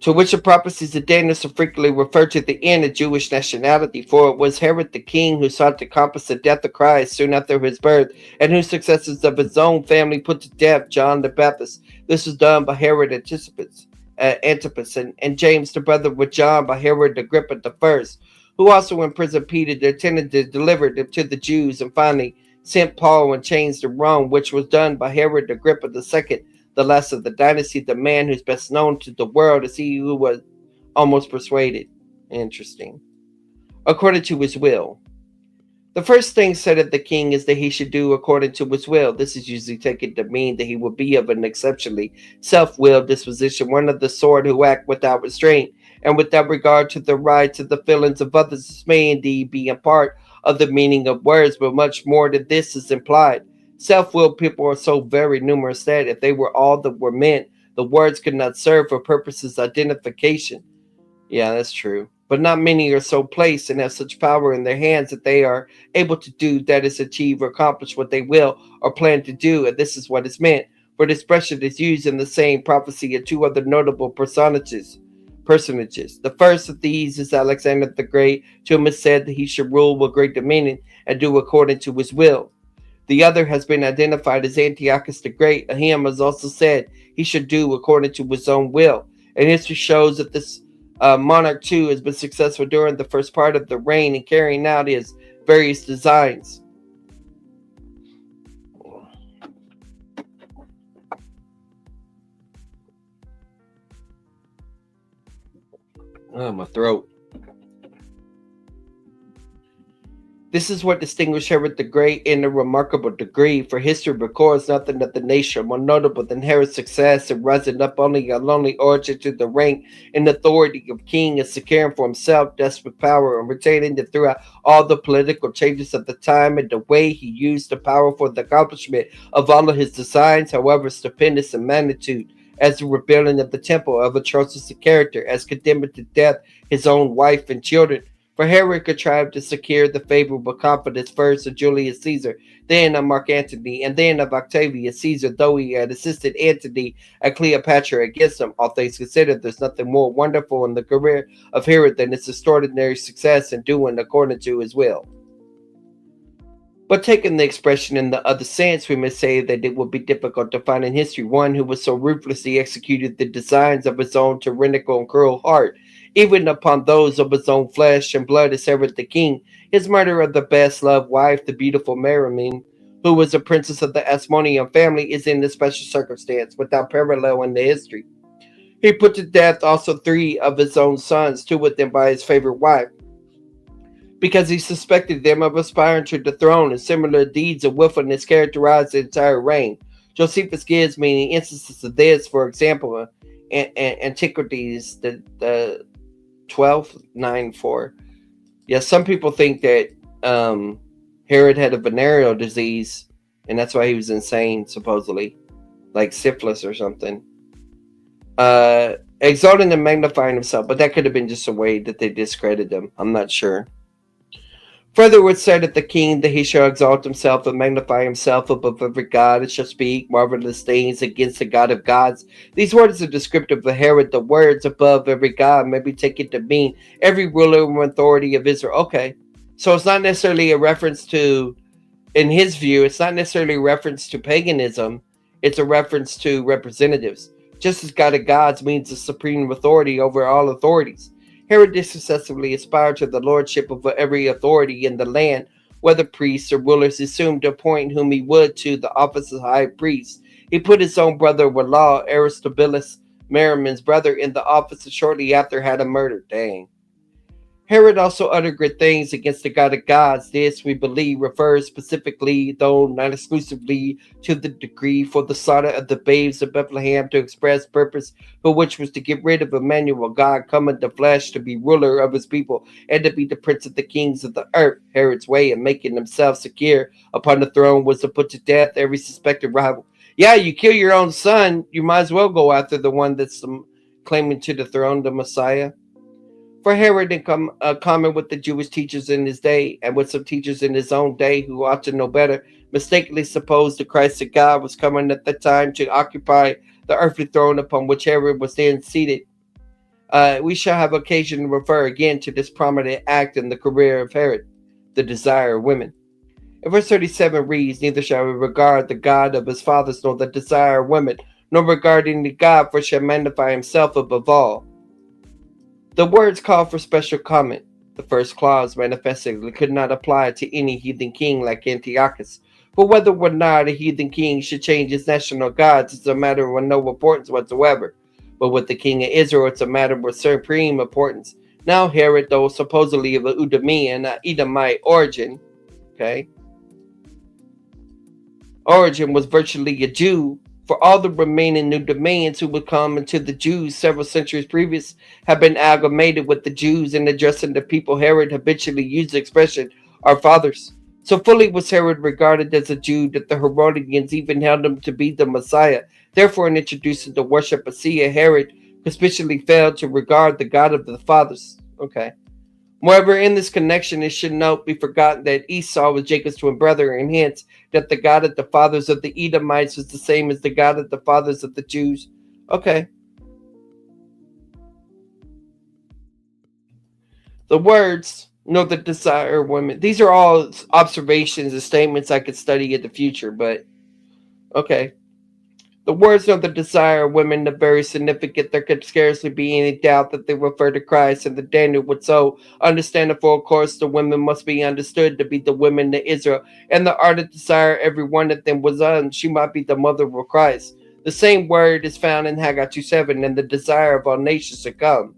To which the prophecies of Daniel so frequently refer to the end of Jewish nationality, for it was Herod the king who sought to compass the death of Christ soon after his birth, and whose successors of his own family put to death John the Baptist. This was done by Herod Antipas and James, the brother with John, by Herod Agrippa I, who also imprisoned Peter, the attendant to deliver them to the Jews, and finally sent Paul in chains to Rome, which was done by Herod Agrippa II, the last of the dynasty, the man who's best known to the world as he who was almost persuaded. Interesting. According to his will. The first thing said of the king is that he should do according to his will. This is usually taken to mean that he will be of an exceptionally self-willed disposition, one of the sort who act without restraint, and without regard to the rights and the feelings of others. This may indeed be a part of the meaning of words, but much more than this is implied. Self-willed people are so very numerous that if they were all that were meant, the words could not serve for purposes of identification. Yeah, that's true. But not many are so placed and have such power in their hands that they are able to do, that is, achieve or accomplish what they will or plan to do, and this is what is meant. For the expression is used in the same prophecy of two other notable personages. The first of these is Alexander the Great, to whom it said that he should rule with great dominion and do according to his will. The other has been identified as Antiochus the Great. Of him is also said he should do according to his own will. And history shows that this monarch too has been successful during the first part of the reign in carrying out his various designs. Oh, my throat. This is what distinguished Herod the Great in a remarkable degree, for history records nothing of the nation more notable than Herod's success in rising up only a lonely origin to the rank and authority of king, and securing for himself desperate power and retaining it throughout all the political changes of the time, and the way he used the power for the accomplishment of all of his designs, however stupendous in magnitude, as the rebuilding of the temple, of atrocious character, as condemning to death his own wife and children. For Herod contrived to secure the favorable confidence first of Julius Caesar, then of Mark Antony, and then of Octavius Caesar, though he had assisted Antony and Cleopatra against him. All things considered, there's nothing more wonderful in the career of Herod than his extraordinary success in doing according to his will. But taking the expression in the other sense, we may say that it would be difficult to find in history one who was so ruthlessly executed the designs of his own tyrannical and cruel heart, even upon those of his own flesh and blood, as Herod the king. His murder of the best-loved wife, the beautiful Marilyn, who was a princess of the Asmonean family, is in a special circumstance without parallel in the history. He put to death also 3 of his own sons, 2 of them by his favorite wife, because he suspected them of aspiring to the throne, and similar deeds of wilfulness characterized the entire reign. Josephus gives many instances of this. For example, Antiquities, the 12th 9-4. Yeah, some people think that Herod had a venereal disease, and that's why he was insane, supposedly, like syphilis or something. Exalting and magnifying himself, but that could have been just a way that they discredited him. I'm not sure. Further, it was said of the king that he shall exalt himself and magnify himself above every god, and shall speak marvelous things against the God of gods. These words are descriptive of Herod. The words above every god may be taken to mean every ruler and authority of Israel. Okay, so it's not necessarily a reference to, in his view, it's not necessarily a reference to paganism. It's a reference to representatives. Just as God of gods means the supreme authority over all authorities. Herod successively aspired to the lordship of every authority in the land, whether priests or rulers assumed to appoint whom he would to the office of high priest. He put his own brother-in-law, Aristobulus, Merriman's brother, in the office, and shortly after had him murdered. Dang. Herod also uttered great things against the God of gods. This, we believe, refers specifically, though not exclusively, to the decree for the slaughter of the babes of Bethlehem, to express purpose for which was to get rid of Emmanuel, God come in the flesh, to be ruler of his people, and to be the prince of the kings of the earth. Herod's way of making himself secure upon the throne was to put to death every suspected rival. Yeah, you kill your own son, you might as well go after the one that's claiming to the throne, the Messiah. For Herod, in common with the Jewish teachers in his day, and with some teachers in his own day who ought to know better, mistakenly supposed the Christ of God was coming at that time to occupy the earthly throne upon which Herod was then seated. We shall have occasion to refer again to this prominent act in the career of Herod, the desire of women. And verse 37 reads, neither shall we regard the God of his fathers, nor the desire of women, nor regarding the God, for shall magnify himself above all. The words call for special comment. The first clause manifestly could not apply to any heathen king like Antiochus, for whether or not a heathen king should change his national gods is a matter of no importance whatsoever. But with the king of Israel, it's a matter of supreme importance. Now Herod, though supposedly of an Edomite origin, origin was virtually a Jew. For all the remaining new domains who would come into the Jews several centuries previous have been amalgamated with the Jews in addressing the people. Herod habitually used the expression, our fathers. So fully was Herod regarded as a Jew that the Herodians even held him to be the Messiah. Therefore, in introducing the worship of Sia, Herod conspicuously failed to regard the God of the fathers. Moreover, in this connection, it should not be forgotten that Esau was Jacob's twin brother, and hence that the God of the fathers of the Edomites was the same as the God of the fathers of the Jews. The words, nor the desire of women. These are all observations and statements I could study in the future, but The words nor the desire of women are very significant. There could scarcely be any doubt that they refer to Christ, and that Daniel would so understand it. For of course the women must be understood to be the women of Israel, and the ardent desire every one of them was she might be the mother of Christ. The same word is found in Haggai 2:7, and the desire of all nations to come.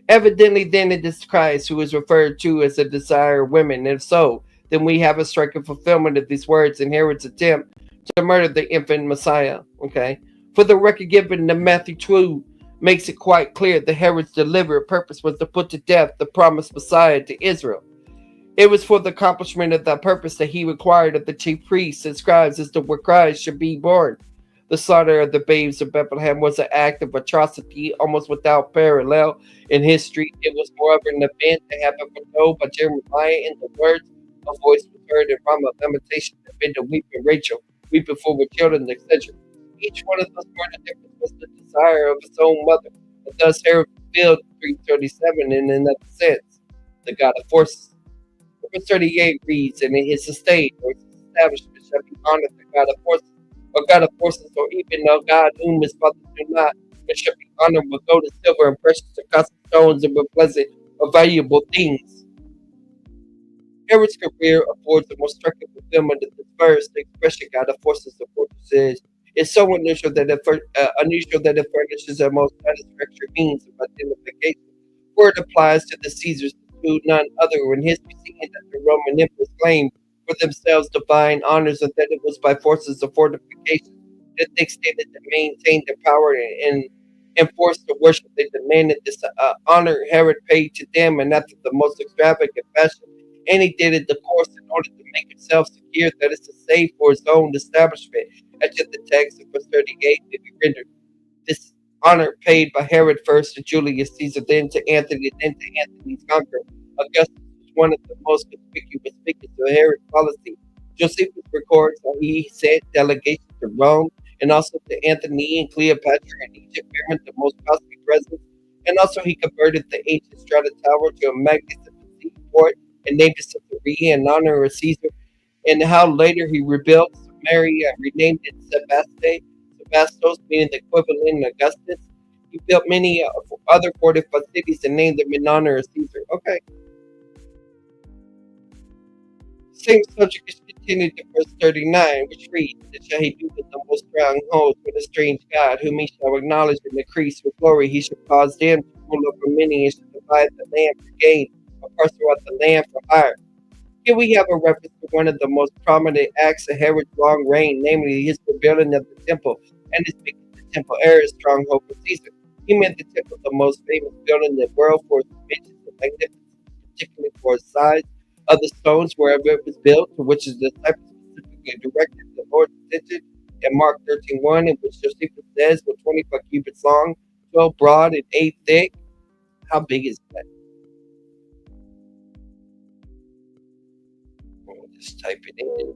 Evidently then it is Christ who is referred to as the desire of women, and if so, then we have a striking fulfillment of these words in Herod's attempt to murder the infant Messiah. For the record given in Matthew 2 makes it quite clear that Herod's deliberate purpose was to put to death the promised Messiah to Israel. It was for the accomplishment of that purpose that he required of the chief priests and scribes as to where Christ should be born. The slaughter of the babes of Bethlehem was an act of atrocity almost without parallel in history. It was more of an event that had been foretold by Jeremiah in the words, a voice was heard in Ramah, lamentation, and bid to weep in Rachel, weeping for her children, etc. Each one of those were the difference was the desire of his own mother, and thus Herod fulfilled 337 in another sense, the God of forces. Verse 38 reads, and in his estate or his establishment shall be honored the God of forces, or God of forces, or even no God whom his fathers do not, but shall be honored with gold and silver and precious and costly stones and with pleasant or valuable things. Herod's career affords the most striking fulfillment of this verse. The expression God of forces of fortresses is so unusual that it furnishes a most satisfactory means of identification, for it applies to the Caesars to none other in history, seeing that the Roman emperors claimed for themselves divine honors and that it was by forces of fortification that they extended to maintain their power and enforce the worship they demanded. This honor Herod paid to them and after the most extravagant fashion, and he did it, of course, in order to make himself secure, that is to say, for his own establishment. As if the text of verse 38 may be rendered. This honor paid by Herod first to Julius Caesar, then to Anthony, then to Anthony's conqueror. Augustus was one of the most conspicuous figures of Herod's policy. Josephus records how he sent delegations to Rome and also to Anthony and Cleopatra in Egypt, bearing the most costly presents. And also he converted the ancient Strata Tower to a magnificent seaport and named it Caesarea in honor of Caesar. And how later he rebuilt Samaria and renamed it Sebastos, meaning the equivalent of Augustus. He built many other fortified cities and named them in honor of Caesar. Okay. Same subject is continued to verse 39, which reads, that shall he do with the most strongholds with a strange God, whom he shall acknowledge and increase with glory. He shall cause them to rule over many and shall divide the land for gain, or parcel out the land for hire. Here we have a reference to one of the most prominent acts of Herod's long reign, namely his rebuilding of the temple, and his making the temple heir a stronghold for Caesar. He made the temple the most famous building in the world for its dimensions and magnificence, particularly for its size of the stones wherever it was built, to which is the disciples specifically directed the Lord's attention in Mark 13:1, in which Josephus says, with 25 cubits long, 12 broad, and 8 thick. How big is that? Just type it in.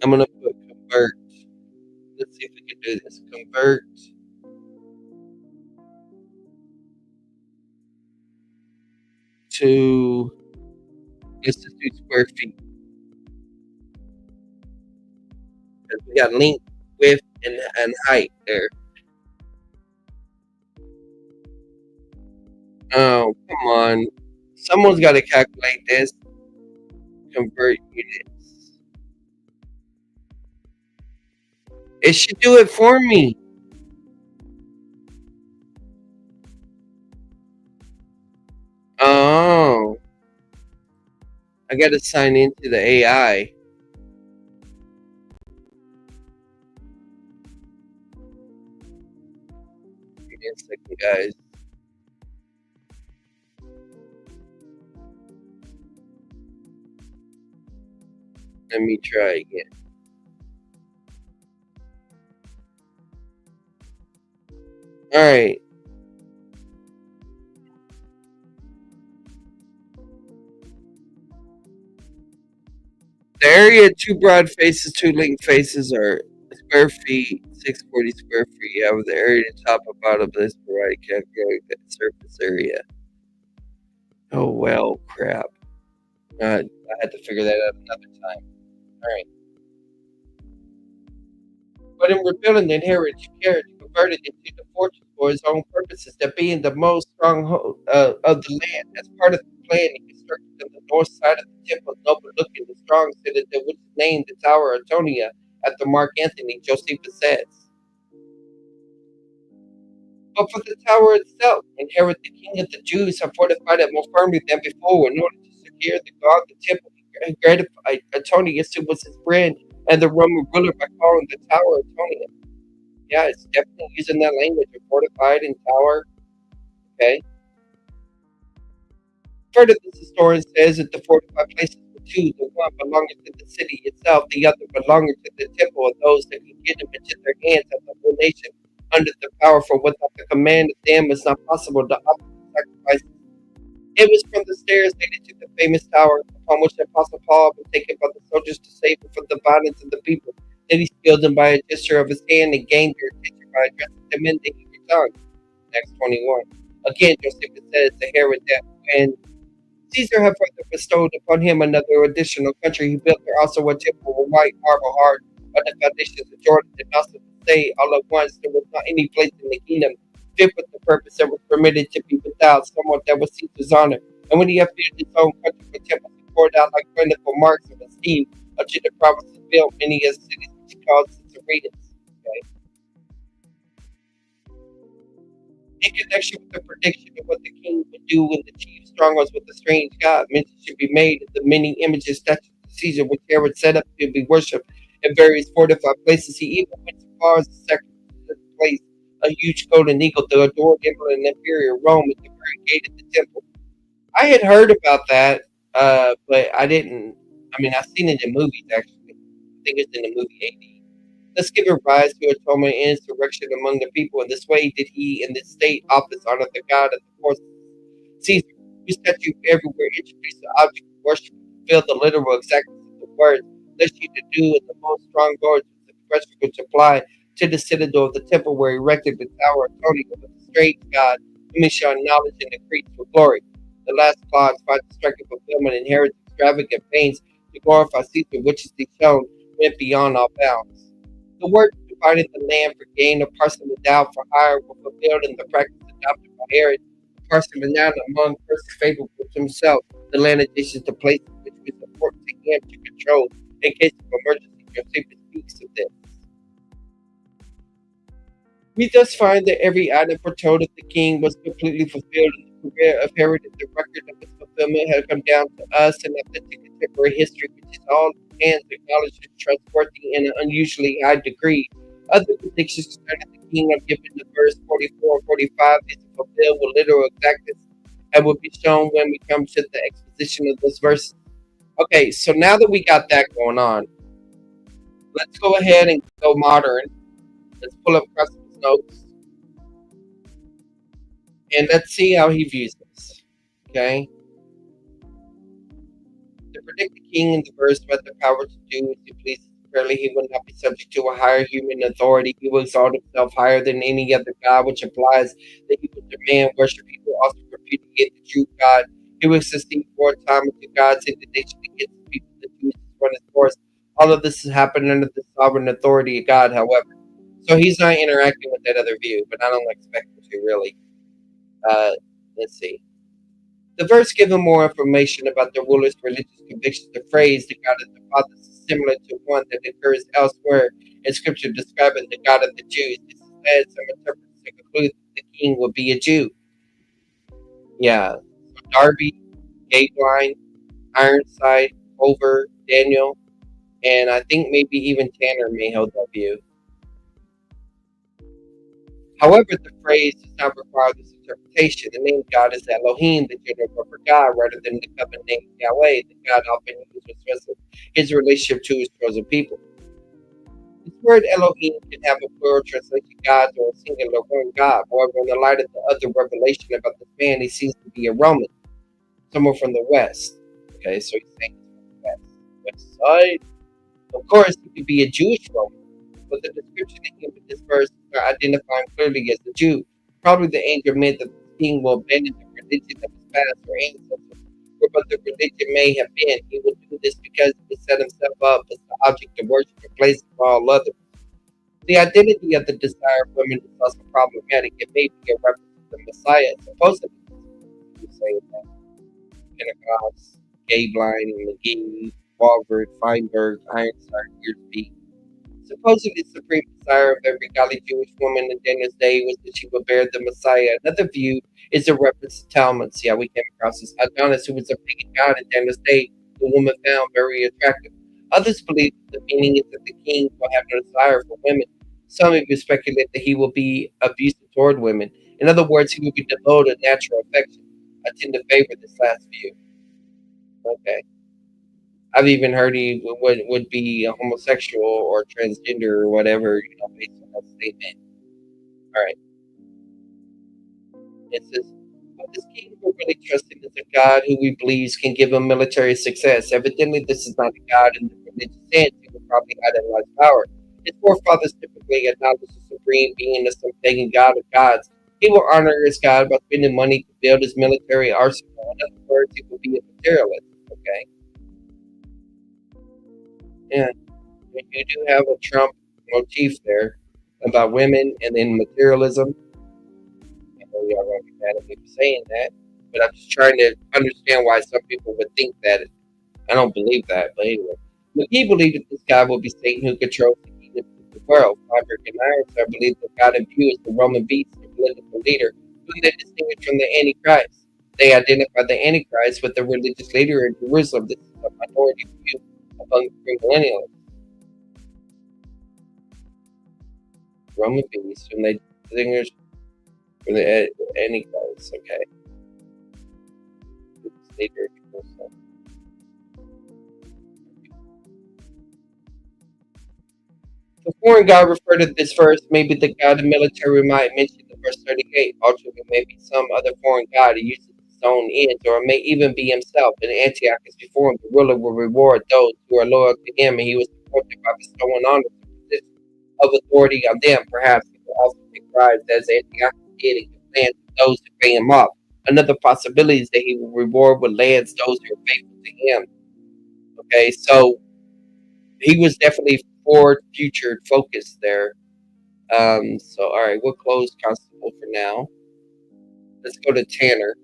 I'm gonna put convert. Let's see if we can do this. Convert to, let's just do square feet. Because we got length, width, and height there. Oh, come on. Someone's got to calculate this. Convert units. It should do it for me. Oh. I got to sign into the AI. Give me a second, guys. Let me try again. All right. The area of two broad faces, two linked faces are square feet, 640 square feet. However, the area at the top and bottom of this variety calculate the surface area. Oh, well, crap. I had to figure that out another time. All right. But in rebuilding the inheritance, Herod converted it into the fortress for his own purposes, that being the most stronghold of the land. As part of the plan, he constructed on the north side of the temple, noble looking and strong citadel, which is named the Tower of Antonia, after Mark Antony, Josephus says. But for the tower itself, and Herod the king of the Jews had fortified it more firmly than before in order to secure the guard of the temple. He gratified Antonius, who was his friend, and the Roman ruler by calling the tower Antonia. Yeah, it's definitely using that language of fortified and tower. Okay. Further, this historian says that the fortified places were two, the one belonging to the city itself, the other belonging to the temple, and those that could get them into their hands of the whole nation under the power, for without the command of them it's not possible to offer sacrifices. It was from the stairs leading to the famous tower, upon which the Apostle Paul had been taken by the soldiers to save him from the violence of the people, that he skilled them by a gesture of his hand and gained their attention by addressing them in the Hebrew tongue. Acts 21. Again, Josephus says to Herod that when Caesar had further bestowed upon him another additional country, he built there also a temple with white marble hard by the foundations of Jordan, and also to say all at once there was not any place in the kingdom fit with the purpose that was permitted to be without someone that was Caesar's honor. And when he had filled his own country with temples, he poured out like plentiful marks of esteem unto the provinces built many as cities which he called Caesareans. Okay. In connection with the prediction of what the king would do when the chief strongholds with the strange god, mention should be made of the many images statues of Caesar which Herod set up to be worshipped in various fortified places. He even went so far as to sacrifice to place a huge golden eagle to adore the emperor and imperial Rome at the very gate of the temple. I had heard about that, but I didn't. I mean, I've seen it in movies actually. I think it's in the movie AD. Thus giving rise to atonement and insurrection among the people. In this way did he in this state office honor the God of the forces. Caesar, whose statue everywhere introduced the object of worship, fulfilled the literal exactness of the words, thus you to do in the most strong words the expression which applied to the citadel of the temple where he erected the tower of Tony with the strange God, whom he shall acknowledge and increase for glory. The last clause finds a striking fulfillment in Herod's extravagant pains to glorify Caesar, which is shown went beyond all bounds. The word divided the land for gain or parceling it out for hire were fulfilled in the practice adopted by Herod, parceling out among persons favorable to himself the land additions to places which was important to him to control in case of emergency. Josephus speaks of this. We thus find that every item foretold of the king was completely fulfilled in the career of Herod, and the record of its fulfillment has come down to us in authentic contemporary history, which is all hands acknowledged as trustworthy in an unusually high degree. Other predictions concerning the king are given in verse 44 and 45 is fulfilled with literal exactness and will be shown when we come to the exposition of this verse. Okay, so now that we got that going on, let's go ahead and go modern. Let's pull up Cressman's notes and let's see how he views this. Okay. To predict the king in the verse about the power to do as he pleases, clearly he will not be subject to a higher human authority. He will exalt himself higher than any other god, which implies that he will demand worship. He will also repudiate the true God. He will succeed for a time unto God's indignation against the people that choose to run his course. All of this has happened under the sovereign authority of God, however. So he's not interacting with that other view, but I don't expect him to really. Let's see. The verse given more information about the ruler's religious convictions. The phrase, the God of the fathers, is similar to one that occurs elsewhere in Scripture describing the God of the Jews. This has led some interpreters to conclude that the king will be a Jew. Yeah. So Darby, Gabeline, Ironside, Over, Daniel, and I think maybe even Tanner may hold that view. However, the phrase does not require this interpretation. The name God is Elohim, the general word for God, rather than the covenant name Yahweh, that God often uses to express his relationship to his chosen people. This word Elohim can have a plural translation God or a singular one God. However, in the light of the other revelation about this man, he seems to be a Roman, someone from the West. Okay, so he's saying he's from the West side. Of course, he could be a Jewish Roman, but the description of him in this verse identify him clearly as a Jew. Probably the angel meant that the king will abandon the religion of his past or ancestors, or what the religion may have been. He will do this because he set himself up as the object of worship in place of all others. The identity of the desire of women is also problematic. It may be a reference to the Messiah, supposedly. You say that Pentecost, Gabeline, McGee, Walford, Feinberg, Ironside, Earsby. Supposedly, the supreme desire of every godly Jewish woman in Daniel's day was that she would bear the Messiah. Another view is a reference to Talmud. Yeah, we came across this. Adonis, who was a pagan god in Daniel's day, the woman found very attractive. Others believe that the meaning is that the king will have no desire for women. Some even speculate that he will be abusive toward women. In other words, he will be devoid of natural affection. I tend to favor this last view. Okay. I've even heard he would be a homosexual or transgender or whatever, based on that statement. All right. It says, but this king we're really trusting is a God who we believe can give him military success. Evidently, this is not a God in the religious sense who would probably idolize power. His forefathers typically acknowledged the supreme being as some pagan god of gods. He will honor his God by spending money to build his military arsenal. In other words, he will be a materialist. Okay. Yeah. You do have a Trump motif there about women and then materialism. I know y'all gonna be mad at me for saying that, but I'm just trying to understand why some people would think that. I don't believe that, but anyway. McGee believed that this God will be Satan who controls the kingdom of the world. Feinberg and Ironside believe that God in view is the Roman beast, the political leader, whom they distinguish from the Antichrist. They identify the Antichrist with the religious leader in Jerusalem. This is a minority view among millennials. Roman beast, whom they distinguish from the Antichrist. Okay. Leader in Jerusalem. The foreign god referred to this verse may be the god of military might mentioned in verse 38. Ultimately, may be some other foreign god who uses his own ends, or it may even be himself. In Antioch, as before him, the ruler will reward those who are loyal to him, and he was supported by bestowing honor to position of authority on them. Perhaps he will also take bribes as Antiochus did and give land to those who pay him off. Another possibility is that he will reward with lands those who are faithful to him. Okay, so he was definitely forward future focused there. So all right, we'll close Constable for now. Let's go to Tanner.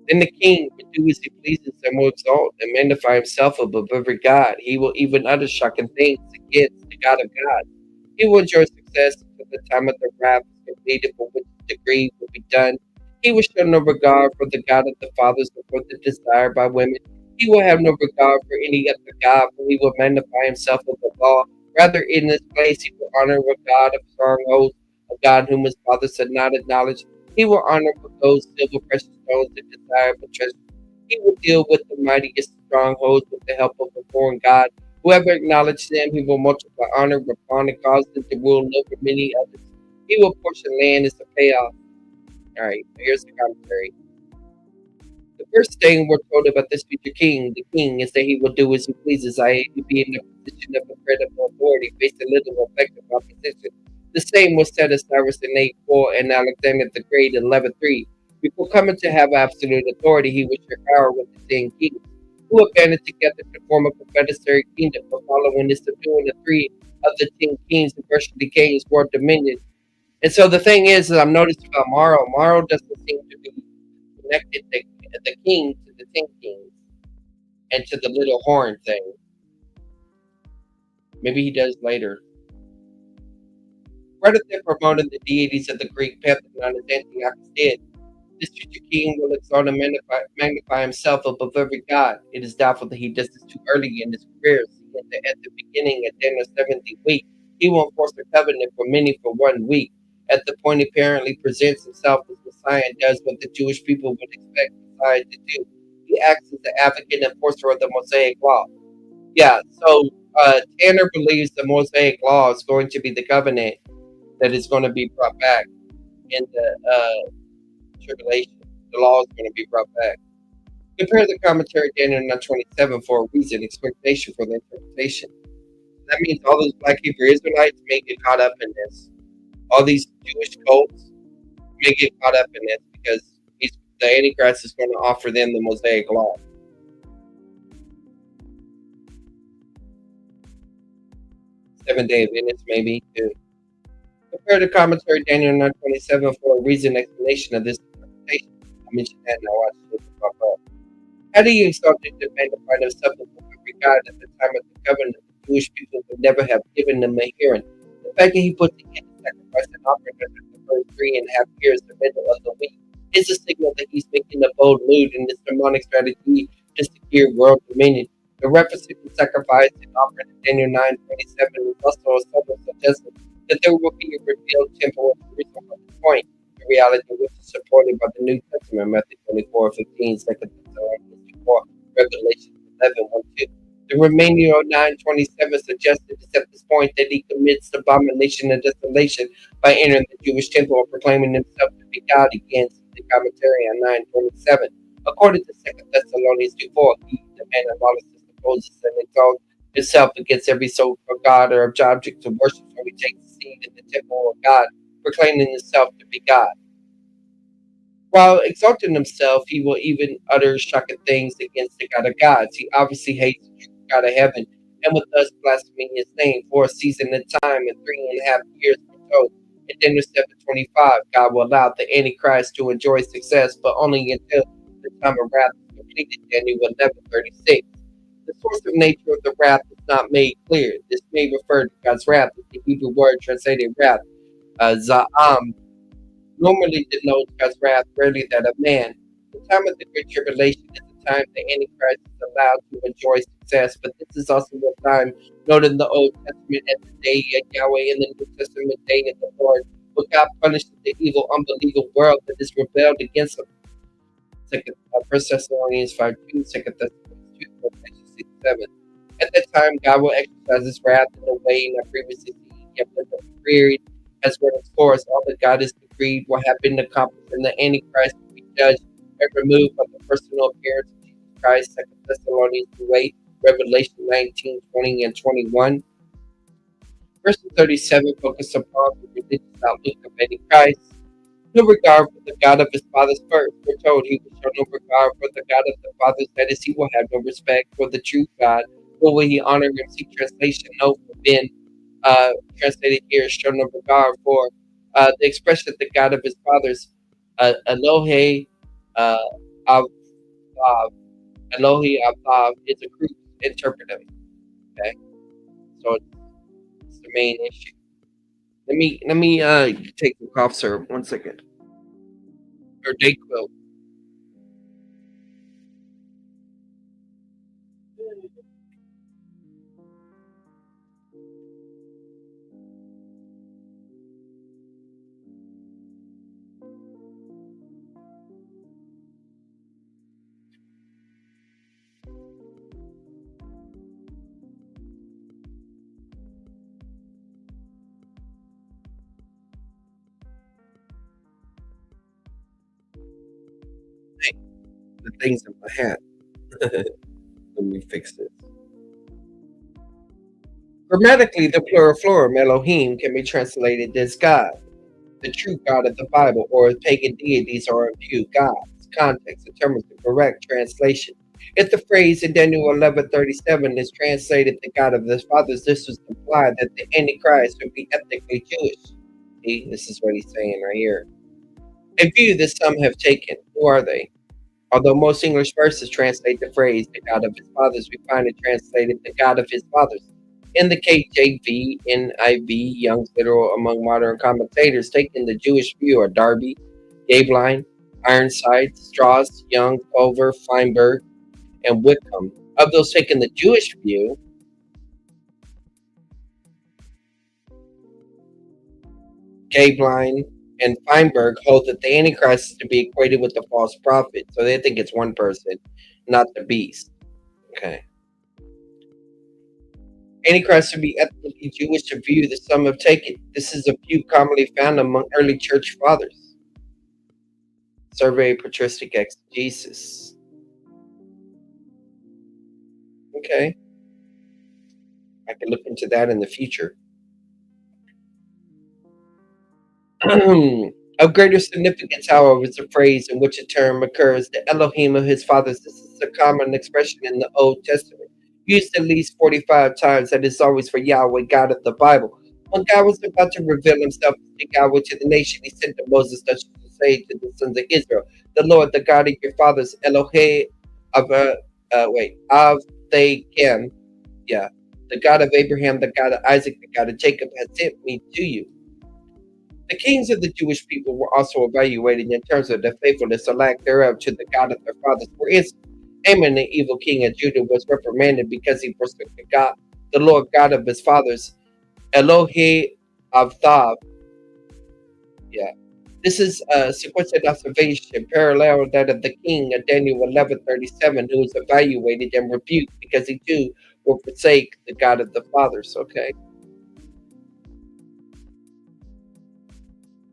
Then the king will do as he pleases and will exalt and magnify himself above every god. He will even utter shocking things against the God of gods. He will enjoy success until the time of the wrath is completed, for which degree will be done. He will show no regard for the God of the fathers or for the desire by women. He will have no regard for any other God, for he will magnify himself above all. Rather, in this place, he will honor a God of strongholds, a God whom his fathers had not acknowledged. He will honor with those silver, precious stones, and desirable treasures. He will deal with the mightiest strongholds with the help of a foreign God. Whoever acknowledges them, he will multiply honor upon and cause them to rule over many others. He will portion land as a payoff. All right, here's the commentary. The first thing we're told about this future king, the king, is that he will do as he pleases, i.e., be in a position of incredible authority, face a little effective opposition. The same was said of Cyrus in 8:4 and Alexander the Great in 11:3. Before coming to have absolute authority, he would share power with the 10 kings, who have banded together to form a confederate kingdom. But following this subduing the 3 of the 10 kings, the virtually gains world dominion. And so the thing is, that I'm noticing about Mauro, Mauro doesn't seem to be connected the king to the 10 kings and to the little horn thing. Maybe he does later. Rather than promoting the deities of the Greek pantheon as Antiochus did, this future king will exalt and magnify himself above every god. It is doubtful that he does this too early in his career. At the beginning, at Daniel's 70th week, he will enforce a covenant for many for 1 week. At the point he apparently presents himself as Messiah and does what the Jewish people would expect Messiah to do. He acts as the advocate and enforcer of the Mosaic Law. Yeah, so Tanner believes the Mosaic Law is going to be the covenant that is going to be brought back in the Tribulation. The law is going to be brought back. Compare the commentary Daniel 9:27 for a reason, expectation for the interpretation. That means all those Black Hebrew Israelites may get caught up in this. All these Jewish cults may get caught up in this because the Antichrist is going to offer them the Mosaic Law. Seventh-day Adventists, maybe, too. Compare the commentary Daniel 9:27 for a reason explanation of this interpretation. I mentioned that and I watched it pop up. How do you exalted to magnify himself above every God at the time of the covenant? The Jewish people would never have given them a hearing. The fact that he put the end to sacrifice and offering under the first 3.5 years, the middle of the week, is a signal that he's making a bold move in this demonic strategy to secure world dominion. The reference to the sacrifice and offering in Daniel 9:27 is also a subtle suggestion that there will be a revealed temple in Jerusalem at this point, a reality which is supported by the New Testament, Matthew 24:15, 2 Thessalonians 4, Revelation 11:1-2. The remaining of 9:27 suggested is at this point that he commits abomination and desolation by entering the Jewish temple and proclaiming himself to be God against the commentary on 9:27. According to 2 Thessalonians 2:4, he, the man of lawlessness, opposes and exalts himself against every soul for God or object of worship, so he takes a seat in the temple of God, proclaiming himself to be God. While exalting himself, he will even utter shocking things against the God of gods. He obviously hates the true God of heaven, and will thus blaspheme his name for a season of time and 3.5 years foretold. In Daniel 7:25, God will allow the Antichrist to enjoy success, but only until the time of wrath is completed. Daniel 11:36. The source of nature of the wrath is not made clear. This may refer to God's wrath, as the Hebrew word translated wrath, za'am, normally denotes God's wrath, rarely that of man. The time of the Great Tribulation is the time the Antichrist is allowed to enjoy success, but this is also the time noted in the Old Testament as the day of Yahweh, in the New Testament day of the Lord, where God punishes the evil, unbelieving world that is rebelled against him. 1 Thessalonians 5:2, 2 Thessalonians 2, Revelation 6:7. At that time, God will exercise his wrath in a way not previously seen, yet when the period has run its course, all that God has decreed will have been accomplished, and the Antichrist will be judged and removed by the personal appearance of Jesus Christ. 2 Thessalonians 2:8, Revelation 19:20-21. Verse 37 focus upon the religious outlook of Antichrist. No regard for the God of his fathers first. We're told he will show no regard for the God of the fathers, that is, he will have no respect for the true God, nor will he honor him. See translation, no forbidden. Translated here, show no regard for the expression the God of his fathers, Elohe Avav, Elohe Avav is a crude interpretive. Okay, so it's the main issue. Let me take the cough syrup 1 second. Or Dayquil. Hey, the thing's in my hat. Let me fix this. Grammatically, the plural form Elohim can be translated as God, the true God of the Bible, or as pagan deities are in view. Gods. Context determines the correct translation. If the phrase in Daniel 11:37 is translated the God of his fathers, this would imply that the Antichrist would be ethnically Jewish. See, this is what he's saying right here. A view that some have taken. Who are they? Although most English verses translate the phrase the God of his fathers, we find it translated the God of his fathers. In the KJV, NIV, Young's Literal among modern commentators taking the Jewish view are Darby, Gabeline, Ironside, Strauss, Young, Culver, Feinberg, and Wickham. Of those taking the Jewish view, Gabeline and Feinberg hold that the Antichrist is to be equated with the false prophet, so they think it's one person, not the beast. Okay. Antichrist would be ethnically Jewish, a view that some have taken. This is a view commonly found among early church fathers. Survey patristic exegesis. Okay. I can look into that in the future. Of greater significance, however, is the phrase in which a term occurs, the Elohim of his fathers. This is a common expression in the Old Testament, used at least 45 times, that is always for Yahweh, God of the Bible. When God was about to reveal himself as Yahweh to the nation, he sent to Moses to say to the sons of Israel, the Lord, the God of your fathers, Elohe Av they can, yeah, the God of Abraham, the God of Isaac, the God of Jacob has sent me to you. The kings of the Jewish people were also evaluated in terms of their faithfulness or lack thereof to the God of their fathers. For instance, Haman, the evil king of Judah, was reprimanded because he forsook the Lord God of his fathers, Elohe Avthav. Yeah. This is a sequential observation parallel that of the king of Daniel 11:37, who was evaluated and rebuked because he too will forsake the God of the fathers. Okay.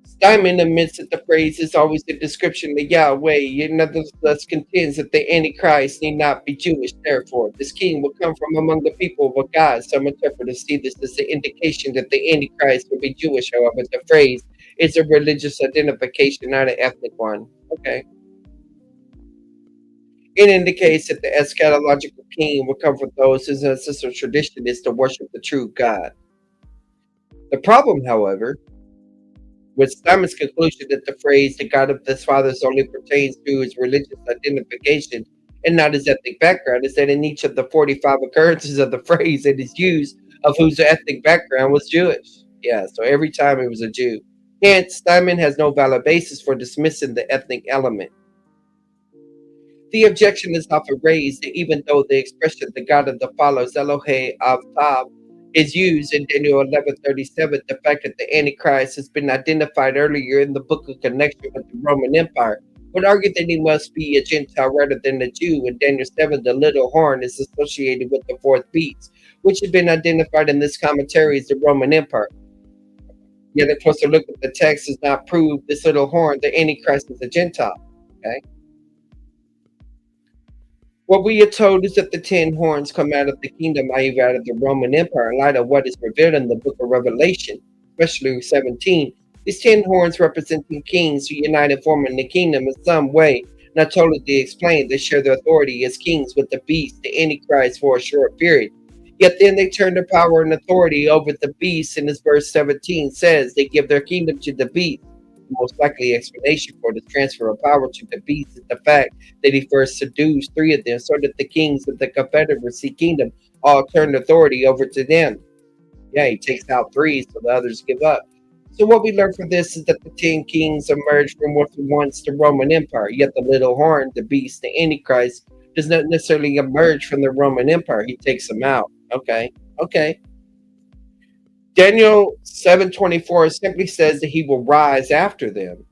Steinman admits that the phrase is always a description of Yahweh, yet nevertheless contends that the Antichrist need not be Jewish. Therefore, this king will come from among the people of God. Some interpreters see this as an indication that the Antichrist will be Jewish. However, the phrase is a religious identification, not an ethnic one. Okay. It indicates that the eschatological king will come from those whose ancestral tradition is to worship the true God. The problem, however, with Simon's conclusion that the phrase "the God of his fathers" only pertains to his religious identification and not his ethnic background is that in each of the 45 occurrences of the phrase it is used, of whose ethnic background was Jewish. Yeah, so every time it was a Jew. Hence, Simon has no valid basis for dismissing the ethnic element. The objection is often raised that even though the expression "the God of the fathers" Elohe Avtav is used in Daniel 11:37, the fact that the Antichrist has been identified earlier in the book in connection with the Roman Empire would argue that he must be a Gentile rather than a Jew. In Daniel 7, the little horn is associated with the fourth beast, which had been identified in this commentary as the Roman Empire. Yet a closer look at the text does not prove this little horn, the Antichrist, is a Gentile. Okay. What we are told is that the 10 horns come out of the kingdom, i.e., out of the Roman Empire, in light of what is revealed in the book of Revelation, especially 17. These 10 horns representing kings who unite and form the kingdom in some way, not totally explained. They share their authority as kings with the beast, the Antichrist, for a short period. Yet then they turn their power and authority over the beast, and as verse 17 says, they give their kingdom to the beast. The most likely explanation for the transfer of power to the beast is the fact that he first seduced 3 of them, so that the kings of the Confederacy kingdom all turned authority over to them. Yeah, he takes out 3, so the others give up. So what we learn from this is that the 10 kings emerged from what was once the Roman Empire, yet the little horn, the beast, the Antichrist, does not necessarily emerge from the Roman Empire. He takes them out. Okay, okay. Daniel 7:24 simply says that he will rise after them.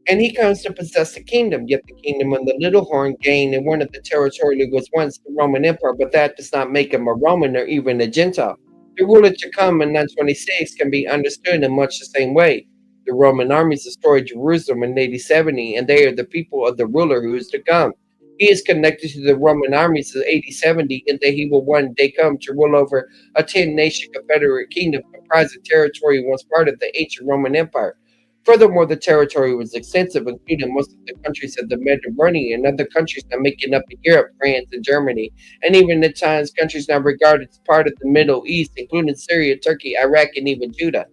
And he comes to possess the kingdom. Yet the kingdom of the little horn gained in one of the territory that was once the Roman Empire, but that does not make him a Roman or even a Gentile. The ruler to come in 926 can be understood in much the same way. The Roman armies destroyed Jerusalem in AD 70, and they are the people of the ruler who is to come. He is connected to the Roman armies of AD 70, and that he will one day come to rule over a 10-nation confederate kingdom comprising territory once part of the ancient Roman Empire. Furthermore, the territory was extensive, including most of the countries of the Mediterranean and other countries now making up in Europe, France, and Germany, and even at times countries now regarded as part of the Middle East, including Syria, Turkey, Iraq, and even Judah.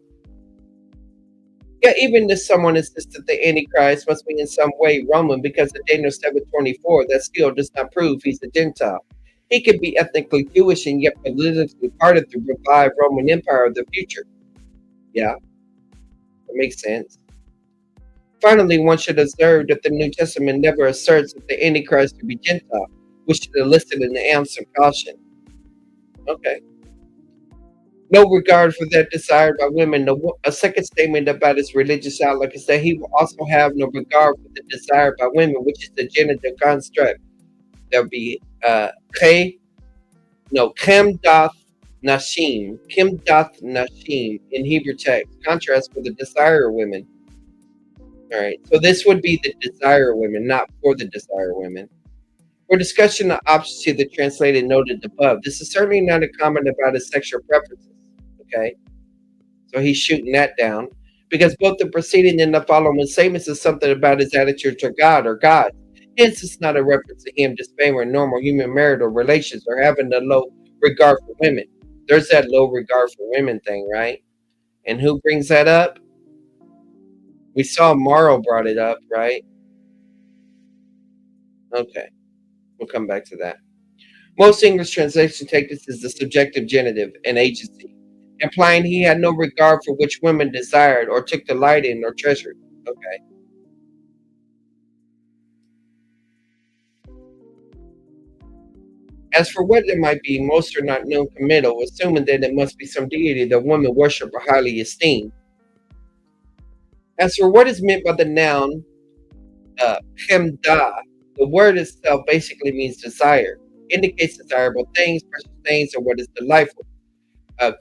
Yet even if someone insists that the Antichrist must be in some way Roman because of Daniel 7:24, that still does not prove he's a Gentile. He could be ethnically Jewish and yet politically part of the revived Roman Empire of the future. Yeah, that makes sense. Finally, one should observe that the New Testament never asserts that the Antichrist to be Gentile, which is listed in the ounce of caution. Okay. No regard for that desired by women. A second statement about his religious outlook is that he will also have no regard for the desired by women, which is the genitive construct. That would be Kem doth Nashim. Kim doth Nashim in Hebrew text. Contrast with the desire of women. All right, so this would be the desire women, not for the desire women. For discussion of options to the translated noted above, this is certainly not a comment about his sexual preferences. Okay, so he's shooting that down because both the preceding and the following statements is something about his attitude to God or God. Hence, it's not a reference to him disfavoring normal human marital relations or having a low regard for women. There's that low regard for women thing, right? And who brings that up? We saw Mauro brought it up, right? Okay, we'll come back to that. Most English translations take this as the subjective genitive, an agency, implying he had no regard for which women desired or took delight in or treasured. Okay. As for what it might be, most are not known committal, assuming that it must be some deity that women worship or highly esteem. As for what is meant by the noun uh, hemda, the word itself basically means desire, indicates desirable things, precious things, or what is delightful. Uh,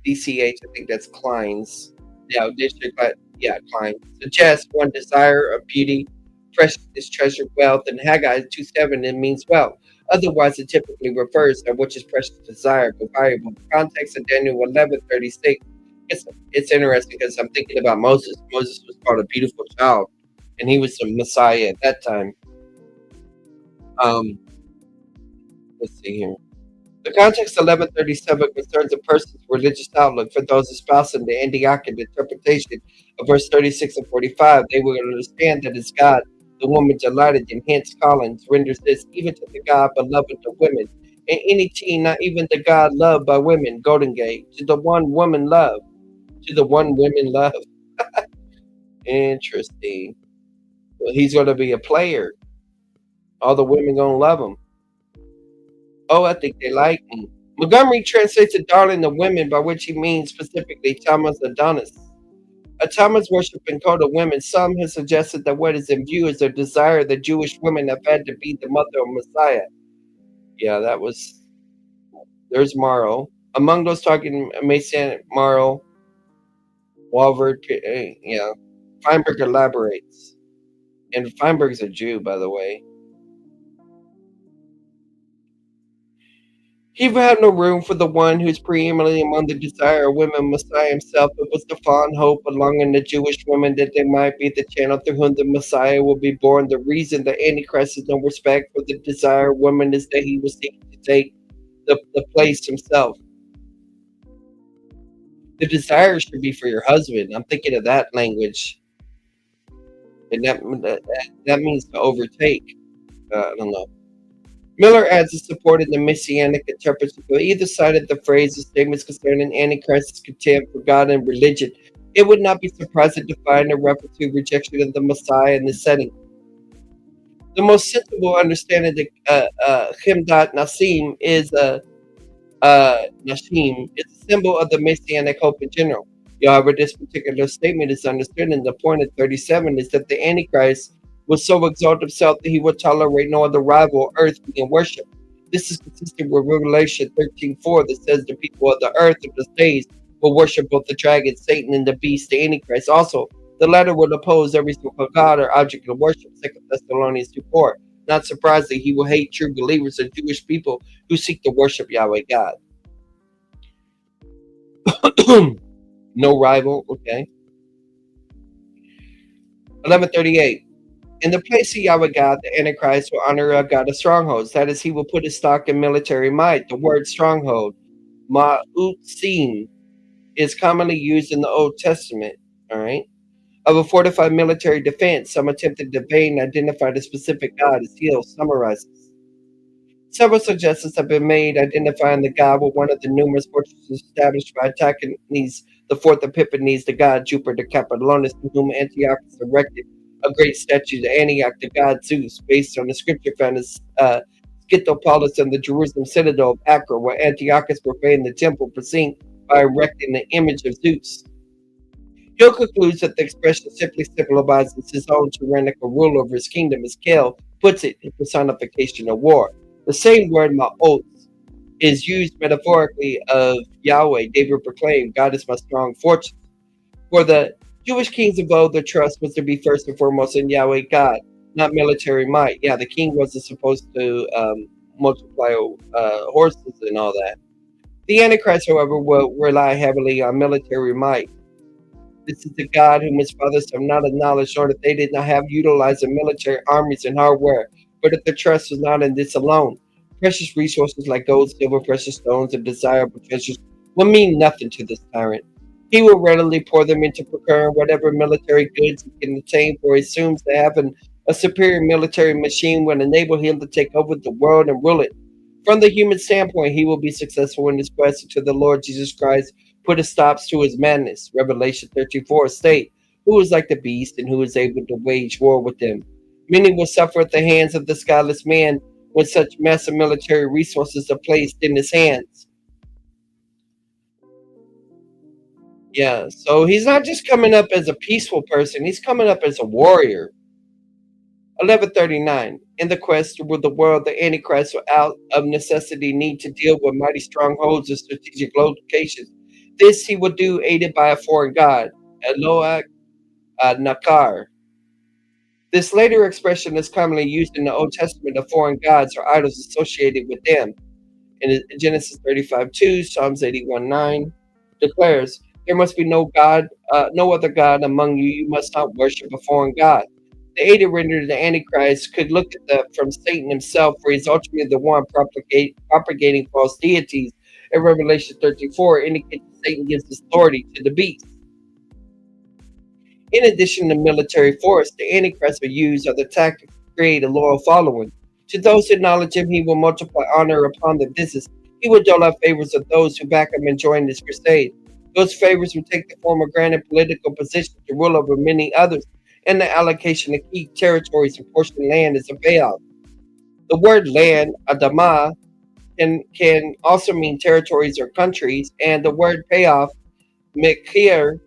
DCH, I think that's Klein's. Yeah, district, but yeah, Klein. Suggests one desire of beauty, precious treasure, wealth, and Haggai 2:7 it means wealth. Otherwise, it typically refers to which is precious, desirable, valuable. The context of Daniel 11:36. It's interesting because I'm thinking about Moses. Moses was called a beautiful child, and he was the Messiah at that time. Um, let's see here. The context 1137 concerns a person's religious outlook. For those espousing the Antiochian interpretation of verse 36 and 45, they will understand that it's God, the woman delighted in, hence Collins renders this even to the God beloved of women. And any teen, not even the God loved by women, Golden Gate, to the one woman love, to the one women love. Interesting. Well, he's going to be a player. All the women going to love him. Oh, I think they like me. Montgomery translates a darling of women, by which he means specifically Thomas Adonis. A Thomas worship and cult of women. Some have suggested that what is in view is their desire that Jewish women have had to be the mother of Messiah. Yeah, that was. There's Mauro. Among those talking, Mason, Mauro, Walford, yeah. Feinberg elaborates. And Feinberg's a Jew, by the way. He would have no room for the one who is preeminently among the desire of women, Messiah himself. It was the fond hope belonging to Jewish women that they might be the channel through whom the Messiah will be born. The reason the Antichrist has no respect for the desire of women is that he was seeking to take the place himself. The desire should be for your husband. I'm thinking of that language. And that means to overtake. I don't know. Miller adds his support in the Messianic interpretation of either side of the phrase or statements concerning Antichrist's contempt for God and religion. It would not be surprising to find a reference to rejection of the Messiah in this setting. The most sensible understanding that Himdat Nasim is Nashim is a symbol of the Messianic hope in general. However, this particular statement is understood, and the point of 37 is that the Antichrist will so exalt himself that he will tolerate no other rival of earth being worshipped. This is consistent with Revelation 13:4 that says the people of the earth of the days will worship both the dragon, Satan, and the beast, the Antichrist. Also, the latter will oppose every single god or object of worship, 2 Thessalonians 2:4. Not surprisingly, he will hate true believers and Jewish people who seek to worship Yahweh God. No rival, okay. 1138. In the place of Yahweh God, the Antichrist will honor a God of strongholds. That is, he will put his stock in military might. The word stronghold, ma'utzim, is commonly used in the Old Testament, all right, of a fortified military defense. Some attempted to vain identify the specific God as Hill summarizes. Several suggestions have been made identifying the god with one of the numerous fortresses established by Antiochus the Fourth Epiphanes, the god Jupiter the Capitolinus, to whom Antiochus erected a great statue to Antioch, the god Zeus, based on the scripture found in Scythopolis and the Jerusalem citadel of Acre, where Antiochus profaned the temple for seeing by erecting the image of Zeus. Hill concludes that the expression simply symbolizes his own tyrannical rule over his kingdom, as Kell puts it, in personification of war. The same word, ma'ot, is used metaphorically of Yahweh. David proclaimed, God is my strong fortress. For the Jewish kings of old, their trust was to be first and foremost in Yahweh God, not military might. Yeah, the king wasn't supposed to multiply horses and all that. The Antichrist, however, will rely heavily on military might. This is the God whom his fathers have not acknowledged, nor that they did not have utilized the military armies and hardware, but that their trust was not in this alone. Precious resources like gold, silver, precious stones, and desirable treasures will mean nothing to this tyrant. He will readily pour them into procuring whatever military goods he can obtain, for he assumes that having a superior military machine will enable him to take over the world and rule it. From the human standpoint, he will be successful in his quest until the Lord Jesus Christ put a stop to his madness. Revelation 13:4 state, who is like the beast and who is able to wage war with him. Many will suffer at the hands of this godless man when such massive military resources are placed in his hands. Yeah, so he's not just coming up as a peaceful person, he's coming up as a warrior. 1139. In the quest to rule the world, the Antichrist will out of necessity need to deal with mighty strongholds and strategic locations. This he will do aided by a foreign god, Eloah Nakar. This later expression is commonly used in the Old Testament of foreign gods or idols associated with them. In Genesis 35:2, Psalms 81:9 declares, "There must be no God, no other God among you. You must not worship a foreign god." The aid rendered the Antichrist could look at that from Satan himself, for he's ultimately the one propagating false deities. In Revelation 13:4, indicates that Satan gives authority to the beast. In addition to military force, the Antichrist will use other tactics to create a loyal following. To those who acknowledge him, he will multiply honor upon their business. He will dole out favors of those who back him and join this crusade. Those favors will take the form of granted political position to rule over many others, and the allocation of key territories and portion land is a payoff. The word land, adama, can also mean territories or countries, and the word payoff, mekir,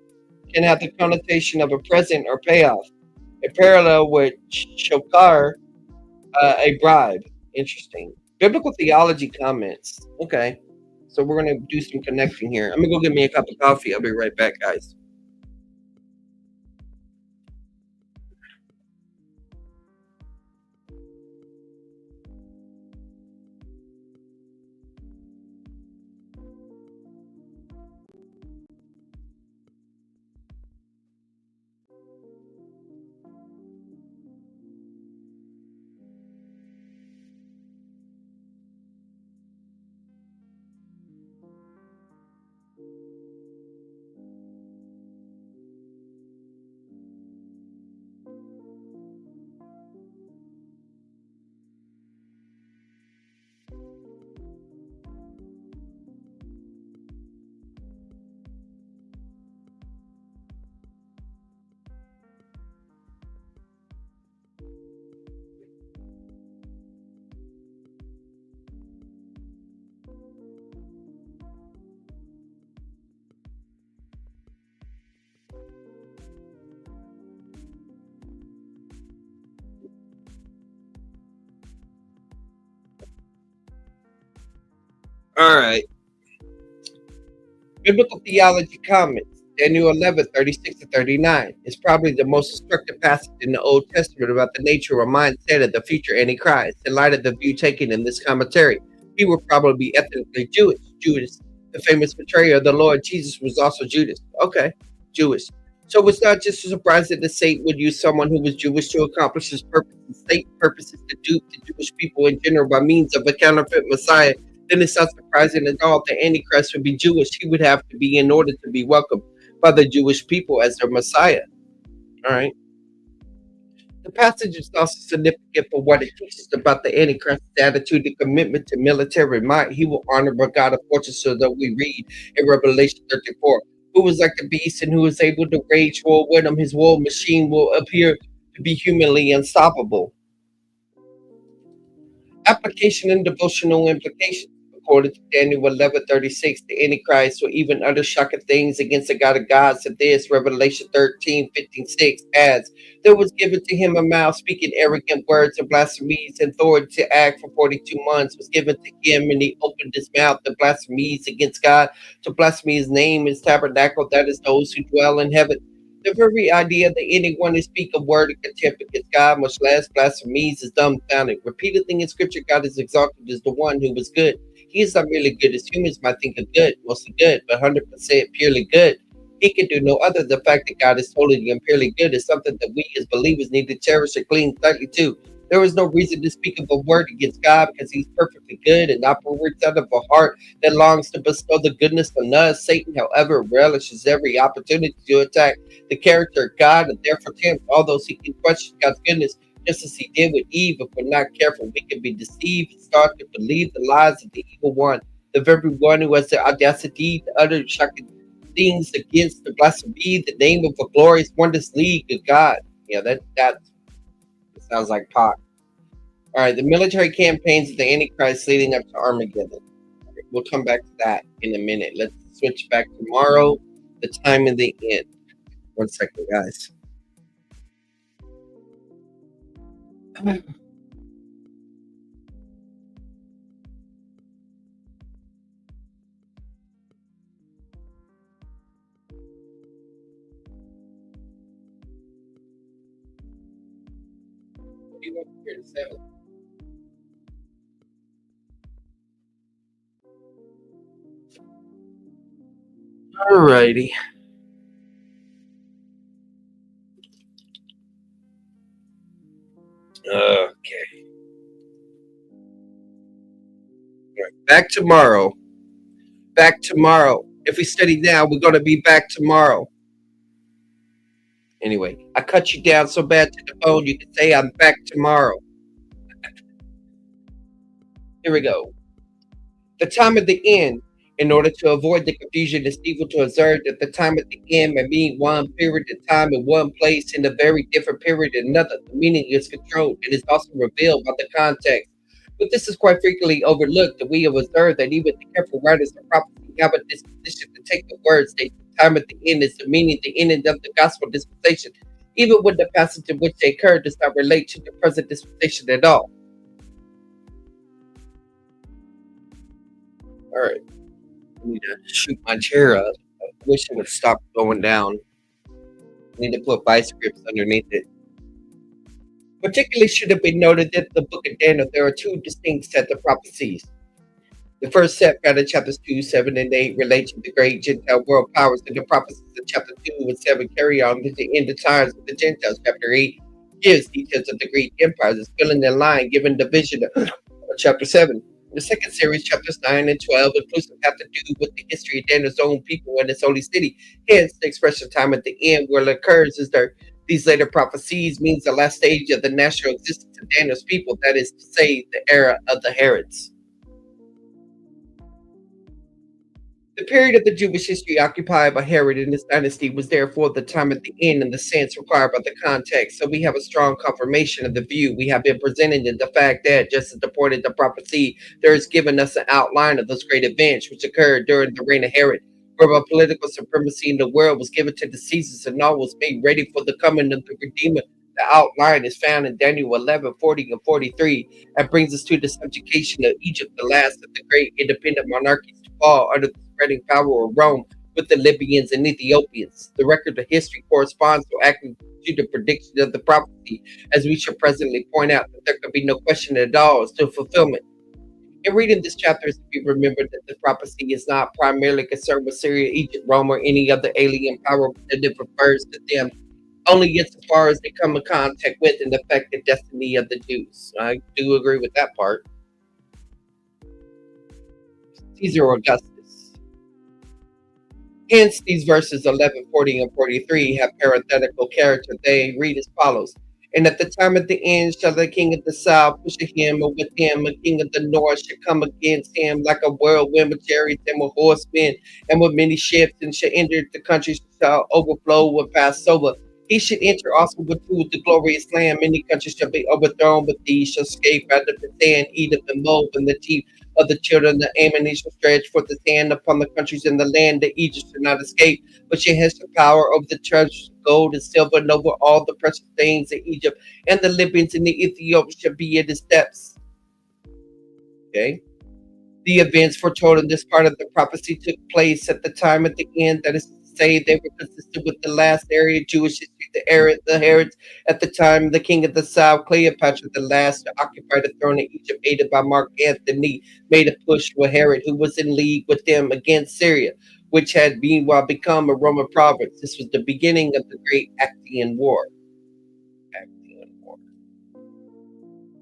can have the connotation of a present or payoff. A parallel with shokar, a bribe. Interesting. Biblical theology comments. Okay. So we're going to do some connecting here. I'm going to go get me a cup of coffee. I'll be right back, guys. All right. Biblical theology comments. Daniel 11:36-39 is probably the most instructive passage in the Old Testament about the nature or mindset of the future Antichrist. In light of the view taken in this commentary, he would probably be ethnically Jewish. Judas, the famous betrayer of the Lord Jesus, was also Judas. Okay, Jewish. So it's not just surprising that Satan would use someone who was Jewish to accomplish his purpose. Satan purposes to dupe the Jewish people in general by means of a counterfeit Messiah. Then it's not surprising at all that Antichrist would be Jewish. He would have to be in order to be welcomed by the Jewish people as their Messiah. All right. The passage is also significant for what it teaches about the Antichrist's attitude and commitment to military might. He will honor the God of fortune, so that we read in Revelation 34, who was like the beast and who is able to wage war with him. His war machine will appear to be humanly unstoppable. Application and devotional implications. According to Daniel 11:36, the Antichrist will even utter shocking things against the God of gods. And this, Revelation 13:15-6 adds, there was given to him a mouth speaking arrogant words and blasphemies, and authority to act for 42 months was given to him, and he opened his mouth to blasphemies against God, to blaspheme his name, his tabernacle, that is those who dwell in heaven. The very idea that anyone who speak a word of contempt against God, much less blasphemies, is dumbfounding. Repeatedly in Scripture, God is exalted as the one who was good. He is not merely good as humans might think of good, mostly good, but 100% purely good. He can do no other. The fact that God is totally and purely good is something that we as believers need to cherish and cling tightly to. There is no reason to speak of a word against God because he's perfectly good and operates out of a heart that longs to bestow the goodness on us. Satan, however, relishes every opportunity to attack the character of God and therefore tempt all those who can question God's goodness, just as he did with Eve. If we're not careful, we can be deceived and start to believe the lies of the evil one, the very one who has the audacity to utter shocking things against the blasphemy, the name of a glorious, wondrous league of God. Yeah, that sounds like pot. All right, the military campaigns of the Antichrist leading up to Armageddon. We'll come back to that in a minute. Let's switch back to Mauro, the time of the end. 1 second, guys. Alrighty. Okay. Back tomorrow. Back tomorrow. If we study now, we're going to be back tomorrow. Anyway, I cut you down so bad to the bone you can say I'm back tomorrow. Here we go. The time of the end. In order to avoid the confusion, it's evil to observe that the time of the end may mean one period of time in one place in a very different period in another. The meaning is controlled. It is also revealed by the context. But this is quite frequently overlooked, that we have observed that even the careful writers of prophecy have a disposition to take the words that the time at the end is the meaning, the ending of the gospel dispensation, even when the passage in which they occur does not relate to the present dispensation at all. All right. I need to shoot my chair up. I wish it would stop going down. I need to put biceps underneath it. Particularly should it be noted that in the book of Daniel there are two distinct sets of prophecies. The first set, found in chapters 2, 7, and 8, relate to the great Gentile world powers, and the prophecies of chapter 2 and 7 carry on to the end of times of the Gentiles. Chapter 8 gives details of the Greek empires, is filling the line given the vision of chapter 7. The second series, chapters 9 and 12, inclusive have to do with the history of Daniel's own people and its holy city. Hence, the expression time at the end where it occurs is there. These later prophecies means the last stage of the national existence of Daniel's people, that is to say, the era of the Herods. The period of the Jewish history occupied by Herod and his dynasty was therefore the time at the end in the sense required by the context. So we have a strong confirmation of the view we have been presented in the fact that, just as the point of the prophecy, there is given us an outline of those great events which occurred during the reign of Herod, whereby political supremacy in the world was given to the Caesars and all was made ready for the coming of the Redeemer. The outline is found in Daniel 11, 40 and 43, and brings us to the subjugation of Egypt, the last of the great independent monarchies to fall under the spreading power of Rome with the Libyans and Ethiopians. The record of history corresponds so accurately to the prediction of the prophecy, as we shall presently point out that there could be no question at all as to fulfillment. In reading this chapter, it should be remembered that the prophecy is not primarily concerned with Syria, Egypt, Rome, or any other alien power, but that it refers to them only insofar as they come in contact with and affect the destiny of the Jews. I do agree with that part. Caesar Augustus. Hence, these verses 11, 40, and 43 have parenthetical character. They read as follows. And at the time of the end shall the king of the south push him, and with him a king of the north shall come against him like a whirlwind with chariots and with horsemen and with many ships, and shall enter the country, shall overflow and pass over. He should enter also with you with the glorious land. Many countries shall be overthrown, but these shall escape out of the sand, Edom and Moab, and the teeth of the children of the Ammonites shall stretch forth his hand upon the countries in the land that Egypt shall not escape, but she has the power over the treasures of gold and silver and over all the precious things in Egypt, and the Libyans and the Ethiopians shall be in his steps. Okay. The events foretold in this part of the prophecy took place at the time at the end, that is to say, they were consistent with the last area of Jewish history, the Herods at the time, the king of the south, Cleopatra the last, to occupy the throne of Egypt, aided by Mark Antony, made a push with Herod, who was in league with them against Syria, which had meanwhile become a Roman province. This was the beginning of the Great Actian War.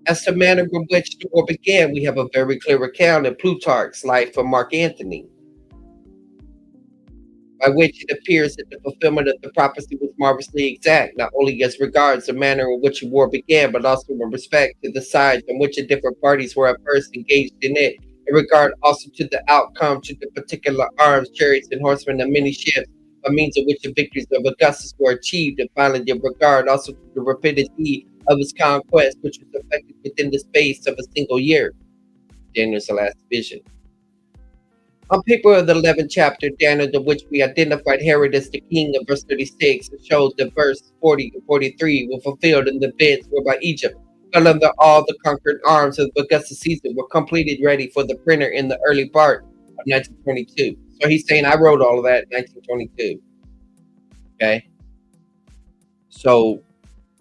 As to the manner in which the war began, we have a very clear account in Plutarch's Life of Mark Antony, by which it appears that the fulfillment of the prophecy was marvelously exact, not only as regards the manner in which the war began, but also in respect to the sides in which the different parties were at first engaged in it, in regard also to the outcome, to the particular arms, chariots, and horsemen, and many ships, by means of which the victories of Augustus were achieved, and finally the regard also to the rapidity of his conquest, which was effected within the space of a single year. Daniel's last vision. On paper of the 11th chapter, Daniel, in which we identified Herod as the king of verse 36, and showed that verse 40 and 43 were fulfilled in the events whereby Egypt fell under all the conquered arms of Augustus Caesar were completed ready for the printer in the early part of 1922. So he's saying I wrote all of that in 1922. Okay. So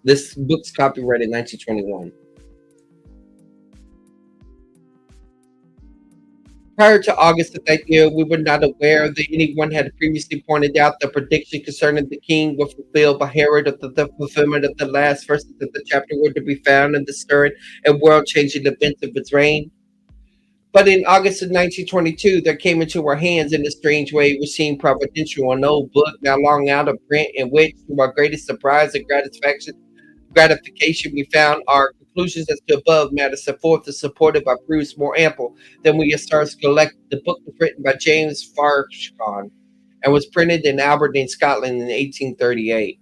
this book's copyrighted in 1921. Prior to August of that year, we were not aware that anyone had previously pointed out the prediction concerning the king was fulfilled by Herod, or that the fulfillment of the last verses of the chapter were to be found in the stirring and world-changing events of his reign. But in August of 1922, there came into our hands in a strange way, which seemed providential, an old book now long out of print, in which, to our greatest surprise and gratification, we found our conclusions as to above matter set forth and supported by proofs more ample than we ourselves collect. The book was written by James Farquhar and was printed in Aberdeen, Scotland in 1838.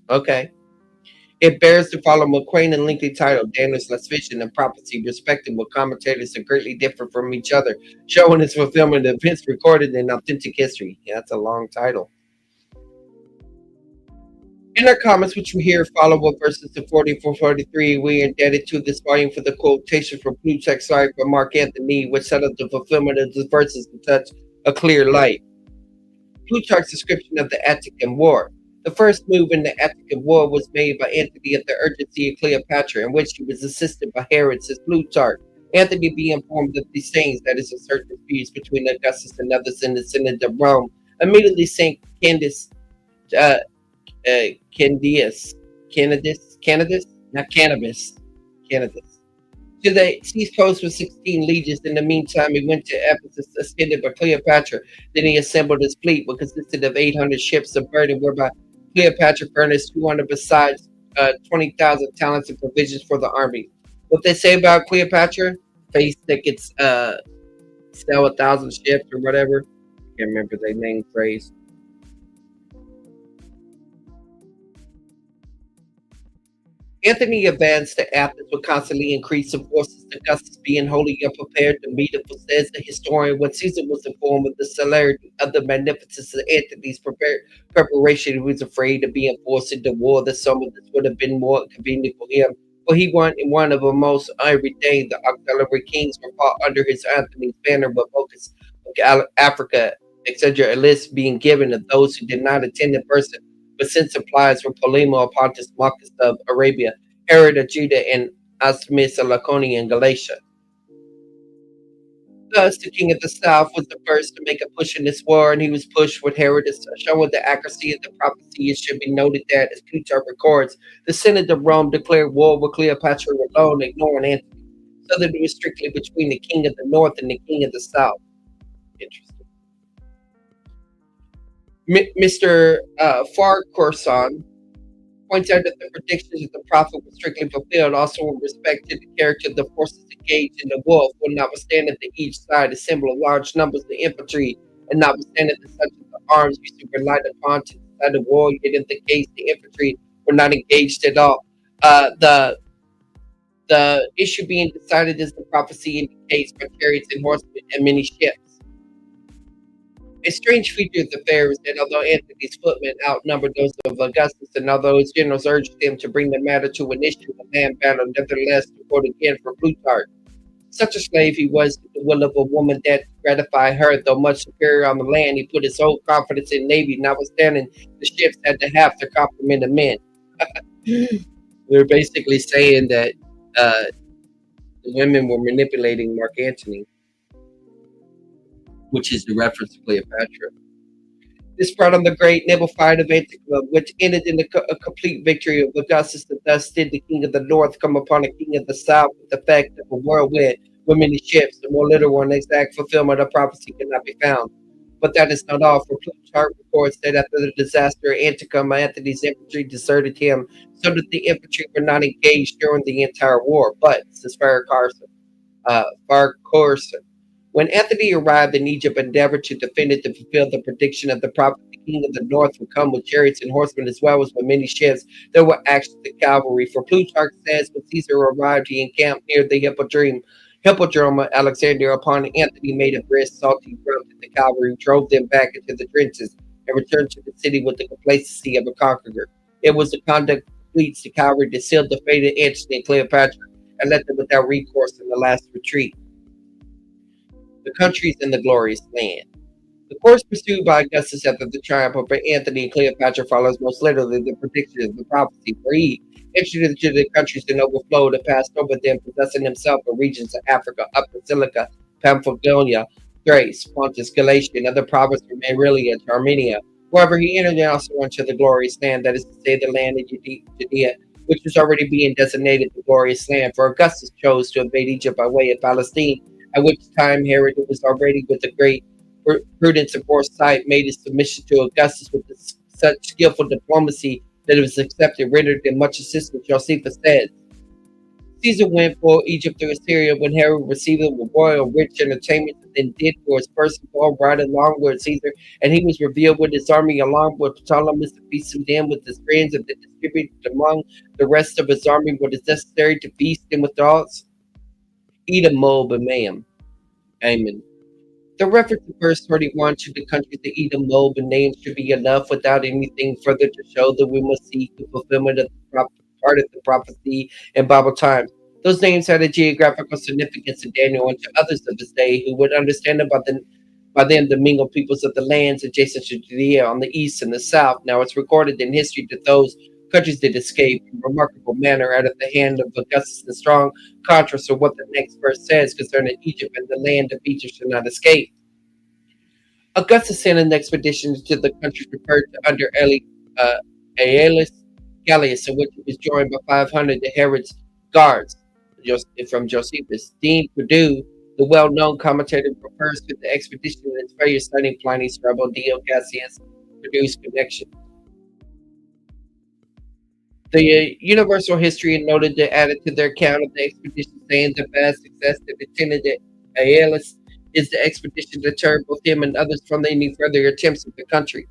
Okay. It bears the following quaint and lengthy title, Daniel's Last Vision and Prophecy, respecting what commentators are greatly different from each other, showing its fulfillment of events recorded in authentic history. Yeah, that's a long title. In our comments, which we hear follow with verses to 44 43, we are indebted to this volume for the quotation from Plutarch's life by Mark Antony, which set up the fulfillment of the verses in such a clear light. Plutarch's description of the Attican War. The first move in the Attican War was made by Antony at the urgency of Cleopatra, in which he was assisted by Herod, says Plutarch. Antony being informed of these things, that is, a certain disputes between Augustus and others in the Synod of Rome, immediately sent Candice. Cannabis, to the seacoast with 16 legions. In the meantime, he went to Ephesus, ascended by Cleopatra. Then he assembled his fleet, which consisted of 800 ships of burden, whereby Cleopatra furnished 200 besides 20,000 talents and provisions for the army. What they say about Cleopatra? Face tickets, sell 1,000 ships or whatever. Can't remember the name phrase. Antony advanced to Athens with constantly increasing forces, Augustus being wholly unprepared to meet it. For says the historian, when Caesar was informed of the celerity of the magnificence of Antony's preparation, he was afraid to be enforced into war. That some of this would have been more convenient for him. For he won in one of the most every day the auxiliary kings were fought under his Antony's banner, but focus of Africa, etc. A list being given of those who did not attend in person but sent supplies from Ptolemy, Pontus, Marcus of Arabia, Herod of Judah, and Asmus of Laconia and Galatia. Thus, the king of the south was the first to make a push in this war, and he was pushed with Herod, showing the accuracy of the prophecy. It should be noted that, as Plutarch records, the Synod of Rome declared war with Cleopatra alone, ignoring Antony, so that it was strictly between the king of the north and the king of the south. Interesting. Mr. Farquhar points out that the predictions of the prophet were strictly fulfilled, also with respect to the character of the forces engaged in the war, for notwithstanding that each side assembled large numbers of infantry, and notwithstanding that such of the arms used to be relied upon to decide the war, yet in the case the infantry were not engaged at all. The issue being decided as the prophecy indicates by chariots and horsemen and many ships. A strange feature of the affair is that although Antony's footmen outnumbered those of Augustus, and although his generals urged him to bring the matter to an issue, the man battled nevertheless to quote again for Plutarch. Such a slave he was to the will of a woman that to gratify her, though much superior on the land, he put his whole confidence in navy, notwithstanding the ships had to have their complement of men. They're basically saying that the women were manipulating Mark Antony, which is the reference to Cleopatra. This brought on the great naval fight of Antium, which ended in a complete victory of Augustus, and thus did the king of the north come upon a king of the south with the effect of a whirlwind with many ships. The more literal and exact fulfillment of prophecy cannot be found. But that is not all, for Plutarch reports that after the disaster at Antium, Antony's infantry deserted him, so that the infantry were not engaged during the entire war. But, says Farquhar, When Anthony arrived in Egypt, endeavored to defend it to fulfill the prediction of the prophet, the king of the north would come with chariots and horsemen as well as with many ships. There were actually the cavalry. For Plutarch says, when Caesar arrived, he encamped near the hippodrome of Alexandria. Upon Anthony made a brisk, salty run to the cavalry, drove them back into the trenches, and returned to the city with the complacency of a conqueror. It was the conduct of fleets, the cavalry that sealed the fate of Antony and Cleopatra and left them without recourse in the last retreat. The countries in the glorious land. The course pursued by Augustus after the triumph over Antony and Cleopatra follows most literally the prediction of the prophecy, for he entered into the countries and overflowed and passed over them, possessing himself the regions of Africa, Upper Cilicia, Pamphylia, Thrace, Pontus, Galatia, and other provinces from Arelia to Armenia. Wherever he entered, and also into the glorious land, that is to say, the land of Judea, which was already being designated the glorious land. For Augustus chose to invade Egypt by way of Palestine, at which time Herod, who was already with a great prudence and foresight, made his submission to Augustus with such skillful diplomacy that it was accepted, rendered him much assistance. Josephus says, Caesar went for Egypt through Assyria when Herod received him with royal rich entertainment, and then did for his person go right along with Caesar, and he was revealed with his army along with Ptolemy to feast them with his friends, and then distributed among the rest of his army what is necessary to feast them with dogs. Edom, Moab, and Ammon. The reference in verse 31 to the countries of Edom, Moab, and names should be enough without anything further to show that we must seek the fulfillment of the part of the prophecy in Bible times. Those names had a geographical significance to Daniel and to others of his day who would understand about by them the mingled peoples of the lands adjacent to Judea on the east and the south. Now it's recorded in history that those countries did escape in a remarkable manner out of the hand of Augustus, in strong contrast to what the next verse says concerning Egypt, and the land of Egypt shall not escape. Augustus sent an expedition to the countries referred to under Aulus Gellius, in which he was joined by 500 of Herod's guards. From Josephus. Dean Perdue, the well-known commentator, refers to the expedition and its failure, citing Pliny's Strabo, Dio Cassius, Perdue's connection. The Universal History noted that added to their account of the expedition, saying the vast success that attended Aulus is the expedition deterred both him and others from any further attempts at the country.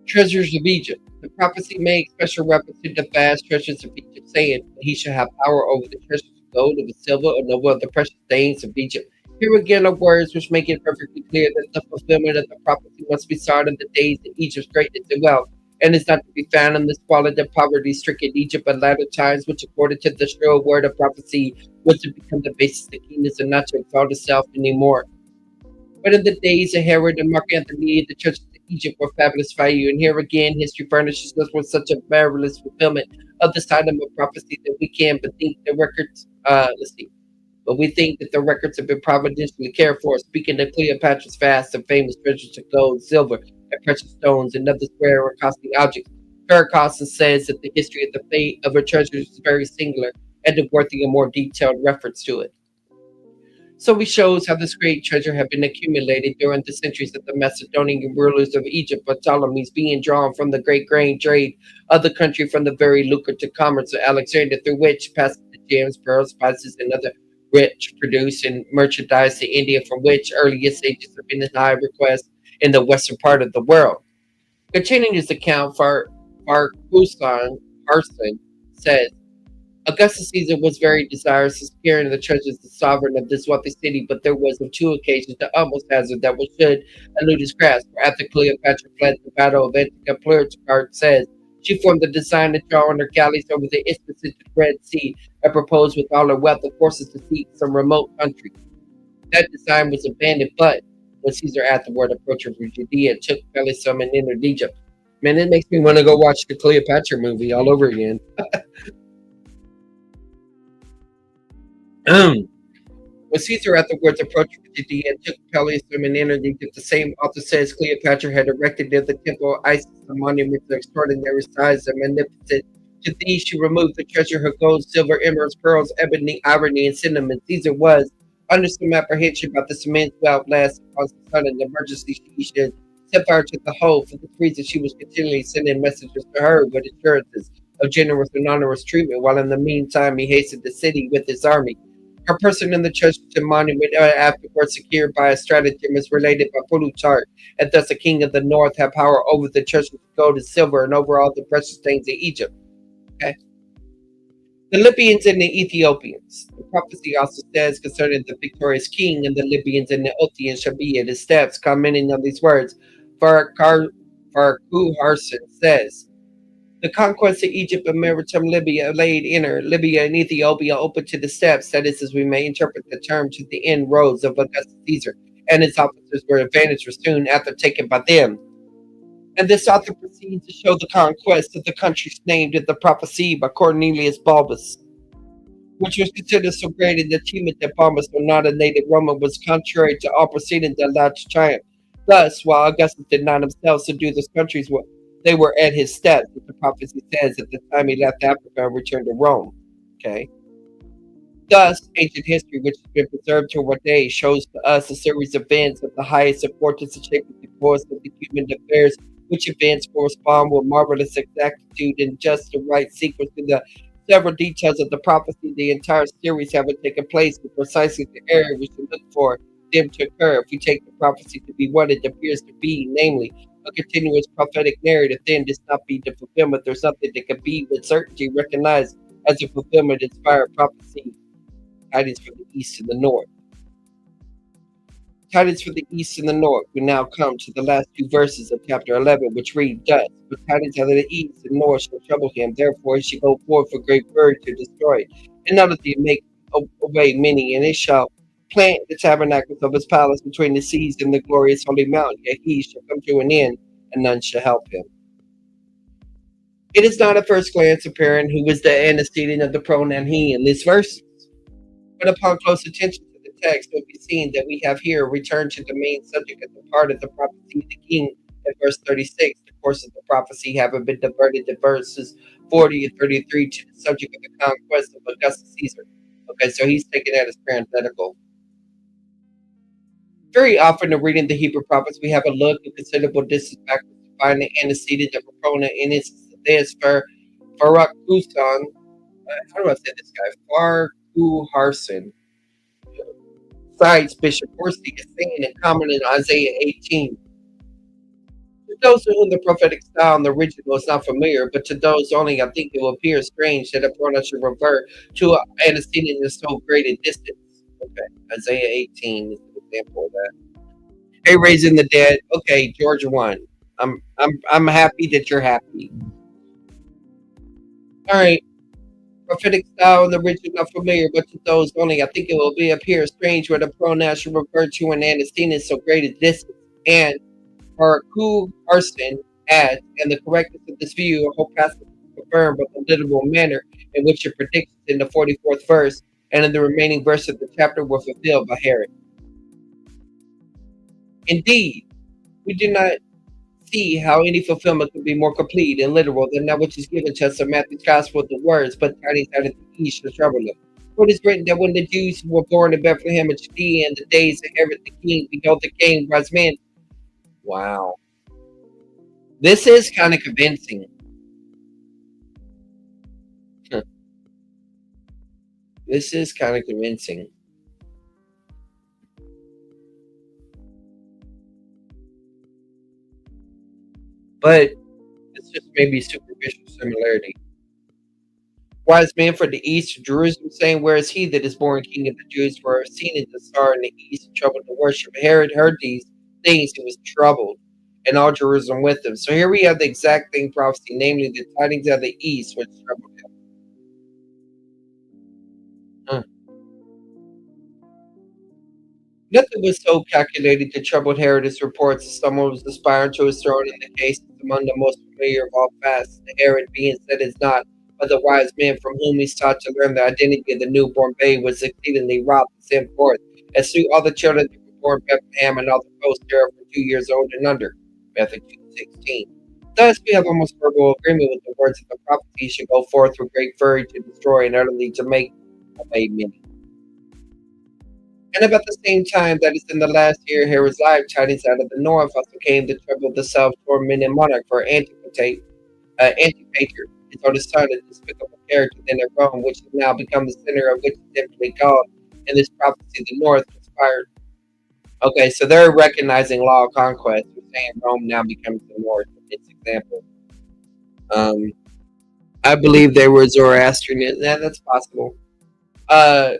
Treasures of Egypt. The prophecy made special reference to the vast treasures of Egypt, saying that he shall have power over the treasures of gold, of silver, and over the precious things of Egypt. Here again are words which make it perfectly clear that the fulfillment of the prophecy must be sought in the days of Egypt's greatness and wealth, and is not to be found in the squalid and poverty-stricken Egypt at latter times, which, according to the sure word of prophecy, was to become the basis of the kingdoms and not to exalt itself anymore. But in the days of Herod and Mark Antony, the churches of Egypt were fabulous value, and here again history furnishes us with such a marvelous fulfillment of this item of prophecy that we can but think the records. But we think that the records have been providentially cared for. Speaking of Cleopatra's vast and famous treasures of gold, silver, and precious stones, and other rare and costly objects, Caracosson says that the history of the fate of her treasures is very singular and worthy a more detailed reference to it. So he shows how this great treasure had been accumulated during the centuries of the Macedonian rulers of Egypt, by Ptolemies, being drawn from the great grain trade of the country, from the very lucrative commerce of Alexandria, through which passed the gems, pearls, spices, and other rich produce and merchandise to India, from which earliest ages have been in high request in the western part of the world. Continuing his account, Farquharson says, Augustus Caesar was very desirous of securing the treasures of the sovereign of this wealthy city, but there was on 2 occasions the utmost hazard that should elude his grasp. For after Cleopatra fled the battle of Antica, Plutarch says, she formed the design to draw on her galleys over the isthmus into the Red Sea, and proposed with all her wealth and forces to seek some remote country. That design was abandoned, but when Caesar afterward approached from Judea, took Pelisum and entered Egypt. Man, it makes me want to go watch the Cleopatra movie all over again. When Caesar afterwards approached Judea and took Pelisum and entered Egypt, the same author says Cleopatra had erected near the temple of Isis a monument of extraordinary size and magnificent. To these she removed the treasure, her gold, silver, emeralds, pearls, ebony, ivory, and cinnamon. Caesar was under some apprehension about this immense wealth last upon some sudden emergency. She should set fire to the whole. For this reason, she was continually sending messengers to her with assurances of generous and onerous treatment, while in the meantime he hastened the city with his army. Her person in the church monument, afterwards secured by a stratagem, is related by Plutarch, and thus the king of the north had power over the church of gold and silver and over all the precious things in Egypt. Okay. The Libyans and the Ethiopians. The prophecy also says concerning the victorious king and the Libyans and the Ethiopians shall be at his steps, commenting on these words. Farquharson says, the conquest of Egypt and maritime Libya laid inner Libya and Ethiopia open to the steppes. That is, as we may interpret the term, to the inroads of Augustus Caesar, and his officers were advantaged were soon after taken by them. And this author proceeds to show the conquest of the countries named in the prophecy by Cornelius Balbus, which was considered so great an achievement that Balbus, though not a native Roman, was contrary to all proceedings that allowed to triumph. Thus, while Augustus did not himself subdue those countries, they were at his steps, as the prophecy says, at the time he left Africa and returned to Rome. Okay. Thus, ancient history, which has been preserved to our day, shows to us a series of events of the highest importance and shaping the course of the human affairs, which events correspond with marvelous exactitude and just the right sequence to the several details of the prophecy. The entire series having taken place in precisely the area we should look for them to occur. If we take the prophecy to be what it appears to be, namely a continuous prophetic narrative, then does not be the fulfillment. There's something that can be with certainty recognized as a fulfillment inspired prophecy. Tidings from the east and the north. Tidings from the east and the north. We now come to the last two verses of chapter 11, which read thus: but tidings out of the east and north shall trouble him, therefore he shall go forth for great fury to destroy it, and not of thee make away many, and it shall plant the tabernacles of his palace between the seas and the glorious holy mountain, yet he shall come to an end, and none shall help him. It is not at first glance apparent who is the antecedent of the pronoun he in this verse, but upon close attention to the text, it will be seen that we have here returned to the main subject of the part of the prophecy of the king at verse 36, the course of the prophecy having been diverted to verses 40 and 33 to the subject of the conquest of Augustus Caesar. Okay, so he's taking that as parenthetical. Very often in reading the Hebrew prophets, we have a look at considerable distance backwards to find the antecedent of a pronoun. In instance of this, Farak Kusan, how do I say this guy? Farquharson cites Bishop Horsey as saying in common in Isaiah 18. To those to whom the prophetic style in the original is not familiar, but to those only, I think it will appear strange that a pronoun should revert to an antecedent in so great a distance. Okay, Isaiah 18 is an example of that. Hey, raising the dead. Okay, Georgia 1. I'm happy that you're happy. All right. Prophetic style in the original not familiar, but to those only, I think it will appear strange where the pronoun should refer to an antecedent so great a distance. And Arson adds, and the correctness of this view, a whole passage is confirmed by the literal manner in which it predicts in the 44th verse and in the remaining verse of the chapter were fulfilled by Herod. Indeed, we do not see how any fulfillment could be more complete and literal than that which is given to us in Matthew's Gospel with the words, but tidings out of the east shall trouble them. For it is written that when the Jews who were born in Bethlehem of Judea in the days of Herod the king beheld the king wise men. Wow. This is kind of convincing. This is kind of convincing. But it's just maybe superficial similarity. Wise men from the east of Jerusalem saying, where is he that is born king of the Jews? For seen in the star in the east, troubled the worship. Herod heard these things, he was troubled, and all Jerusalem with him. So here we have the exact thing prophecy, namely the tidings of the east, which troubled him. Nothing was so calculated to trouble Herod as reports that someone was aspiring to his throne, in the case among the most familiar of all fasts, the Herod being said is not, but the wise men from whom he sought to learn the identity of the newborn babe was exceedingly wroth and sent forth, as through all the children that were born in Bethlehem and all the posts thereof were 2 years old and under. Matthew 2:16. Thus we have almost verbal agreement with the words of the prophet, he should go forth with great fury to destroy and utterly to make away many. And about the same time that is in the last year Herod's life, tidings out of the north also came to trouble the self-tormented monarch for Antipater, his oldest son, a despicable character then at Rome, which has now become the center of which is typically called In this prophecy, the north conspired. Okay, so they're recognizing law of conquest. They're saying Rome now becomes the north. Its example. Um, I believe they were Zoroastrian. Yeah, that's possible. Uh,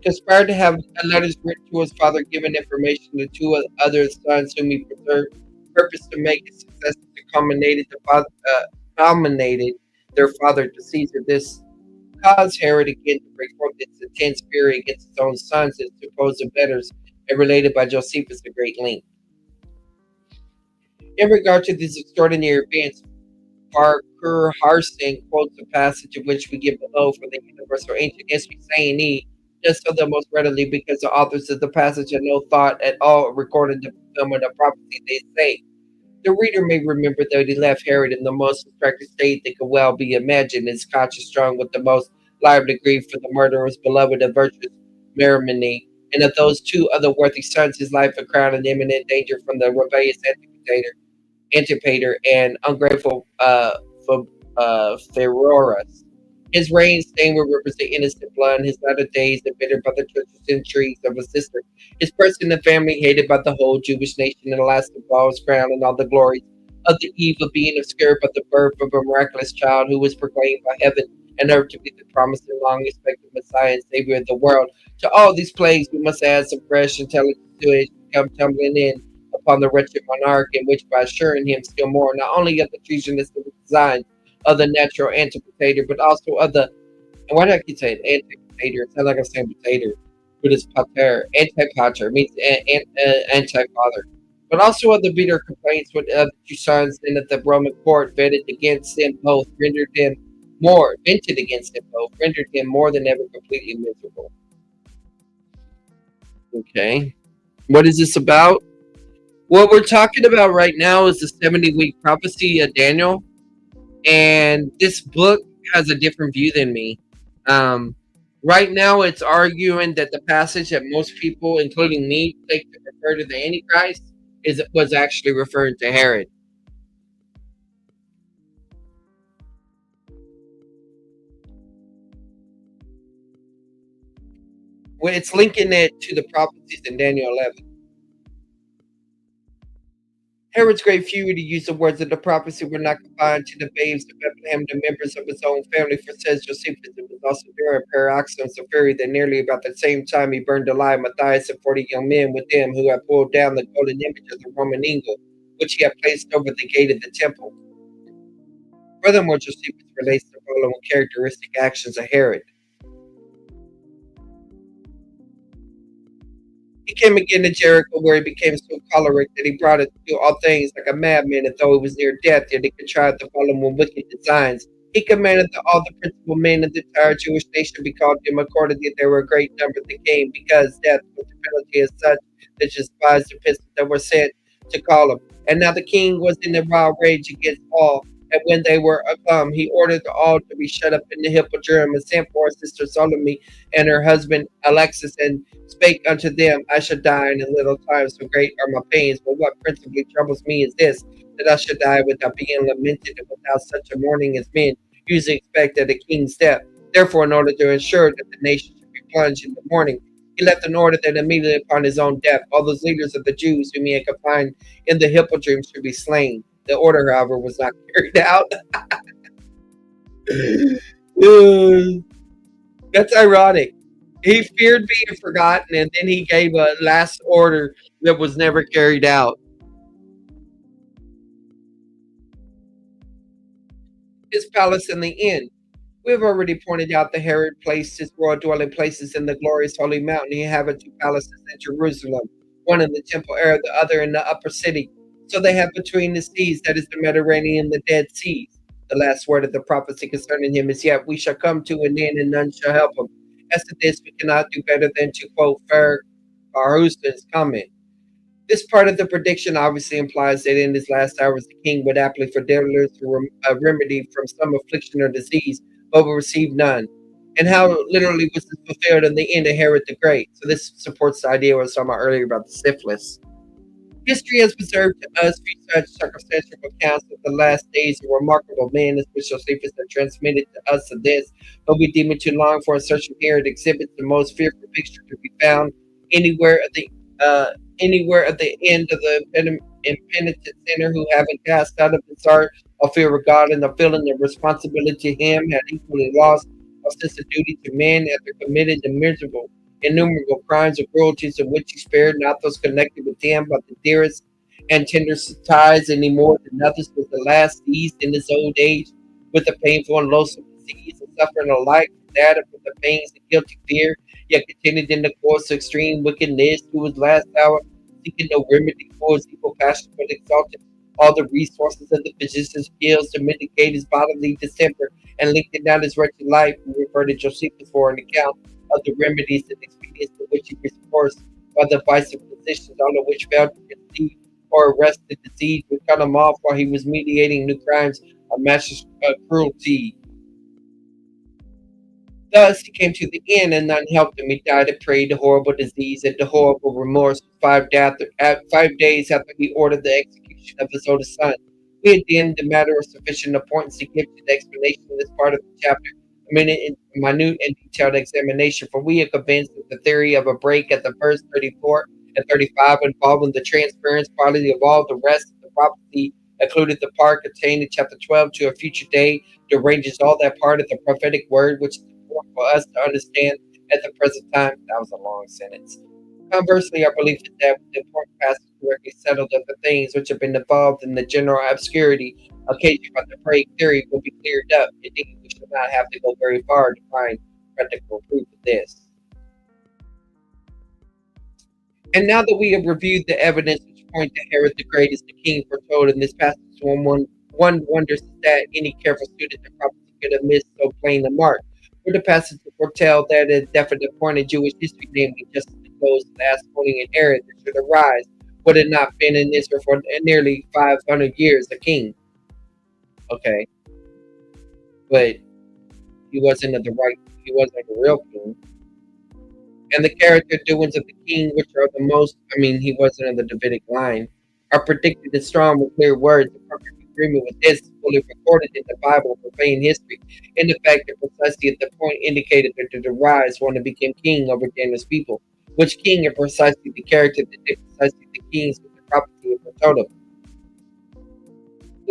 conspired to have letters written to his father, giving information to two other sons whom he preserved, purpose to make his successor to culminated their father to Caesar. This caused Herod again to break forth its intense fury against his own sons and supposed betters, and related by Josephus the Great length. In regard to these extraordinary events, Barker Harsing quotes a passage of which we give below for the universal ancient history, saying he does so the most readily because the authors of the passage had no thought at all recording the fulfillment of prophecy. They say the reader may remember that he left Herod in the most distracted state that could well be imagined, his conscience strong with the most lively grief for the murder of his beloved and virtuous Marimony, and of those two other worthy sons, his life a crown in imminent danger from the rebellious Antipater and ungrateful Pheroras. His reign stained would represent innocent blood, his latter days embittered by the treacherous intrigues of a sister, his person and family hated by the whole Jewish nation, and the last of all his crown and all the glories of the eve of being obscured by the birth of a miraculous child who was proclaimed by heaven and earth to be the promised and long expected Messiah and Savior of the world. To all these plagues we must add some fresh intelligence to it come tumbling in upon the wretched monarch, in which by assuring him still more, not only of the treasonous designs of the natural antipotator, but also of the, and why do I keep saying antipotator? It sounds like I'm saying potato, but it's pater. Antipater means anti-father. But also of the bitter complaints with the two sons and that the Roman court vented against them both, rendered him more than ever completely miserable. Okay. What is this about? What we're talking about right now is the 70-week prophecy of Daniel, and this book has a different view than me. Right now, it's arguing that the passage that most people, including me, take to refer to the Antichrist was actually referring to Herod. When it's linking it to the prophecies in Daniel 11. Herod's great fury, to use the words of the prophecy, were not confined to the babes of Bethlehem, the members of his own family, for says Josephus, it was also during paroxysms of fury that nearly about the same time he burned alive Matthias and 40 young men with him, who had pulled down the golden image of the Roman eagle, which he had placed over the gate of the temple. Furthermore, Josephus relates the following characteristic actions of Herod. He came again to Jericho, where he became so choleric that he brought it to do all things like a madman, and though he was near death, yet he contrived to follow him with wicked designs. He commanded that all the principal men of the entire Jewish nation be called to him. Accordingly, there were a great number that came, because death was the penalty as such that despised the epistles that were sent to call him. And now the king was in a wild rage against all. And when they were come, he ordered all to be shut up in the hippodrome, and sent for his sister Salome and her husband Alexis, and spake unto them, I shall die in a little time, so great are my pains. But what principally troubles me is this, that I should die without being lamented, and without such a mourning as men usually expect at a king's death. Therefore, in order to ensure that the nation should be plunged in the mourning, he left an order that immediately upon his own death, all those leaders of the Jews whom he had confined in the hippodrome should be slain. The order, however, was not carried out. That's ironic. He feared being forgotten, and then he gave a last order that was never carried out. His palace in the inn. We have already pointed out that Herod placed his royal dwelling places in the glorious holy mountain. He had two palaces in Jerusalem, one in the temple area, the other in the upper city. So they have between the seas, that is the Mediterranean and the Dead Seas. The last word of the prophecy concerning him is, yet we shall come to an end, and none shall help him. As to this, we cannot do better than to quote Farhuston's comment. This part of the prediction obviously implies that in his last hours the king would aptly for deliver a remedy from some affliction or disease, but will receive none. And how literally was this fulfilled in the end of Herod the Great? So this supports the idea I was talking about earlier about the syphilis. History has preserved to us few such circumstantial accounts of the last days of remarkable men, as which Josephus have transmitted to us of this, but we deem it too long for a search here. It exhibits the most fearful picture to be found anywhere at the anywhere at the end of the impenitent sinner who, having cast out of his heart a fear of God and a feeling of responsibility to Him, had equally lost a sense of duty to men after committed the miserable innumerable crimes or cruelties of which he spared not those connected with him, but the dearest and tenderest ties any more than others was the last seized in his old age with the painful and loathsome disease and suffering alike from that and from the pains and guilty fear, yet continued in the course of extreme wickedness to his last hour, seeking no remedy for his evil passion, but exalted all the resources of the physician's skills to mitigate his bodily distemper and lengthen out his wretched life. We refer to Josephus for an account of the remedies and expedients to which he was forced by the advice of physicians, all of which failed to conceive or arrest the disease, would cut him off while he was mediating new crimes of massive cruelty. Thus he came to the end, and none helped him. He died a prey to horrible disease and to horrible remorse 5 days after he ordered the execution of his oldest son. We had deemed the matter of sufficient importance to give to the explanation of this part of the chapter a minute and detailed examination, for we are convinced that the theory of a break at the verse 34 and 35 involving the transference quality of all the rest of the prophecy included the part contained in chapter 12 to a future day deranges all that part of the prophetic word which is important for us to understand at the present time. That was a long sentence. Conversely, our belief is that the important passage correctly settled of the things which have been involved in the general obscurity occasioned by the break theory will be cleared up. Indeed, we shall not have to go very far to find practical proof of this. And now that we have reviewed the evidence which point to Herod the Great as the king foretold in this passage, one wonders that any careful student of prophecy could have missed so plain a mark. For the passage to foretell that at a definite point in Jewish history, namely just as the close of the Asmonean era that should arise, would have not been in Israel for nearly 500 years a king. Okay, but he wasn't the real king. And the character doings of the king, which are the most, he wasn't of the Davidic line, are predicted in strong and clear words. In perfect agreement with this, fully recorded in the Bible, profane history, in the fact that precisely at the point indicated that to rise one to become king over Daniel's people, which king are precisely the character that did precisely the kings with the prophecy of foretold.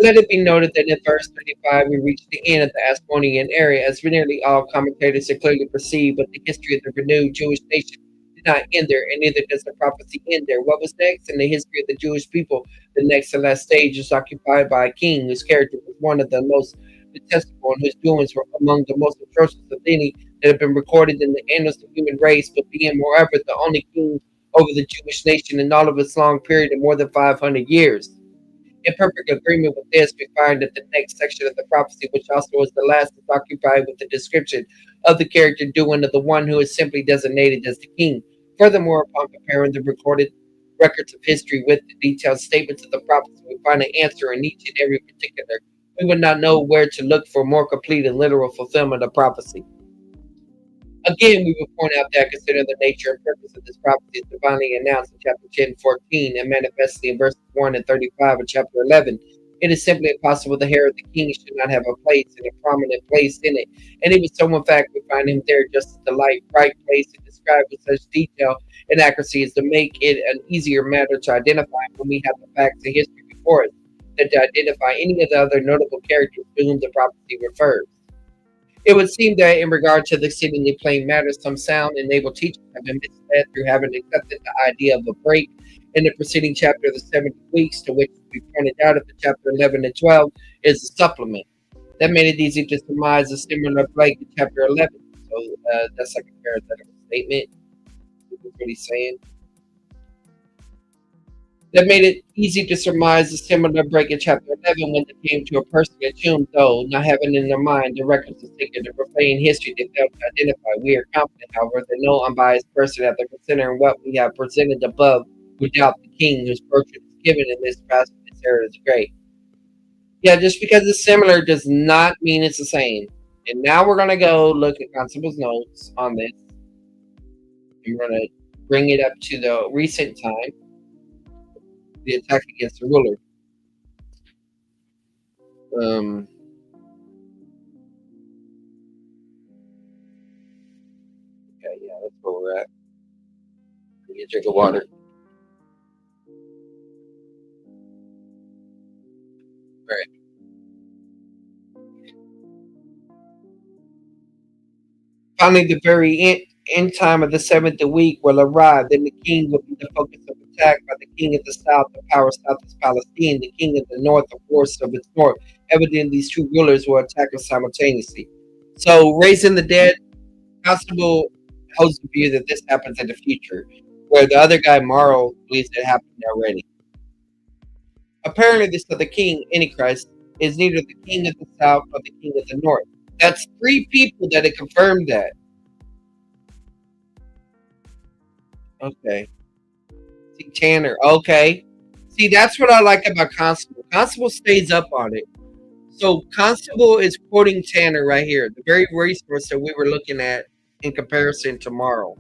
Let it be noted that in verse 35 we reach the end of the Asmonean era, as nearly all commentators have clearly perceived, but the history of the renewed Jewish nation did not end there, and neither does the prophecy end there. What was next in the history of the Jewish people? The next and last stage was occupied by a king whose character was one of the most detestable and whose doings were among the most atrocious of any that have been recorded in the annals of the human race, but being moreover the only king over the Jewish nation in all of its long period of more than 500 years. In perfect agreement with this, we find that the next section of the prophecy, which also is the last, is occupied with the description of the character doing of the one who is simply designated as the king. Furthermore, upon comparing the recorded records of history with the detailed statements of the prophecy, we find an answer in each and every particular. We would not know where to look for more complete and literal fulfillment of prophecy. Again, we will point out that considering the nature and purpose of this prophecy is divinely announced in chapter 10, 14, and manifestly in verses 1 and 35 of chapter 11, it is simply impossible that Herod the king should not have a place and a prominent place in it. And even so, in fact, we find him there just as the right place to describe with such detail and accuracy as to make it an easier matter to identify when we have the facts and history before us than to identify any of the other notable characters to whom the prophecy refers. It would seem that in regard to the seemingly plain matters, some sound and able teachers have been misled through having accepted the idea of a break in the preceding chapter of the 70 weeks, to which we pointed out at the chapter 11 and 12 is a supplement. That made it easy to surmise a similar break in chapter 11. So that's like a parenthetical statement. That's what he's saying. That made it easy to surmise a similar break in chapter 11 when it came to a person whom, though not having in their mind the records of sacred and profane history they failed to identify. We are confident, however, that no unbiased person, after considering what we have presented above, would doubt the king whose portrait is given in this passage is Herod the Great. Yeah, just because it's similar does not mean it's the same. And now we're going to go look at Constable's notes on this. And we're going to bring it up to the recent time. the attack against the ruler. Um, okay, yeah, that's where we're at. Get a drink of water. All right. Finally, the very end time of the seventh week will arrive. Then the king will be the focus of attack by the king of the south. The power south is Palestine. The king of the north, the force of its north. Evidently, these two rulers will attack us simultaneously. So, raising the dead, Constable holds the view that this happens in the future, where the other guy, Mauro, believes it happened already. Apparently, this other king, Antichrist, is neither the king of the south nor the king of the north. That's three people that have confirmed that. Okay. See, Tanner. Okay. See, that's what I like about Constable. Constable stays up on it. So Constable is quoting Tanner right here, the very resource that we were looking at in comparison to Mauro.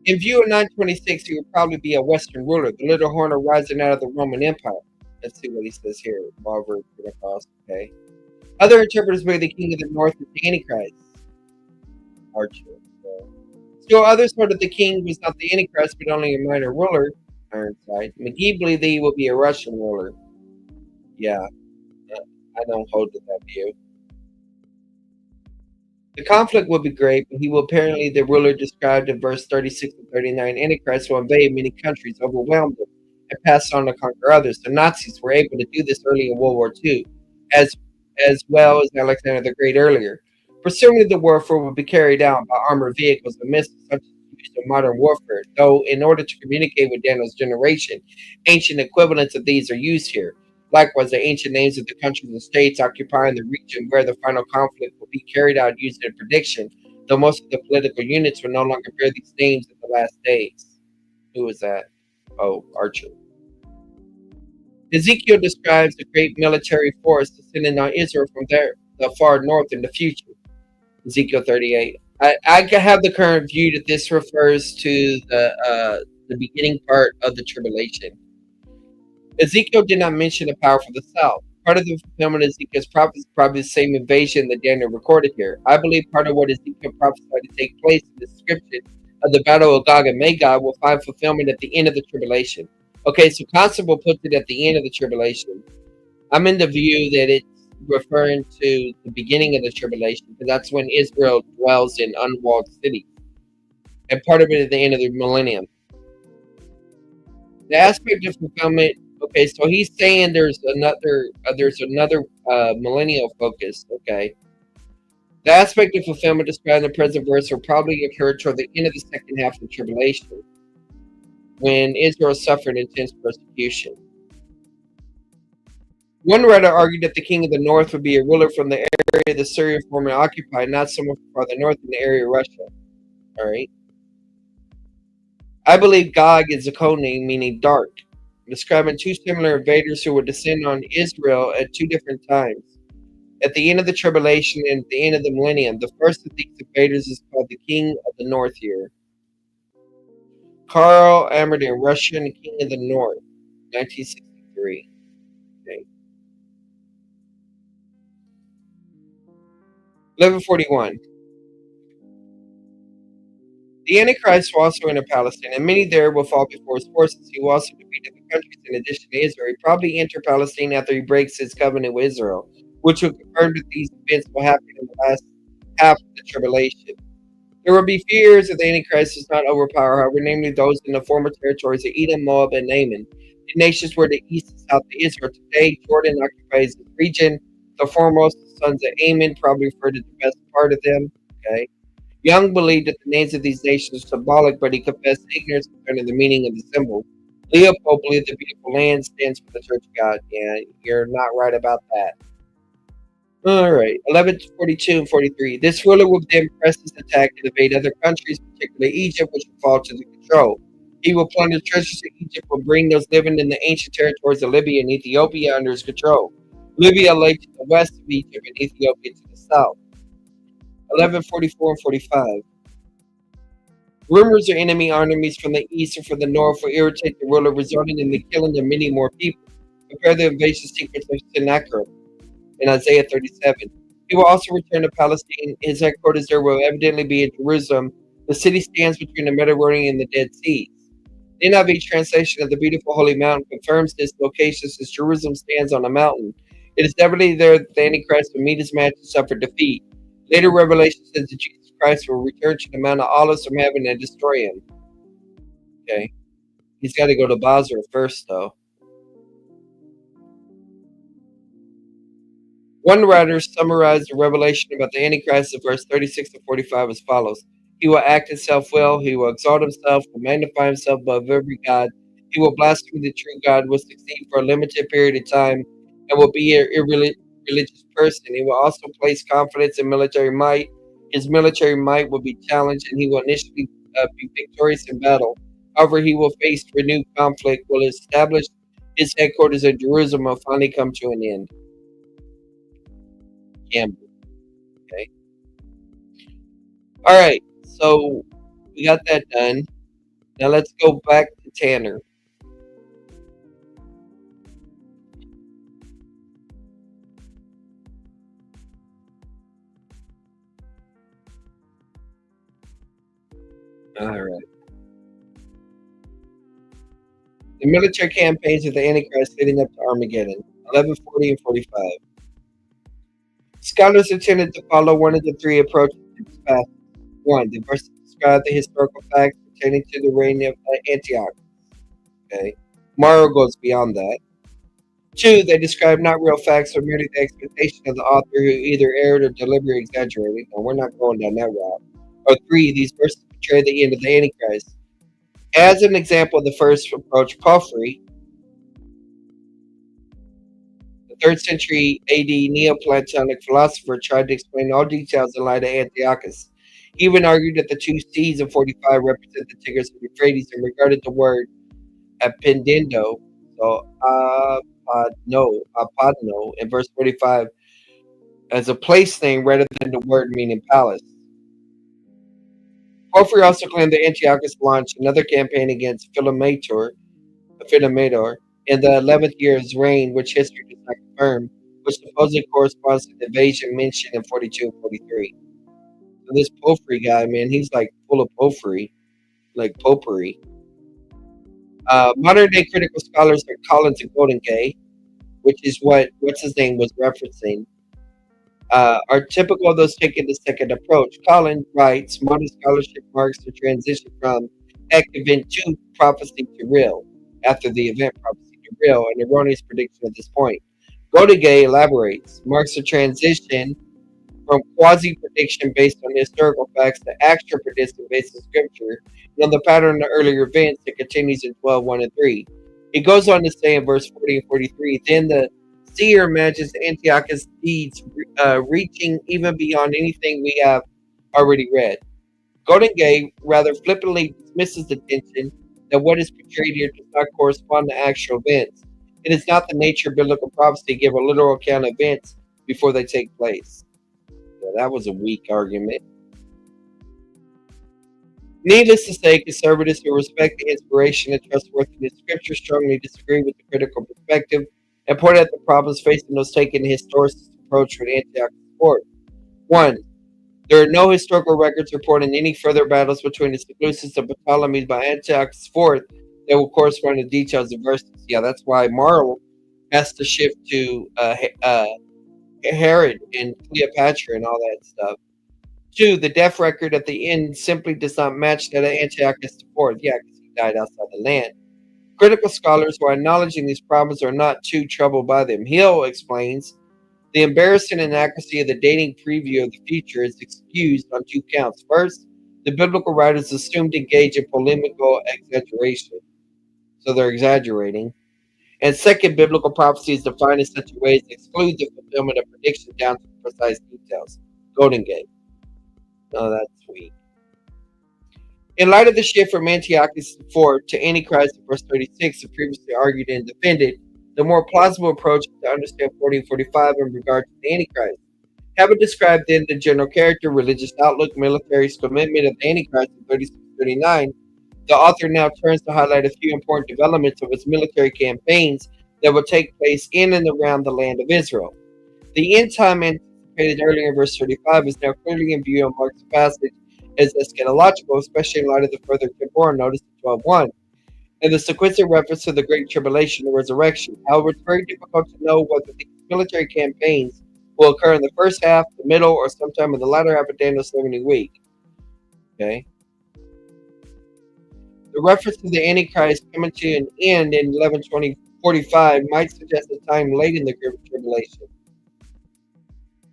In view of 926, he would probably be a Western ruler, the little horn rising out of the Roman Empire. Let's see what he says here. Marver, Pentecost, okay. Other interpreters believe the king of the north is the Antichrist. Archer. Still, others thought that the king was not the Antichrist, but only a minor ruler. Ironside. McGee believed that he would be a Russian ruler. Yeah, I don't hold to that view. The conflict will be great, but he will apparently, the ruler described in verse 36 and 39, Antichrist will invade many countries, overwhelm them, and pass on to conquer others. The Nazis were able to do this early in World War II, as well as Alexander the Great earlier. Presumably, the warfare will be carried out by armored vehicles and missiles, such as used in modern warfare, though in order to communicate with Daniel's generation, ancient equivalents of these are used here. Likewise, the ancient names of the countries and states occupying the region where the final conflict will be carried out using a prediction, though most of the political units will no longer bear these names in the last days. Who is that? Oh, Archer. Ezekiel describes a great military force descending on Israel from there, the far north in the future. Ezekiel 38. I have the current view that this refers to the beginning part of the tribulation. Ezekiel did not mention the power for the south. Part of the fulfillment of Ezekiel's prophecy is probably the same invasion that Daniel recorded here. I believe part of what Ezekiel prophesied to take place in the description of the battle of Gog and Magog will find fulfillment at the end of the tribulation. Okay, so Constable puts it at the end of the tribulation. I'm in the view that it's referring to the beginning of the tribulation, because that's when Israel dwells in unwalled cities. And part of it at the end of the millennium. The aspect of fulfillment. Okay, so he's saying there's another millennial focus. Okay, the aspect of fulfillment described in the present verse will probably occur toward the end of the second half of the tribulation, when Israel suffered intense persecution. One writer argued that the king of the north would be a ruler from the area the Syrian formerly occupied, not someone from farther north in the area of Russia. All right. I believe Gog is a code name meaning dark, describing two similar invaders who would descend on Israel at two different times. At the end of the tribulation and at the end of the millennium, the first of these invaders is called the King of the North here. Karl Ammerden, Russian King of the North, 1963. Okay. 1141. The Antichrist will also enter Palestine, and many there will fall before his forces. He will also defeat the countries in addition to Israel. He probably enter Palestine after he breaks his covenant with Israel, which will confirm that these events will happen in the last half of the tribulation. There will be fears that the Antichrist does not overpower, however, namely those in the former territories of Edom, Moab, and Ammon. The nations were the east and south of Israel. Today, Jordan occupies the region. The foremost sons of Ammon probably refer to the best part of them. Okay. Young believed that the names of these nations were symbolic, but he confessed ignorance concerning the meaning of the symbol. Leopold believed the beautiful land stands for the Church of God. Yeah, you're not right about that. All right, 1142 and 43. This ruler will then press his attack and invade other countries, particularly Egypt, which will fall to the control. He will plunder treasures of Egypt and bring those living in the ancient territories of Libya and Ethiopia under his control. Libya lay to the west of Egypt and Ethiopia to the south. 1144 and 45. Rumors of enemy armies from the east or from the north will irritate the ruler, resulting in the killing of many more people. Compare the invasion sequence of Sennacherib in Isaiah 37. He will also return to Palestine. His headquarters there will evidently be in Jerusalem. The city stands between the Mediterranean and the Dead Sea. The NIV translation of the beautiful holy mountain confirms this location since Jerusalem stands on a mountain. It is definitely there that the Antichrist will meet his match and suffer defeat. Later Revelation says that Jesus Christ will return to the Mount of Olives from heaven and destroy him. Okay. He's got to go to Basra first, though. One writer summarized the revelation about the Antichrist in verse 36 to 45 as follows. He will act himself well, he will exalt himself, will magnify himself above every god, he will blaspheme the true God, will succeed for a limited period of time, and will be an irreligious person. He will also place confidence in military might. His military might will be challenged, and he will initially be victorious in battle. However, he will face renewed conflict, will establish his headquarters in Jerusalem, and finally come to an end. Campbell. Okay. All right. So we got that done. Now let's go back to Tanner. All right. The military campaigns of the Antichrist leading up to Armageddon, 1140 and 45. Scholars have tended to follow one of the three approaches to this passage. One, they first describe the historical facts pertaining to the reign of Antioch. Okay. Mauro goes beyond that. Two, they describe not real facts but merely the expectation of the author who either erred or deliberately exaggerated. No, we're not going down that route. Or three, these verses portray the end of the Antichrist. As an example of the first approach, Porphyry, the 3rd century AD Neoplatonic philosopher, tried to explain all details in light of Antiochus. He even argued that the two seas of 45 represent the Tigris and Euphrates and regarded the word appendendo, so apadno, in verse 45 as a place name rather than the word meaning palace. Porphyry also claimed that Antiochus launched another campaign against Philometor in the 11th year of his reign, which history does not confirm, which supposedly corresponds to the invasion mentioned in 42 and 43. So this Porphyry guy, man, he's like full of Porphyry, like popery. Modern day critical scholars like Collins and Goldingay, which is what's his name was referencing, are typical of those taking the second approach. Collins writes, modern scholarship marks the transition from event to prophecy to real, after the event prophecy to real, an erroneous prediction at this point. Goldingay elaborates, marks the transition from quasi-prediction based on historical facts to actual prediction based on scripture, and on the pattern of earlier events that continues in 12:1 and 3. He goes on to say in verse 40 and 43, then the seer imagines Antiochus' deeds reaching even beyond anything we have already read. Goldingay rather flippantly dismisses the tension that what is portrayed here does not correspond to actual events. It is not the nature of biblical prophecy to give a literal account of events before they take place. Yeah, that was a weak argument. Needless to say, conservatives who respect the inspiration and trustworthiness of Scripture strongly disagree with the critical perspective and point out the problems facing those taking the historicist approach with Antiochus' support. 1. There are no historical records reporting any further battles between the Seleucids and Ptolemies by Antiochus IV that will correspond to details of verses. Yeah, that's why Mauro has to shift to Herod and Cleopatra and all that stuff. 2, the death record at the end simply does not match that of Antiochus IV. Yeah, because he died outside the land. Critical scholars, while acknowledging these problems, are not too troubled by them. Hill explains, the embarrassing inaccuracy of the dating preview of the future is excused on 2 counts. First, the biblical writers assumed to engage in polemical exaggeration, so they're exaggerating. And second, biblical prophecy is defined in such a way as to exclude the fulfillment of predictions down to precise details. Goldingay. Oh, that's sweet. In light of the shift from Antiochus IV to Antichrist in verse 36, as previously argued and defended, the more plausible approach is to understand 40 and 45 in regard to the Antichrist. Having described then the general character, religious outlook, military commitment of the Antichrist in 36 38-39, the author now turns to highlight a few important developments of its military campaigns that will take place in and around the land of Israel. The end time anticipated earlier in verse 35 is now clearly in view and marks the passage as eschatological, especially in light of the further temporal notice in 12:1 and the sequential reference to the Great Tribulation and resurrection. However, it's very difficult to know whether these military campaigns will occur in the first half, the middle, or sometime in the latter half of Daniel's 70 week. Okay. The reference to the Antichrist coming to an end in 11:45 might suggest a time late in the Great Tribulation,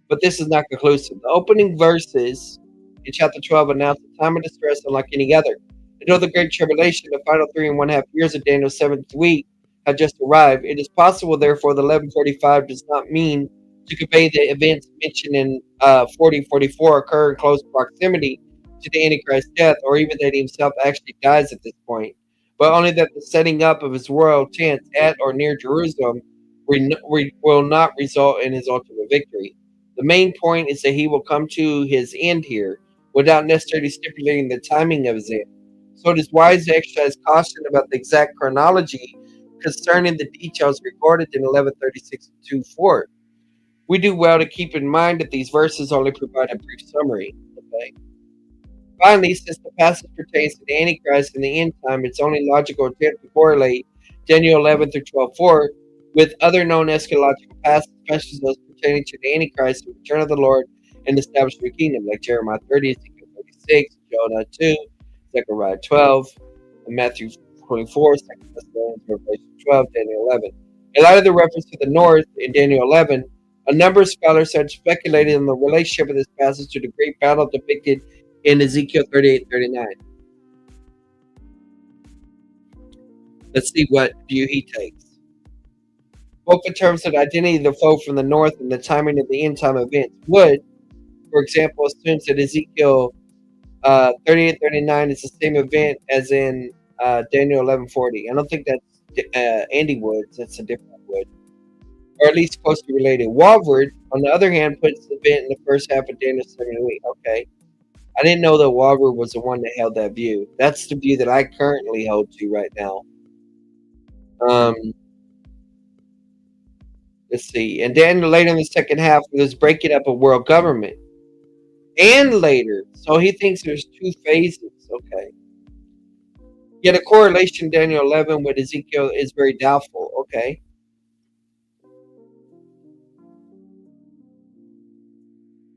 but this is not conclusive. The opening verses in chapter 12 announce a time of distress unlike any other. Until the Great Tribulation, the final 3.5 years of Daniel's 7th week had just arrived. It is possible, therefore, that 11:45 does not mean to convey the events mentioned in 40:44 occur in close proximity to the Antichrist's death, or even that he himself actually dies at this point, but only that the setting up of his royal tent at or near Jerusalem will not result in his ultimate victory. The main point is that he will come to his end here without necessarily stipulating the timing of his end. So it is wise to exercise caution about the exact chronology concerning the details recorded in 11:36-2:4. We do well to keep in mind that these verses only provide a brief summary. Okay. Finally, since the passage pertains to the Antichrist and the end time, it's only logical attempt to correlate Daniel 11-12:4 with other known eschatological passages, especially those pertaining to the Antichrist, the return of the Lord, and the establishment of the kingdom, like Jeremiah 30, Ezekiel 36, Jonah 2, Zechariah 12, and Matthew 24, 2 Thessalonians, Revelation 12, Daniel 11. In light of the reference to the north in Daniel 11, a number of scholars have speculated on the relationship of this passage to the great battle depicted in Ezekiel 38-39. Let's see what view he takes. Both in terms of the identity of the foe from the north and the timing of the end time events. Wood, for example, assumes that Ezekiel 38-39 is the same event as in Daniel 11:40. I don't think that's Andy Woods. That's a different Wood, or at least closely related. Walvard, on the other hand, puts the event in the first half of Daniel 70. Okay, I didn't know that Walvard was the one that held that view. That's the view that I currently hold to right now. Let's see. And then later in the second half, there's breaking up of world government. And later. So he thinks there's two phases. Okay. Yet a correlation Daniel 11 with Ezekiel is very doubtful. Okay.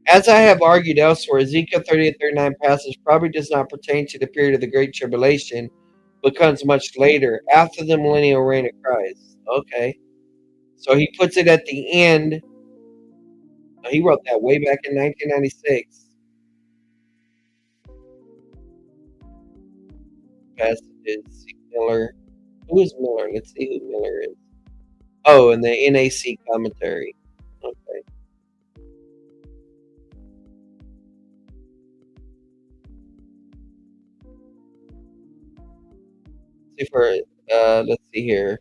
As I have argued elsewhere, Ezekiel 38-39 passage probably does not pertain to the period of the Great Tribulation, but comes much later, after the millennial reign of Christ. Okay. So he puts it at the end. He wrote that way back in 1996. Passages. Miller. Who is Miller? Let's see who Miller is. Oh, and the NAC commentary. Okay. Let's see here.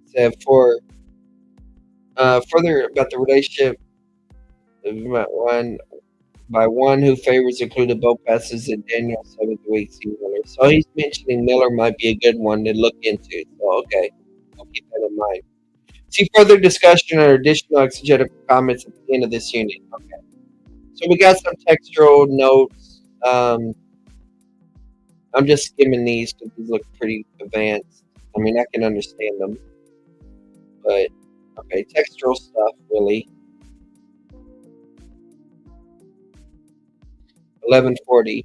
So for further about the relationship by one who favors included both passages in Daniel 7th week. Miller. So he's mentioning Miller might be a good one to look into. So okay, I'll keep that in mind. See further discussion or additional exegetical comments at the end of this unit. Okay. So we got some textual notes. I'm just skimming these because these look pretty advanced. I mean, I can understand them. But, okay, textual stuff, really. 11:40.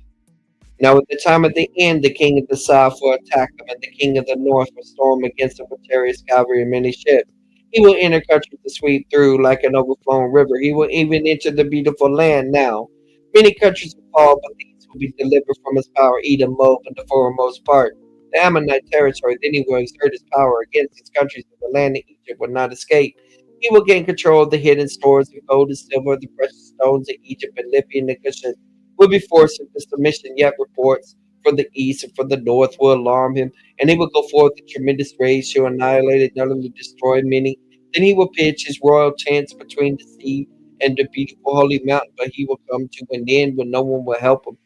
Now at the time of the end, the king of the south will attack them, and the king of the north will storm against them with chariots, cavalry, and many ships. He will enter countries to sweep through like an overflowing river. He will even enter the beautiful land now. Many countries will fall, but these will be delivered from his power. Edom, Moab, and the foremost part, the Ammonite territory. Then he will exert his power against these countries, and the land of Egypt will not escape. He will gain control of the hidden stores of gold and silver, the precious stones of Egypt and Libya and the Cushion will be forced into submission, yet reports from the east and from the north will alarm him, and he will go forth in tremendous rage to annihilate and utterly destroy many. Then he will pitch his royal tents between the sea and the beautiful holy mountain, but he will come to an end when no one will help him.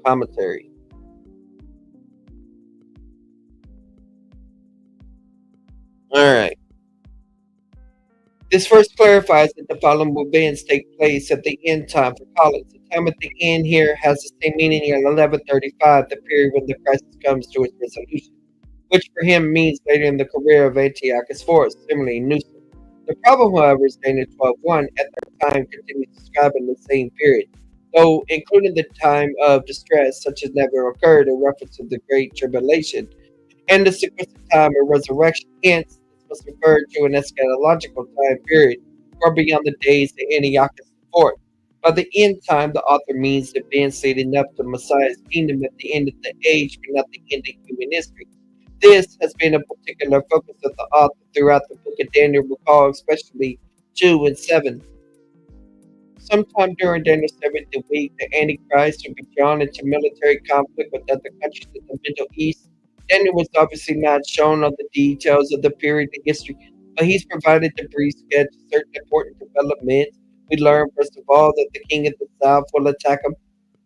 Commentary. Alright. This verse clarifies that the following events take place at the end time for Collins. The time at the end here has the same meaning in 1135, the period when the crisis comes to its resolution, which for him means later in the career of Antiochus IV, similarly Newsom. The problem, however, is Daniel 12:1 at that time continues describing the same period, though including the time of distress such as never occurred in reference to the Great Tribulation and the sequential time of resurrection. Hence, this was referred to an eschatological time period far beyond the days of Antiochus IV. By the end time, the author means the events leading up to Messiah's kingdom at the end of the age, but not the end of human history. This has been a particular focus of the author throughout the book of Daniel, recall especially 2 and 7. Sometime during Daniel's 70th week, the Antichrist will be drawn into military conflict with other countries in the Middle East. Daniel was obviously not shown on the details of the period in history, but he's provided a brief sketch of certain important developments. We learn, first of all, that the king of the south will attack him.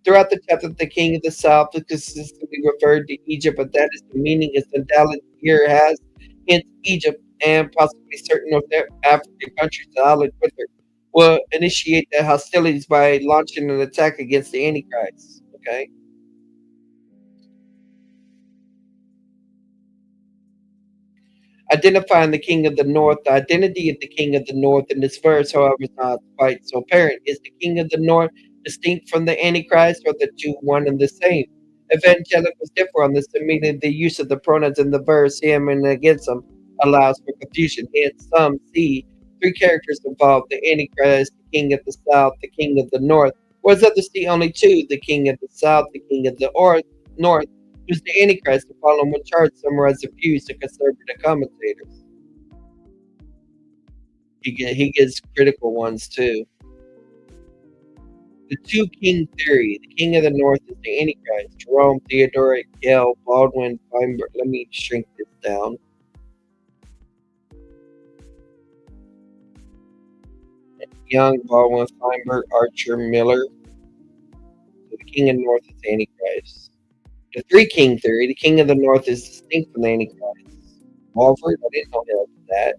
Throughout the chapter, the king of the south is consistently referred to Egypt, but that is the meaning its endowment here has. Hence, Egypt and possibly certain North African countries allied with her will initiate the hostilities by launching an attack against the Antichrist. Okay. Identifying the king of the north. The identity of the king of the north in this verse, however, is not quite so apparent. Is the king of the north distinct from the Antichrist, or the two one and the same? Evangelicals differ on this, meaning the use of the pronouns in the verse, him and against him, allows for confusion. Hence, some see three characters involved: the Antichrist, the king of the south, the king of the north, whereas others see only two: the king of the south, the king of the north, who's the Antichrist. The following chart summarizes the views of conservative commentators. He gives critical ones too. The two king theory. The king of the north is the Antichrist. Jerome, Theodoric, Gale, Baldwin, Feinberg. Let me shrink this down. Young, Baldwin, Feinberg, Archer, Miller. So the king of the north is the Antichrist. The three king theory. The king of the north is distinct from the Antichrist. Walford, I didn't know that.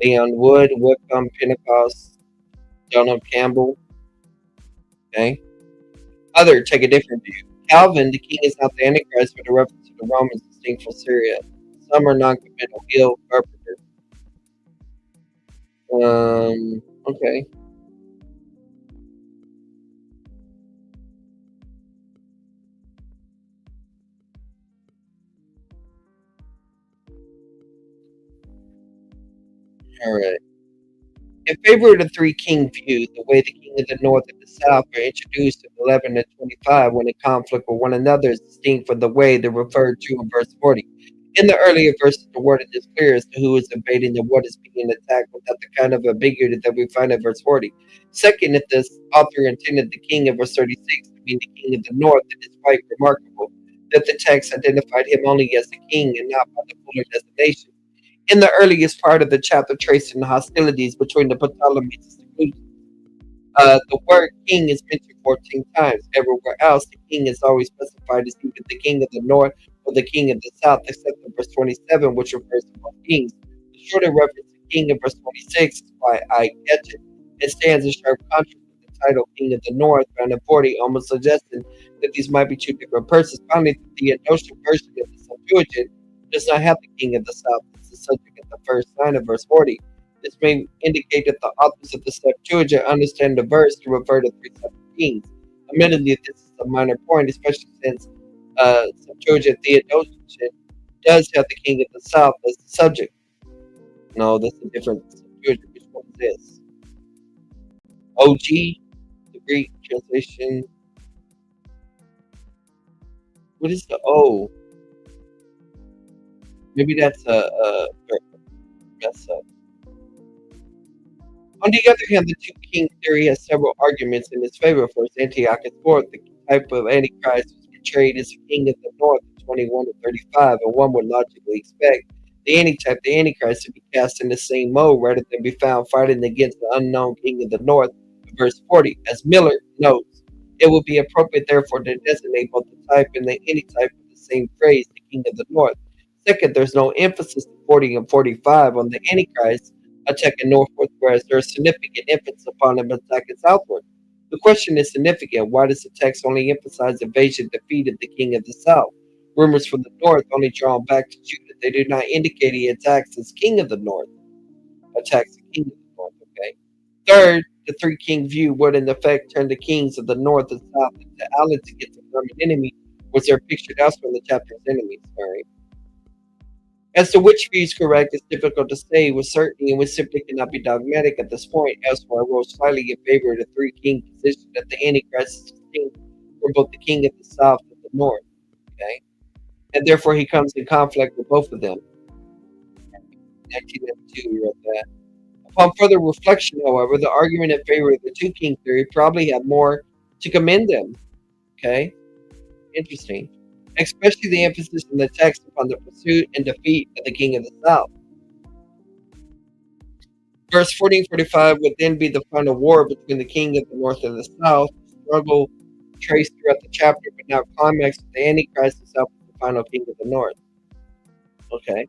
Leon Wood, Whitcomb, Pentecost, Donald Campbell. Okay. Other take a different view. Calvin, the king is not the Antichrist, but a reference to the Romans distinct from Syria. Some are non-committal. Hill, Carpenter. Okay. All right. In favor of the three king view, the way the king of the north and the south are introduced in 11 and 25 when in conflict with one another is distinct from the way they're referred to in verse 40. In the earlier verses, the word is clear as to who is invading and what is being attacked without the kind of ambiguity that we find in verse 40. Second, if this author intended the king in verse 36 to mean the king of the north, it is quite remarkable that the text identified him only as the king and not by the fuller designation. In the earliest part of the chapter tracing the hostilities between the Ptolemies and Seleucids, the word king is mentioned 14 times. Everywhere else, the king is always specified as either the king of the north or the king of the south, except in verse 27, which refers to both kings. The shorter reference to king in verse 26 is why I catch it. It stands in sharp contrast with the title king of the north, found in 40, almost suggesting that these might be two different persons. Finally, the Theodotion version of the Septuagint does not have the king of the south as the subject of the first line of verse 40. This may indicate that the authors of the Septuagint understand the verse to refer to three separate kings. Admittedly, this is a minor point, especially since Septuagint Theodotion does have the king of the south as the subject. No, that's a different Septuagint. Which one is this? OG, the Greek translation. What is the O? Maybe that's a mess up. On the other hand, the two king theory has several arguments in its favor. First, Antiochus IV, the type of Antichrist, was portrayed as the king of the north in 21 to 35, and one would logically expect the antitype, the Antichrist, to be cast in the same mode rather than be found fighting against the unknown king of the north. Verse 40, as Miller notes, it would be appropriate, therefore, to designate both the type and the antitype with the same phrase, the king of the north. Second, there's no emphasis in 40 and 45 on the Antichrist attacking northward, whereas there's significant emphasis upon him attacking southward. The question is significant. Why does the text only emphasize invasion, defeat of the king of the south? Rumors from the north only drawn back to Judah. They do not indicate he attacks as king of the north. Attacks the king of the north, okay? Third, the three king view would in effect turn the kings of the north and south into allies against a common enemy, which are pictured elsewhere in the chapter's enemies. All right. As to which view is correct is difficult to say with certainty, and we simply cannot be dogmatic at this point. Elsewhere, I rose slightly in favor of the three king position that the Antichrist is king for both the king of the south and the north. Okay, and therefore he comes in conflict with both of them. 1992, we wrote that. Upon further reflection, however, the argument in favor of the two king theory probably had more to commend them. Okay, interesting. Especially the emphasis in the text upon the pursuit and defeat of the king of the south. Verse 1445 would then be the final war between the king of the north and the south, struggle traced throughout the chapter, but now climaxed with the Antichrist himself as the final king of the north. Okay.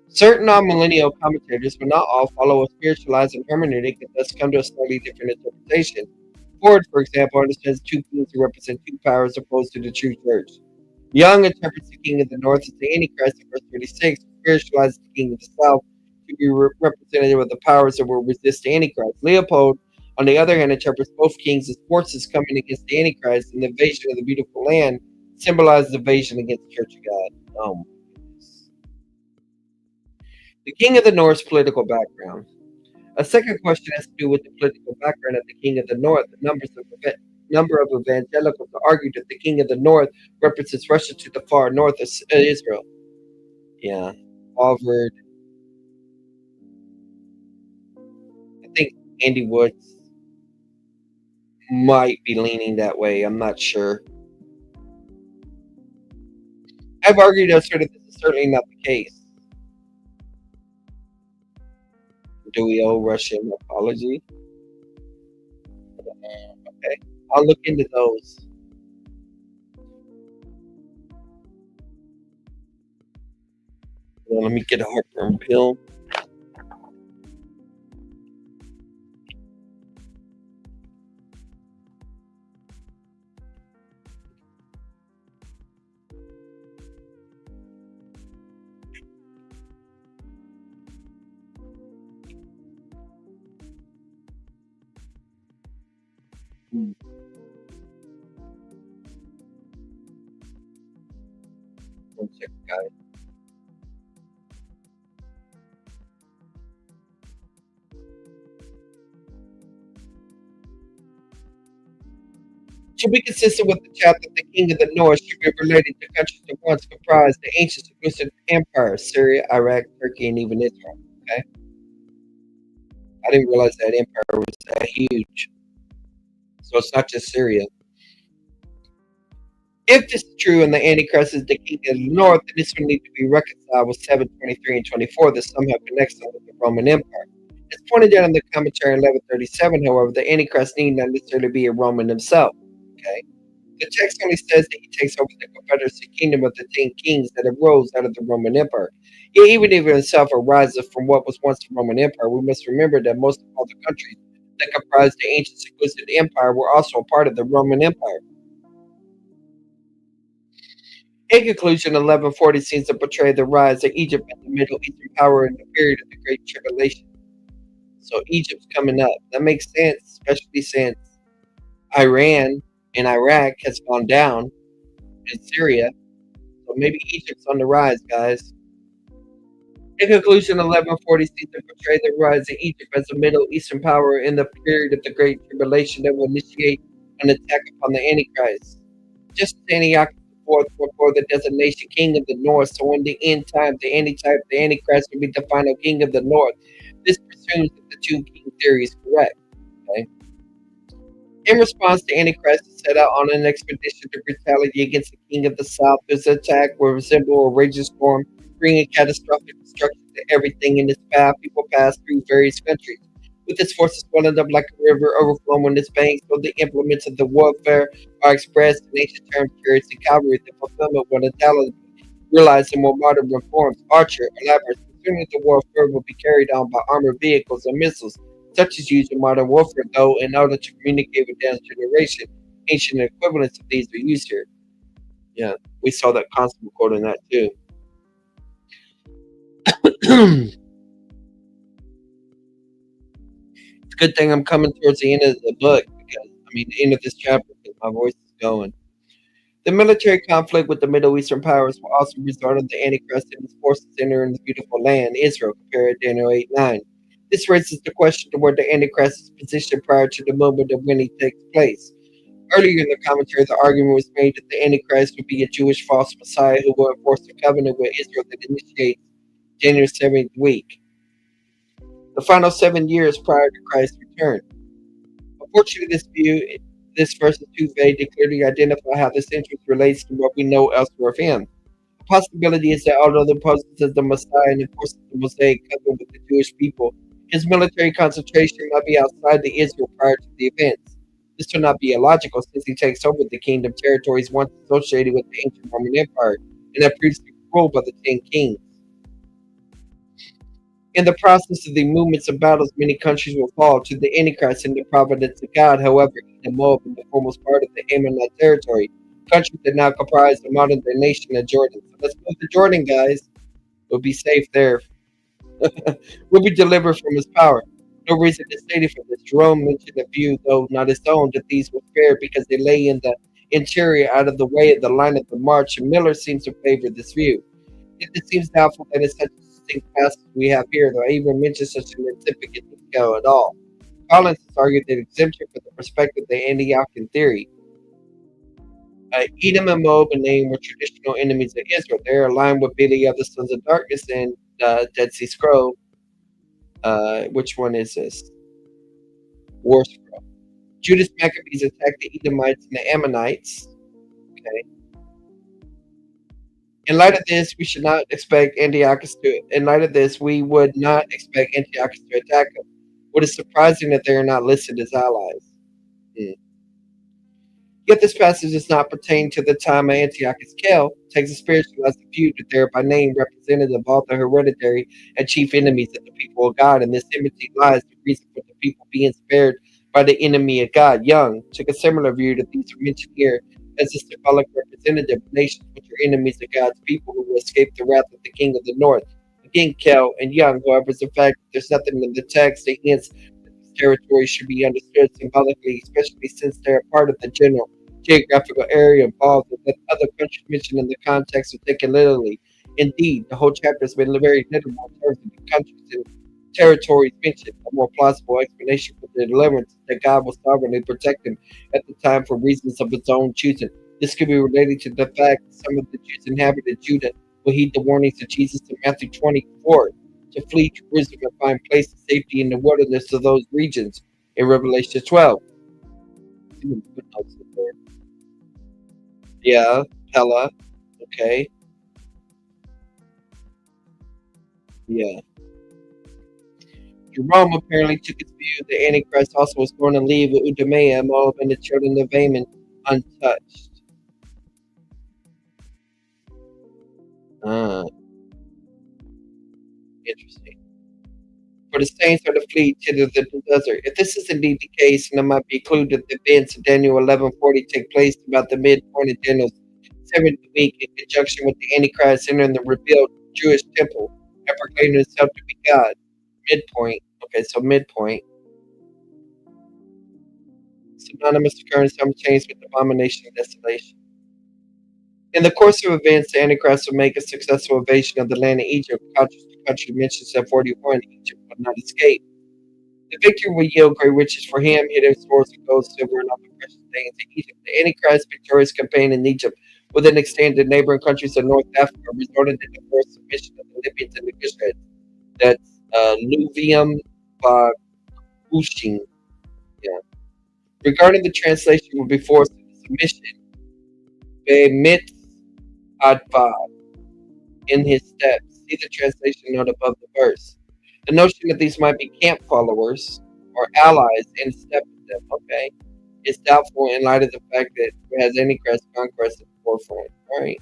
Certain non-millennial commentators, but not all, follow a spiritualized and hermeneutic and thus come to a slightly different interpretation. Ford, for example, understands two kings who represent two powers opposed to the true church. Young interprets the king of the north as the Antichrist in verse 36, spiritualizes the king of the south to be representative of the powers that will resist the Antichrist. Leopold, on the other hand, interprets both kings as forces coming against the Antichrist, and the invasion of the beautiful land symbolizes invasion against the Church of God. Oh my goodness. The king of the north's political background. A second question has to do with the political background of the king of the north. The number of evangelicals argue that the king of the north represents Russia to the far north of Israel. Yeah, Harvard. I think Andy Woods might be leaning that way. I'm not sure. I've argued elsewhere that this is certainly not the case. Do we owe Russia an apology? Okay, I'll look into those. Well, let me get a heartburn pill. One second, guys. To be consistent with the chapter, the king of the north should be related to countries that once comprised the ancient Seleucid Empire, Syria, Iraq, Turkey, and even Israel. Okay, I didn't realize that empire was that huge. So it's not just Syria. If this is true and the Antichrist is the king of the north, then this would need to be reconciled with 723 and 24 that somehow connects them with the Roman Empire. As pointed out in the commentary 1137, however, the Antichrist need not necessarily be a Roman himself. Okay, the text only says that he takes over the Confederacy kingdom of the 10 kings that arose out of the Roman Empire. Yet even if himself arises from what was once the Roman Empire, we must remember that most of all the countries that comprised the ancient Seleucid Empire were also a part of the Roman Empire. In conclusion, 1140 seems to portray the rise of Egypt as the Middle Eastern power in the period of the Great Tribulation. So Egypt's coming up. That makes sense, especially since Iran and Iraq has gone down, and Syria. So maybe Egypt's on the rise, guys. In conclusion, 1140 seems to portray the rise of Egypt as a Middle Eastern power in the period of the Great Tribulation that will initiate an attack upon the Antichrist. Just as Antioch IV before the designation king of the north, so in the end time, the Antichrist will be the final king of the north. This presumes that the two king theory is correct. Okay. In response, the Antichrist set out on an expedition to retaliate against the king of the south. This attack will resemble a raging storm, bringing catastrophic destruction to everything in its path. People pass through various countries, with its forces swelling up like a river, overflowing its banks. So the implements of the warfare are expressed in ancient terms, chariots and cavalry. The fulfillment will undoubtedly realize in more modern reforms. Archer, elaborate. Considering the warfare will be carried on by armored vehicles and missiles such as used in modern warfare, though, in order to communicate with down generation. Ancient equivalents of these are used here. Yeah, we saw that constable quote in that too. It's a good thing I'm coming towards the end of the book because the end of this chapter because my voice is going. The military conflict with the Middle Eastern powers will also result in the Antichrist and his forces entering the beautiful land, Israel, compared to Daniel 8:9. This raises the question of where the Antichrist's position prior to the moment of when he takes place. Earlier in the commentary, the argument was made that the Antichrist would be a Jewish false Messiah who will enforce the covenant with Israel that initiates January 7th week, the final 7 years prior to Christ's return. Unfortunately, this verse is too vague to clearly identify how this interest relates to what we know elsewhere of him. The possibility is that although the poses as the Messiah and enforces the Mosaic covenant with the Jewish people, his military concentration might be outside the Israel prior to the events. This will not be illogical since he takes over the kingdom territories once associated with the ancient Roman Empire and that previously ruled by the 10 kings. In the process of the movements and battles, many countries will fall to the Antichrist in the providence of God. However, Edom, Moab, and the foremost part of the Ammonite territory, countries that now comprise the modern day nation of Jordan. So let's move to Jordan, guys. We'll be safe there. We'll be delivered from his power. No reason is stated for this. Jerome mentioned a view, though not his own, that these were fair because they lay in the interior out of the way of the line of the march, and Miller seems to favor this view. Yet it seems doubtful that it's such a distinct passage we have here, though I even mention such an insignificant detail at all. Collins has argued that exemption from the perspective of the Antiochian theory. Edom and Moab and Nain were traditional enemies of Israel. They're aligned with many other sons of darkness and Dead Sea Scroll. Which one is this? War Scroll. Judas Maccabees attacked the Edomites and the Ammonites. Okay. In light of this, we should not expect Antiochus to. In light of this, we would not expect Antiochus to attack them. What is surprising that they are not listed as allies. Hmm. Yet this passage does not pertain to the time of Antiochus Kel. It takes a spiritualized view that they are by name representative of all the hereditary and chief enemies of the people of God, and this enmity lies the reason for the people being spared by the enemy of God. Young took a similar view that these are mentioned here as a symbolic representative of nations which are enemies of God's people who will escape the wrath of the king of the north. Again, Kel and Young, however, is the fact that there's nothing in the text that hints that these territories should be understood symbolically, especially since they are part of the general geographical area involved and that other countries mentioned in the context are taken literally. Indeed, the whole chapter has been very literal in terms of the countries and territories mentioned. A more plausible explanation for the deliverance is that God will sovereignly protect them at the time for reasons of his own choosing. This could be related to the fact that some of the Jews inhabited Judah will heed the warnings of Jesus in Matthew 24 to flee Jerusalem and find place of safety in the wilderness of those regions in Revelation 12. Yeah, Pella. Okay. Yeah. Jerome apparently took his view that Antichrist also was going to leave with Udamea, Moab, and the children of Ammon untouched. Ah, interesting. For the saints are to flee to the desert. If this is indeed the case, and it might be included that the events in Daniel 11:40 take place about the midpoint of Daniel's 7th week in conjunction with the Antichrist entering the rebuilt Jewish temple and proclaiming himself to be God. Midpoint. Okay, so midpoint. Synonymous occurrence simultaneous with abomination and desolation. In the course of events, the Antichrist will make a successful invasion of the land of Egypt. Country mentions at 41, Egypt will not escape. The victory will yield great riches for him, hidden stores of gold, silver, and other precious things in Egypt. The Antichrist's victorious campaign in Egypt will then extend to neighboring countries of North Africa, resulting in the forced submission of the Libyans and the Cushites. That's Luvium Bakushing. Yeah. Regarding the translation will be forced into submission, Be'emit Adva in his steps. See the translation note above the verse. The notion that these might be camp followers or allies in step with them, okay, is doubtful in light of the fact that it has Antichrist conquest at the forefront. All right.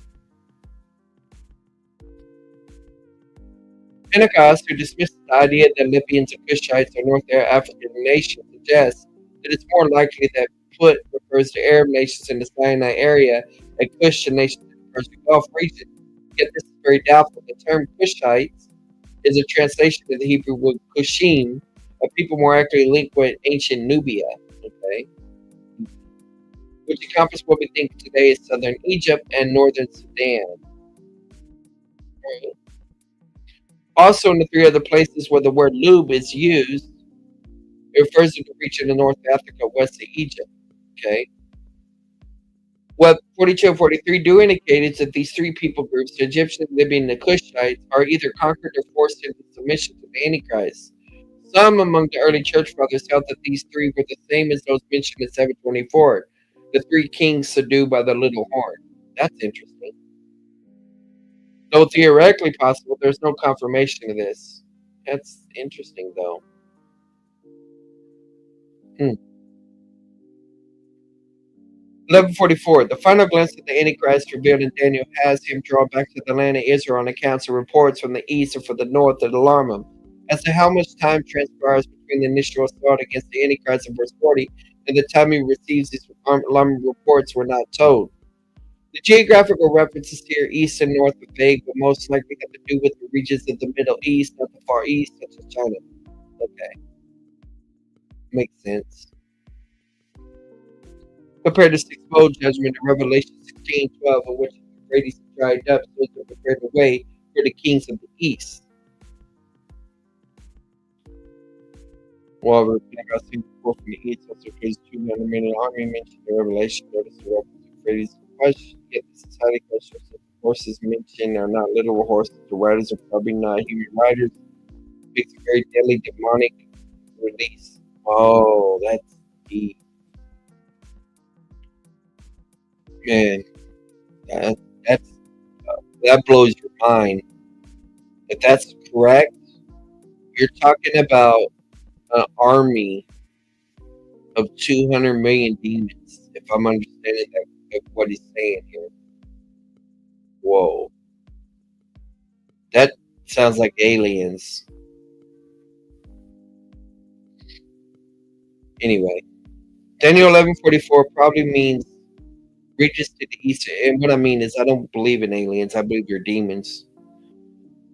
Pentecost, who dismisses the idea that Libyans and Cushites are North African nations, suggests that it's more likely that Put refers to Arab nations in the Sinai area and Cush to nations in the Persian Gulf region. Yet this is very doubtful. The term Cushites is a translation of the Hebrew word Cushim, a people more accurately linked with ancient Nubia, okay, which encompasses what we think today is southern Egypt and northern Sudan. Right. Also, in the three other places where the word lube is used, it refers to the region of North Africa west of Egypt. Okay. What 42 and 43 do indicate is that these three people groups, the Egyptians, Libyan, and the Cushites, are either conquered or forced into submission to the Antichrist. Some among the early church fathers held that these three were the same as those mentioned in 724, the three kings subdued by the little horn. That's interesting. Though theoretically possible, there's no confirmation of this. That's interesting, though. 1144. The final glimpse of the Antichrist revealed in Daniel has him draw back to the land of Israel on accounts of reports from the east or from the north that alarm him. As to how much time transpires between the initial assault against the Antichrist in verse 40 and the time he receives these alarming reports were not told. The geographical references here, east and north, are vague, but most likely have to do with the regions of the Middle East, not the Far East, such as China. Okay. Makes sense. Compared to six bowl judgment in Revelation 16:12, in which the Euphrates dried up, so as to prepare the way for the kings of the east. While Pentecost seems to go from the east, also includes 200 men army mentioned in Revelation. Notice the reference to Euphrates question, yet this is highly questionable. The horses mentioned are not literal horses. The riders are probably not human riders. It's a very deadly demonic release. Oh, that's deep. Man, that's that blows your mind. If that's correct, you're talking about an army of 200 million demons. If I'm understanding what he's saying here. Whoa, that sounds like aliens. Anyway, Daniel 11:44 probably means reaches to the east. And what I mean is, I don't believe in aliens. I believe you're demons.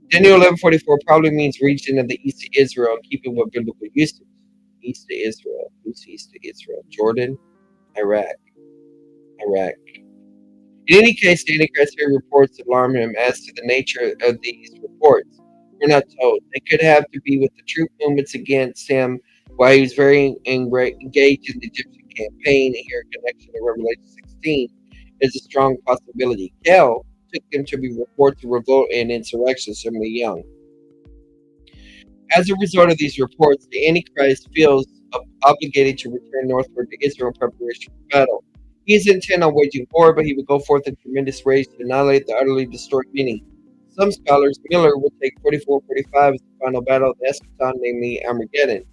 Daniel 11:44 probably means region of the east of Israel, keeping with biblical usage. East of Israel. Who's east of Israel? Jordan, Iraq. In any case, the Antichrist here reports alarm him as to the nature of these reports. We're not told. They could have to be with the troop movements against him while he was very engaged in the Egyptian campaign, and here a connection to Revelation 16 is a strong possibility. Kel took them to be reports of revolt and insurrection, similarly young. As a result of these reports, the Antichrist feels obligated to return northward to Israel in preparation for battle. He is intent on waging war, but he would go forth in tremendous rage to annihilate the utterly destroyed many. Some scholars, Miller, would take 44-45 as the final battle of the eschaton, namely Armageddon.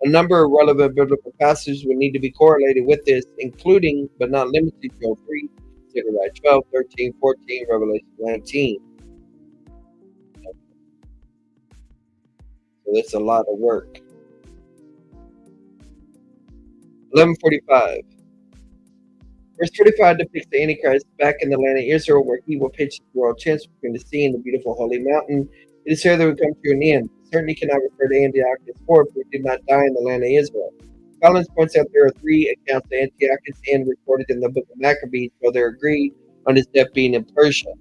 A number of relevant biblical passages would need to be correlated with this, including, but not limited to, Job 3, Zechariah 12, 13, 14, Revelation 19. So that's a lot of work. 11:45. Verse 45 depicts the Antichrist back in the land of Israel, where he will pitch the world chance between the sea and the beautiful holy mountain. It is here that we come to an end. It certainly cannot refer to Antiochus IV, who did not die in the land of Israel. Collins points out there are three accounts of Antiochus' end recorded in the book of Maccabees, where they agree on his death being in Persia.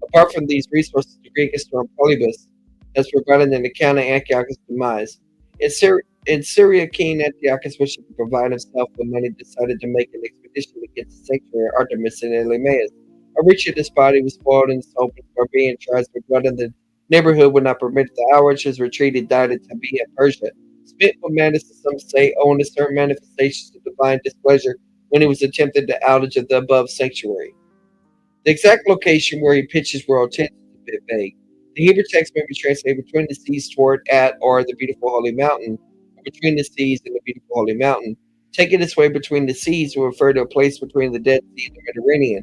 Apart from these resources, the Greek historian Polybus has provided an account of Antiochus' demise. In Syria, King Antiochus, wishing to provide himself with money, decided to make an expedition against the sanctuary of Artemis in Elymais. On reaching this body was spoiled in his hope of barbarian tribes, but blood in the neighborhood would not permit the hour his retreat. He died at Tabia, Persia. Smith was madness, some say, owing to certain manifestations of divine displeasure when he was attempting the outage of the above sanctuary. The exact location where he pitched his royal tent is a bit vague. The Hebrew text may be translated between the seas toward at or the beautiful holy mountain, or between the seas and the beautiful holy mountain. Taking this way between the seas will refer to a place between the Dead Sea and the Mediterranean.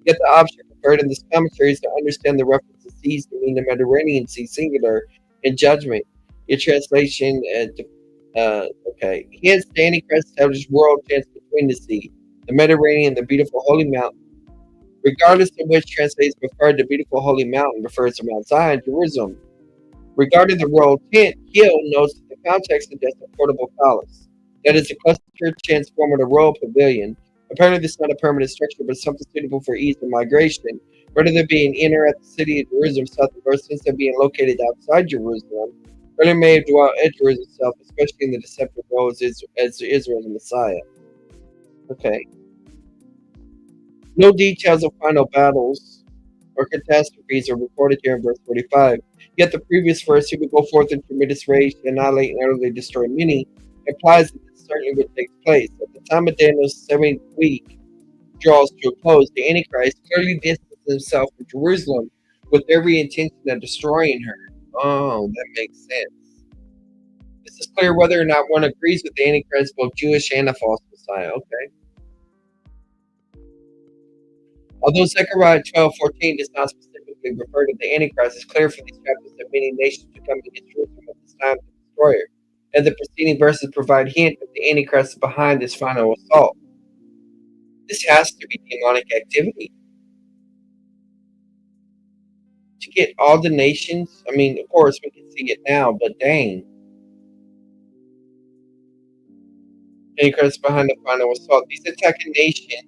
Yet the option preferred in this commentary is to understand the reference to seas to mean the Mediterranean Sea singular in judgment. Your translation, okay. Hence, the Antichrist established world tents between the sea, the Mediterranean, and the beautiful holy mountain. Regardless of which translates preferred, the beautiful holy mountain refers to Mount Zion, Jerusalem. Regarding the royal tent, Hill notes that the context suggests a portable palace. That is a cluster transformed into a royal pavilion. Apparently, this is not a permanent structure, but something suitable for ease of migration, rather than being inner at the city of Jerusalem, south of north, instead of being located outside Jerusalem. Earlier may have dwelt at Jerusalem itself, especially in the deceptive role as Israel the Messiah. Okay. No details of final battles or catastrophes are recorded here in verse 45. Yet the previous verse, he would go forth in tremendous rage to annihilate and utterly destroy many, implies that this certainly would take place. At the time of Daniel's 7th week draws to a close, the Antichrist clearly distanced himself from Jerusalem with every intention of destroying her. Oh, that makes sense. This is clear whether or not one agrees with the Antichrist, both Jewish and a false Messiah. Okay. Although Zechariah 12:14 does not specifically refer to the Antichrist, it's clear from these chapters that many nations would come against Jerusalem at this time to destroy her. And the preceding verses provide hint that the Antichrist is behind this final assault. This has to be demonic activity. To get all the nations, I mean, of course, we can see it now, but dang. Antichrist behind the final assault. These attacking nations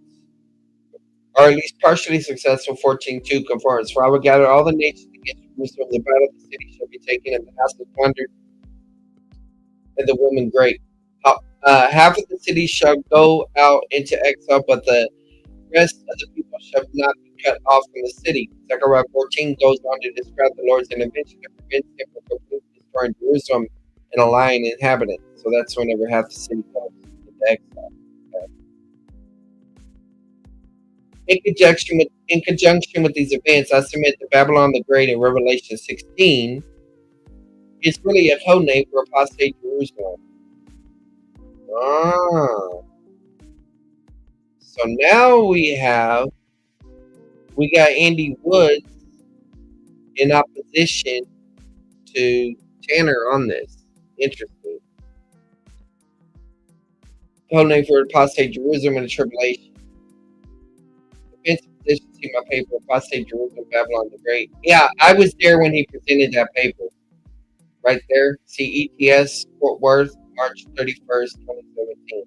are at least partially successful. 14:2 confirms. For I will gather all the nations against Jerusalem. The battle of the city shall be taken, and the house of plunder, and the woman great. Half of the city shall go out into exile, but the rest of the people shall not be cut off from the city. Zechariah 14 goes on to describe the Lord's intervention that prevents him from completely destroying Jerusalem and allying inhabitants. So that's whenever half the city goes into exile. Okay. In conjunction with these events, I submit that Babylon the Great in Revelation 16 is really a code name for apostate Jerusalem. So now we got Andy Woods in opposition to Tanner on this. Interesting. Code name for apostate Jerusalem and the Tribulation. Defensive position, see my paper, apostate Jerusalem, Babylon the Great. Yeah, I was there when he presented that paper. Right there. See ETS, Fort Worth, March 31st, 2017.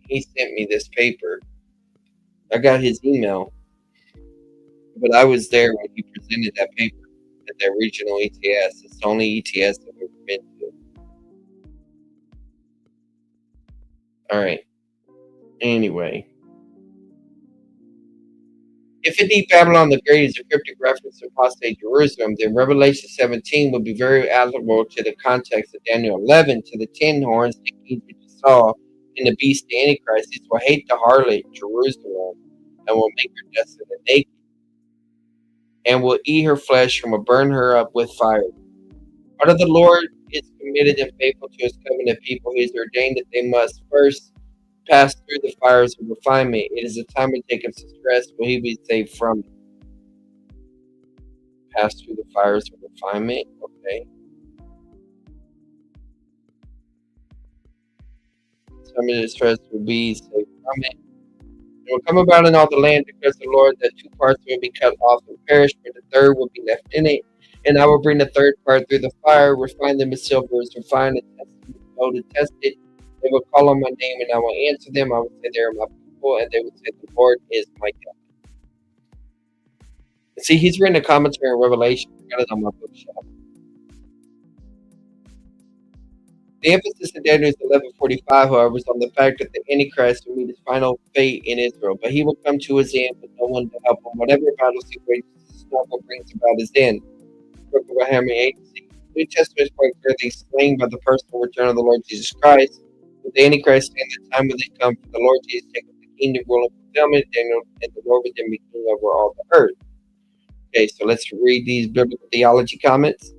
He sent me this paper. I got his email. But I was there when he presented that paper at that regional ETS. It's the only ETS I've ever been to. Alright. Anyway. If indeed Babylon the Great is a cryptic reference to apostate Jerusalem, then Revelation 17 would be very applicable to the context of Daniel 11, to the 10 horns that King saw in the beast, the Antichrist. These will hate the harlot Jerusalem and will make her desolate and naked, and will eat her flesh and will burn her up with fire. Part of the Lord is committed and faithful to his covenant people. He has ordained that they must first pass through the fires of refinement. It is a time of Jacob's distress. Will he be saved from it? Pass through the fires of refinement. Okay. Time of distress will be saved from it. It will come about in all the land, declares the Lord, that 2 parts will be cut off and perish, but the third will be left in it. And I will bring the third part through the fire, refine them as silver is refined, and test them as gold is tested. They will call on my name, and I will answer them. I will say, they are my people, and they will say, the Lord is my God. See, he's written a commentary on Revelation. I got it on my bookshelf. The emphasis in Daniel 11:45, however, is on the fact that the Antichrist will meet his final fate in Israel, but he will come to his end with no one to help him. Whatever battles he wages, his struggle brings about his end. Book of Abraham 8, New Testament is quite clearly explained by the personal return of the Lord Jesus Christ. With the Antichrist and the time when they come for the Lord Jesus take up the kingdom, rule, and fulfillment, and the Lord would then be king over all the earth. Okay, so let's read these biblical theology comments.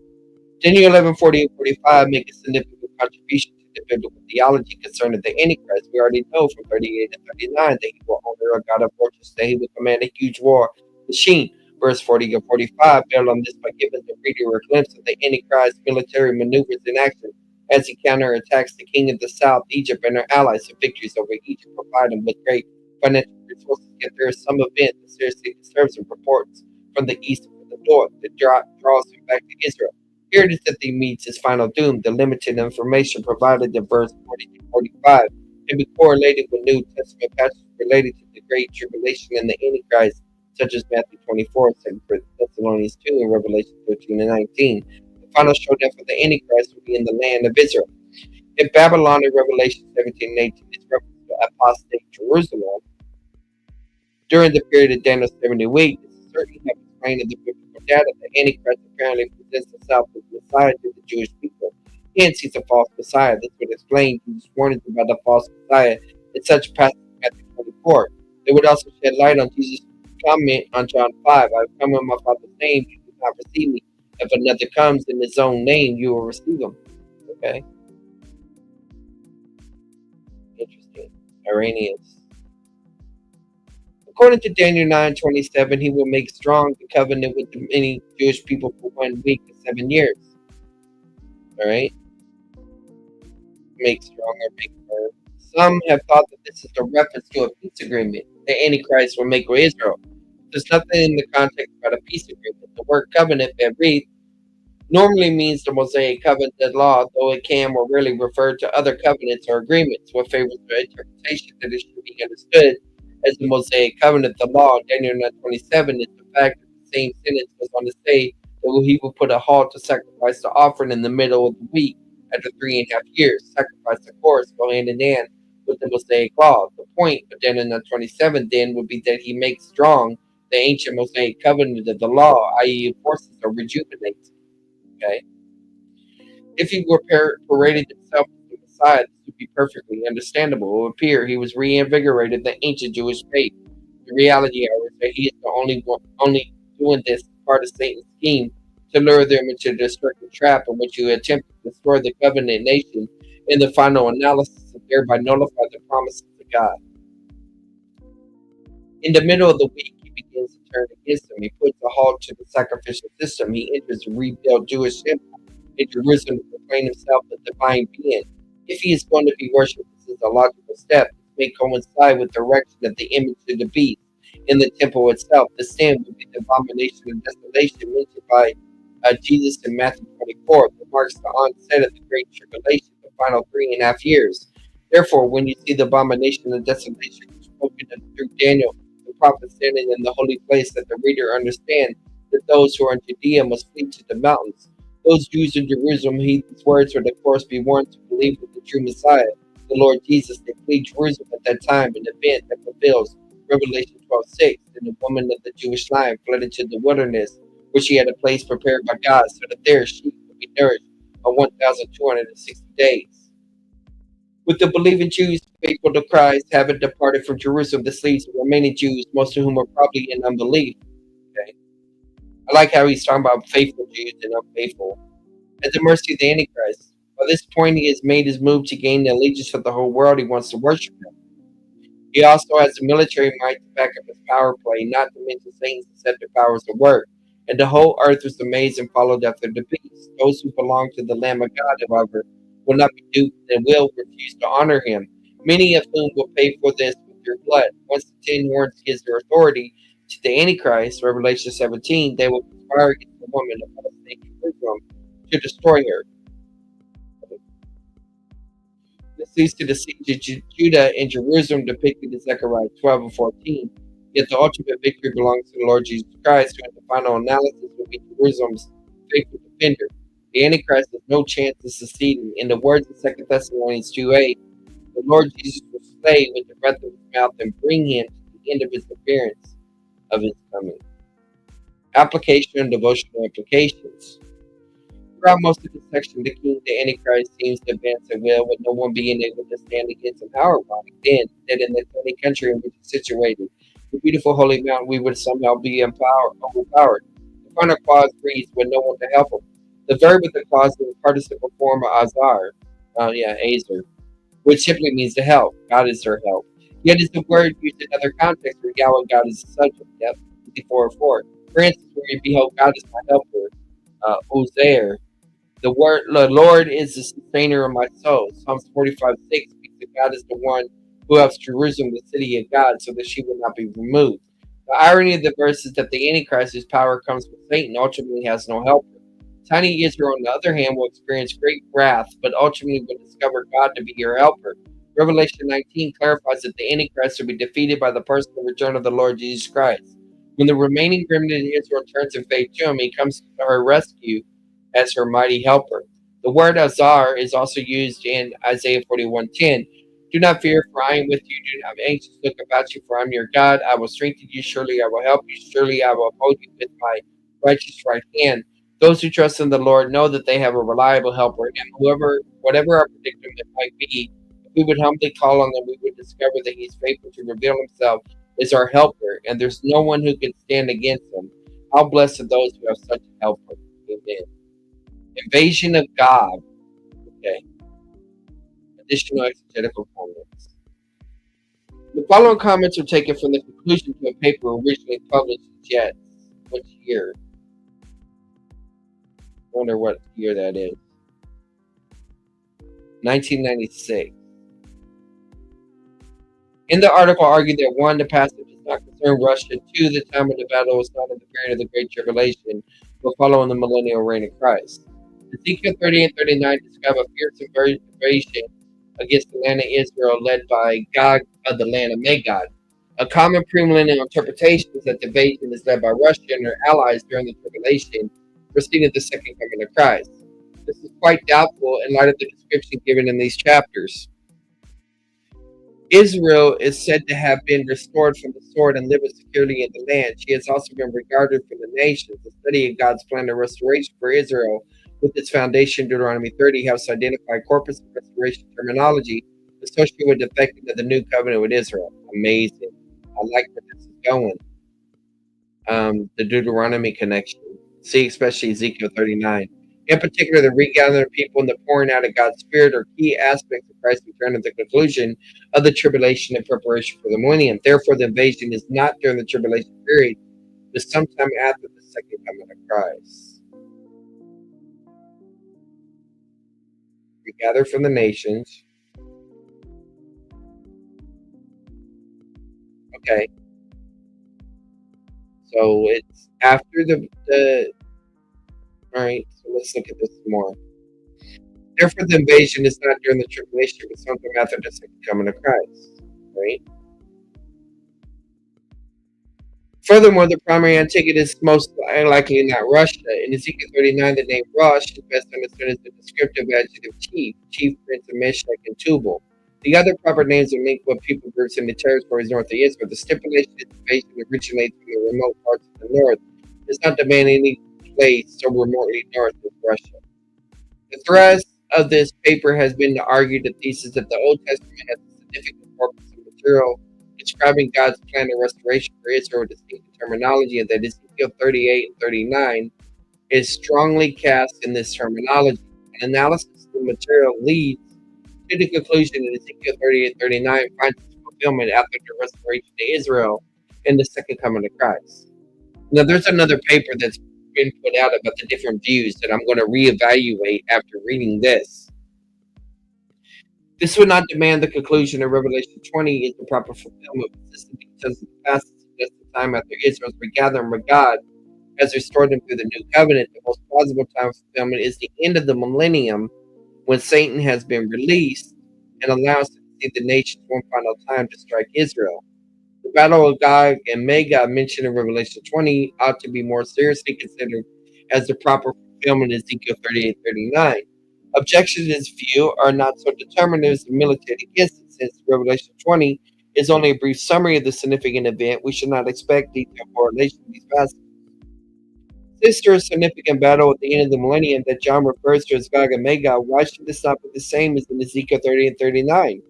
Daniel 11:40 and 45 make a significant contribution to the biblical theology concerning the Antichrist. We already know from 38 and 39 that he will honor a God of fortress, that he will command a huge war machine. Verse 40 and 45 build on this by giving the reader a glimpse of the Antichrist's military maneuvers in action as he counterattacks the king of the south, Egypt, and her allies. The victories over Egypt provide him with great financial resources. Yet there is some event that seriously disturbs him, reports from the east and from the north that draws him back to Israel. Here it is that he meets his final doom. The limited information provided in verse 40 to 45 can be correlated with New Testament passages related to the Great Tribulation and the Antichrist, such as Matthew 24, 2 Thessalonians 2, and Revelation 13 and 19. The final showdown for the Antichrist will be in the land of Israel. In Babylon in Revelation 17 and 18 is reference to apostate Jerusalem. During the period of Daniel's 70 weeks, this is certainly have explained in the biblical data that Antichrist apparently presents himself as Messiah to the Jewish people. Hence, he's a false Messiah. This would explain Jesus' warnings about the false Messiah in such passages as Matthew 24. It would also shed light on Jesus' comment on John 5. I have come in my Father's name, you do not receive me. If another comes in his own name, you will receive him. Okay? Interesting. Iranians. According to Daniel 9:27, he will make strong the covenant with the many Jewish people for 1 week and 7 years. All right? Make strong or make firm. Some have thought that this is a reference to a peace agreement the Antichrist will make with Israel. There's nothing in the context about a peace agreement. The word covenant, Berit, normally means the Mosaic covenant law, though it can more rarely refer to other covenants or agreements. What favors the interpretation that it should be understood as the Mosaic covenant, the law, Daniel 9:27, is the fact that the same sentence goes on to say that he will put a halt to sacrifice the offering in the middle of the week after 3.5 years. Sacrifice, of course, go hand in hand with the Mosaic law. The point of Daniel 9:27 then would be that he makes strong the ancient Mosaic covenant of the law, i.e., enforces or rejuvenates. Okay? If he were paraded himself as the Messiah, this would be perfectly understandable. It would appear he was reinvigorated the ancient Jewish faith. The reality, however, is that he is the only doing this part of Satan's scheme to lure them into a destructive trap in which he attempt to destroy the covenant nation in the final analysis and thereby nullify the promises of God. In the middle of the week, he begins to turn against him. He puts a halt to the sacrificial system. He enters a rebuilt Jewish temple in Jerusalem to proclaim himself the divine being. If he is going to be worshipped, this is a logical step. This may coincide with the erection of the image of the beast in the temple itself. The sin would be the abomination of desolation mentioned by Jesus in Matthew 24, that marks the onset of the Great Tribulation, the final 3.5 years. Therefore, when you see the abomination of desolation spoken of through Daniel, the prophet standing in the holy place, that the reader understand that those who are in Judea must flee to the mountains. Those Jews in Jerusalem heed these words would of course be warned to believe in the true Messiah, the Lord Jesus. They flee Jerusalem at that time, an event that fulfills Revelation 12:6. And the woman of the Jewish line fled into the wilderness, where she had a place prepared by God, so that there she would be nourished on 1,260 days. With the believing Jews faithful to Christ having departed from Jerusalem, this leaves the remaining Jews, most of whom are probably in unbelief. Okay. I like how he's talking about faithful Jews and unfaithful. At the mercy of the Antichrist. By this point, he has made his move to gain the allegiance of the whole world. He wants to worship him. He also has the military might to back up his power play, not to mention Satan's deceptive powers at work. And the whole earth was amazed and followed after the beast. Those who belong to the Lamb of God, however, will not be duped and will refuse to honor him, many of whom will pay for this with their blood. Once the 10 horns gives their authority to the Antichrist, Revelation 17, they will conspire against the woman of Jerusalem to destroy her. This leads to the siege of Judah and Jerusalem depicted in Zechariah 12 and 14. Yet the ultimate victory belongs to the Lord Jesus Christ, who in the final analysis will be Jerusalem's faithful defender. The Antichrist has no chance of succeeding. In the words of 2 Thessalonians 2:8, the Lord Jesus will slay with the breath of his mouth and bring him to the end of his appearance of his coming. Application and devotional implications. Throughout most of this section, the king, the Antichrist, seems to advance at will, with no one being able to stand against him. How ironic, then, that in the holy country in which it's situated, the beautiful holy mountain, we would somehow be overpowered. The final clause reads, with no one to help him. The verb of the clause is the participle form of azar, azer, which simply means to help. God is their help. Yet is the word used in other contexts where Yahweh God is the subject. Yep, 54:4. For instance, where you behold God is my helper, Uzair. The Lord is the sustainer of my soul. Psalms 45:6 speaks that God is the one who helps Jerusalem, the city of God, so that she will not be removed. The irony of the verse is that the Antichrist, whose power comes from Satan, ultimately has no helper. Tiny Israel, on the other hand, will experience great wrath, but ultimately will discover God to be your helper. Revelation 19 clarifies that the Antichrist will be defeated by the personal return of the Lord Jesus Christ. When the remaining remnant of Israel turns in faith to him, he comes to her rescue as her mighty helper. The word Azar is also used in Isaiah 41:10. Do not fear, for I am with you. Do not be anxious. Look about you, for I am your God. I will strengthen you. Surely I will help you. Surely I will uphold you with my righteous right hand. Those who trust in the Lord know that they have a reliable helper, and whatever our predicament might be, if we would humbly call on him, we would discover that he is faithful to reveal himself as our helper, and there's no one who can stand against him. How blessed are those who have such a helper. Amen. Invasion of God. Okay. Additional exegetical comments. The following comments are taken from the conclusion to a paper originally published in Jets. Which year? I wonder what year that is. 1996. In the article argued that 1, the passage does not concern Russia, 2, the time of the battle was not in the period of the Great Tribulation, but following the millennial reign of Christ. Ezekiel 30 and 39 describe a fierce invasion against the land of Israel led by Gog of the land of Magog. A common premillennial interpretation is that the invasion is led by Russia and their allies during the tribulation, preceding the second coming of Christ. This is quite doubtful in light of the description given in these chapters. Israel is said to have been restored from the sword and living securely in the land. She has also been regarded from the nations. The study of God's plan of restoration for Israel with its foundation, Deuteronomy 30, helps identify corpus of restoration terminology associated with the effecting of the new covenant with Israel. Amazing. I like where this is going. The Deuteronomy connection. See especially Ezekiel 39. In particular, the regathering of people and the pouring out of God's Spirit are key aspects of Christ's return at the conclusion of the tribulation and preparation for the millennium. Therefore, the invasion is not during the tribulation period, but sometime after the second coming of Christ. We gather from the nations. Okay. So it's after the all right, so let's look at this more. Therefore, the invasion is not during the tribulation, but sometime after the second coming of Christ. Right? Furthermore, the primary antagonist is most likely not Russia. In Ezekiel 39, the name Rosh is best understood as the descriptive adjective chief prince of Meshach and Tubal. The other proper names are linked with people groups in the territories north of Israel. The stipulation that the invasion originates from the remote parts of the north does not demand any place so remotely north of Russia. The thrust of this paper has been to argue the thesis that the Old Testament has a significant corpus of material describing God's plan of restoration for Israel with distinct terminology, and that Ezekiel 38 and 39 is strongly cast in this terminology. An analysis of the material leads to the conclusion that Ezekiel 38 and 39 finds its fulfillment after the restoration of Israel in the second coming of Christ. Now, there's another paper that's been put out about the different views that I'm going to reevaluate after reading this. This would not demand the conclusion of Revelation 20 is the proper fulfillment, because the passage suggests the time after Israel's regathering with God has restored them through the new covenant. The most plausible time of fulfillment is the end of the millennium, when Satan has been released and allows to see the nations one final time to strike Israel. The battle of Gog and Magog mentioned in Revelation 20 ought to be more seriously considered as the proper fulfillment in Ezekiel 38-39. Objections to this view are not so determinative as to militate against it. Since Revelation 20 is only a brief summary of the significant event, we should not expect detailed correlation of these passages. Since there is a significant battle at the end of the millennium that John refers to as Gog and Magog, why should this not be the same as in Ezekiel 30 and 39?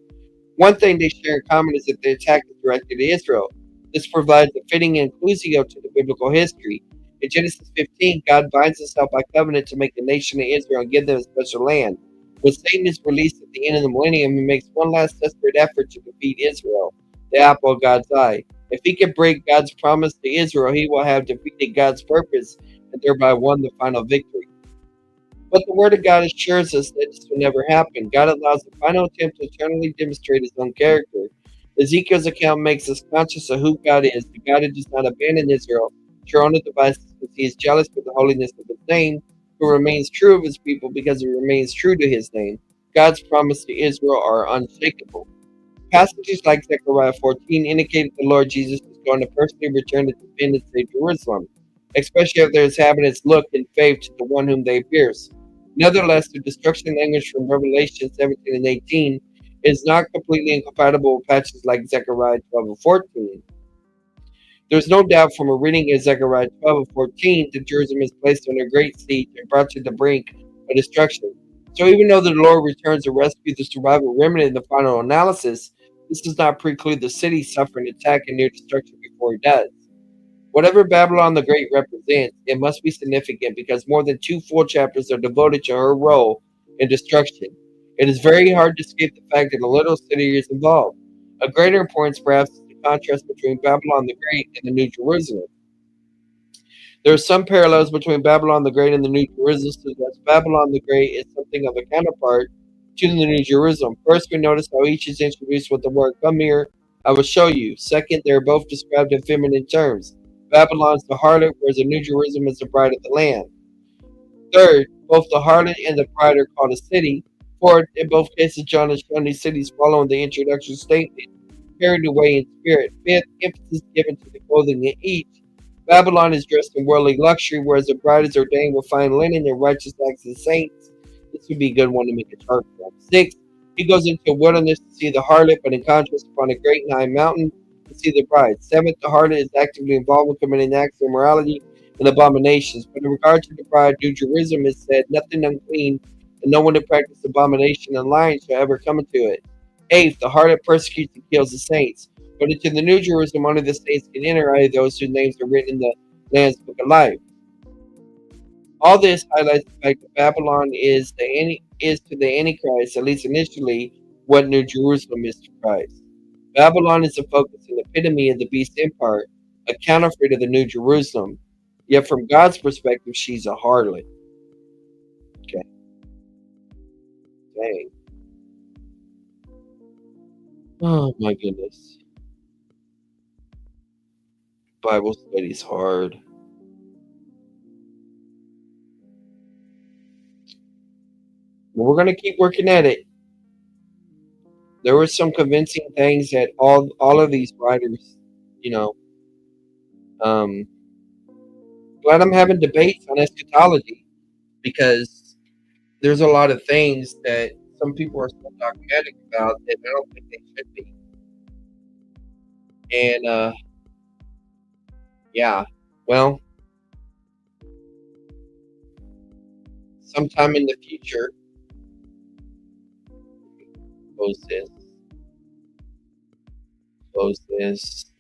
One thing they share in common is that the attack is directed at Israel. This provides a fitting inclusio to the biblical history. In Genesis 15, God binds himself by covenant to make a nation of Israel and give them a special land. When Satan is released at the end of the millennium, he makes one last desperate effort to defeat Israel, the apple of God's eye. If he can break God's promise to Israel, he will have defeated God's purpose and thereby won the final victory. But the Word of God assures us that this will never happen. God allows the final attempt to eternally demonstrate his own character. Ezekiel's account makes us conscious of who God is, the God who does not abandon Israel to her own devices, because he is jealous for the holiness of his name, who remains true of his people because he remains true to his name. God's promise to Israel are unshakable. Passages like Zechariah 14 indicate that the Lord Jesus is going to personally return to defend and save Jerusalem, especially if their inhabitants look in faith to the one whom they pierce. Nevertheless, the destruction language from Revelation 17 and 18 is not completely incompatible with passages like Zechariah 12 and 14. There's no doubt from a reading of Zechariah 12 and 14 that Jerusalem is placed under great siege and brought to the brink of destruction. So even though the Lord returns to rescue the surviving remnant in the final analysis, this does not preclude the city suffering attack and near destruction before he does. Whatever Babylon the Great represents, it must be significant because more than 2 full chapters are devoted to her role in destruction. It is very hard to escape the fact that a little city is involved. A greater importance, perhaps, is the contrast between Babylon the Great and the New Jerusalem. There are some parallels between Babylon the Great and the New Jerusalem, so that Babylon the Great is something of a counterpart to the New Jerusalem. First, we notice how each is introduced with the word "come here, I will show you." Second, they are both described in feminine terms. Babylon is the harlot, whereas the New Jerusalem is the bride of the Lamb. Third, both the harlot and the bride are called a city. Fourth, in both cases, John has shown these cities following the introduction statement, carried away in spirit. Fifth, emphasis given to the clothing in each. Babylon is dressed in worldly luxury, whereas the bride is ordained with fine linen and righteous acts of saints. This would be a good one to make a chart from. Sixth, he goes into a wilderness to see the harlot, but in contrast, upon a great and high mountain to see the bride. Seventh, the harlot is actively involved in committing acts of immorality and abominations. But in regard to the bride, New Jerusalem is said, nothing unclean, and no one who practices abomination and lying shall ever come into it. Eighth, the harlot persecutes and kills the saints. But into the New Jerusalem, only the saints can enter, i.e., those whose names are written in the Lamb's Book of Life. All this highlights the fact that Babylon is to the Antichrist, at least initially, what New Jerusalem is to Christ. Babylon is the focus and epitome of the beast empire, a counterfeit of the New Jerusalem. Yet from God's perspective, she's a harlot. Okay. Dang. Oh my goodness. Bible study's hard. But we're gonna keep working at it. There were some convincing things that all of these writers, you know, glad I'm having debates on eschatology because there's a lot of things that some people are so dogmatic about that I don't think they should be. And yeah, well, sometime in the future, close this, close this.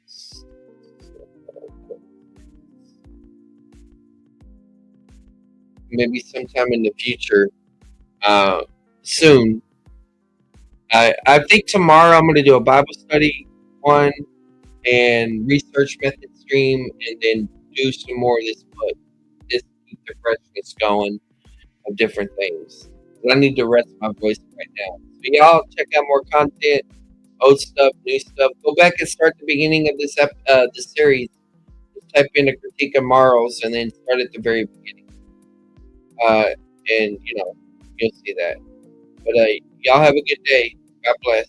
Maybe sometime in the future, soon. I think tomorrow I'm going to do a Bible study one and research method stream, and then do some more of this book. Just keep the freshness going of different things. But I need to rest my voice right now. So y'all check out more content, old stuff, new stuff. Go back and start the beginning of this series. Just type in a critique of Mauro's and then start at the very beginning. And you'll see that. But y'all have a good day. God bless.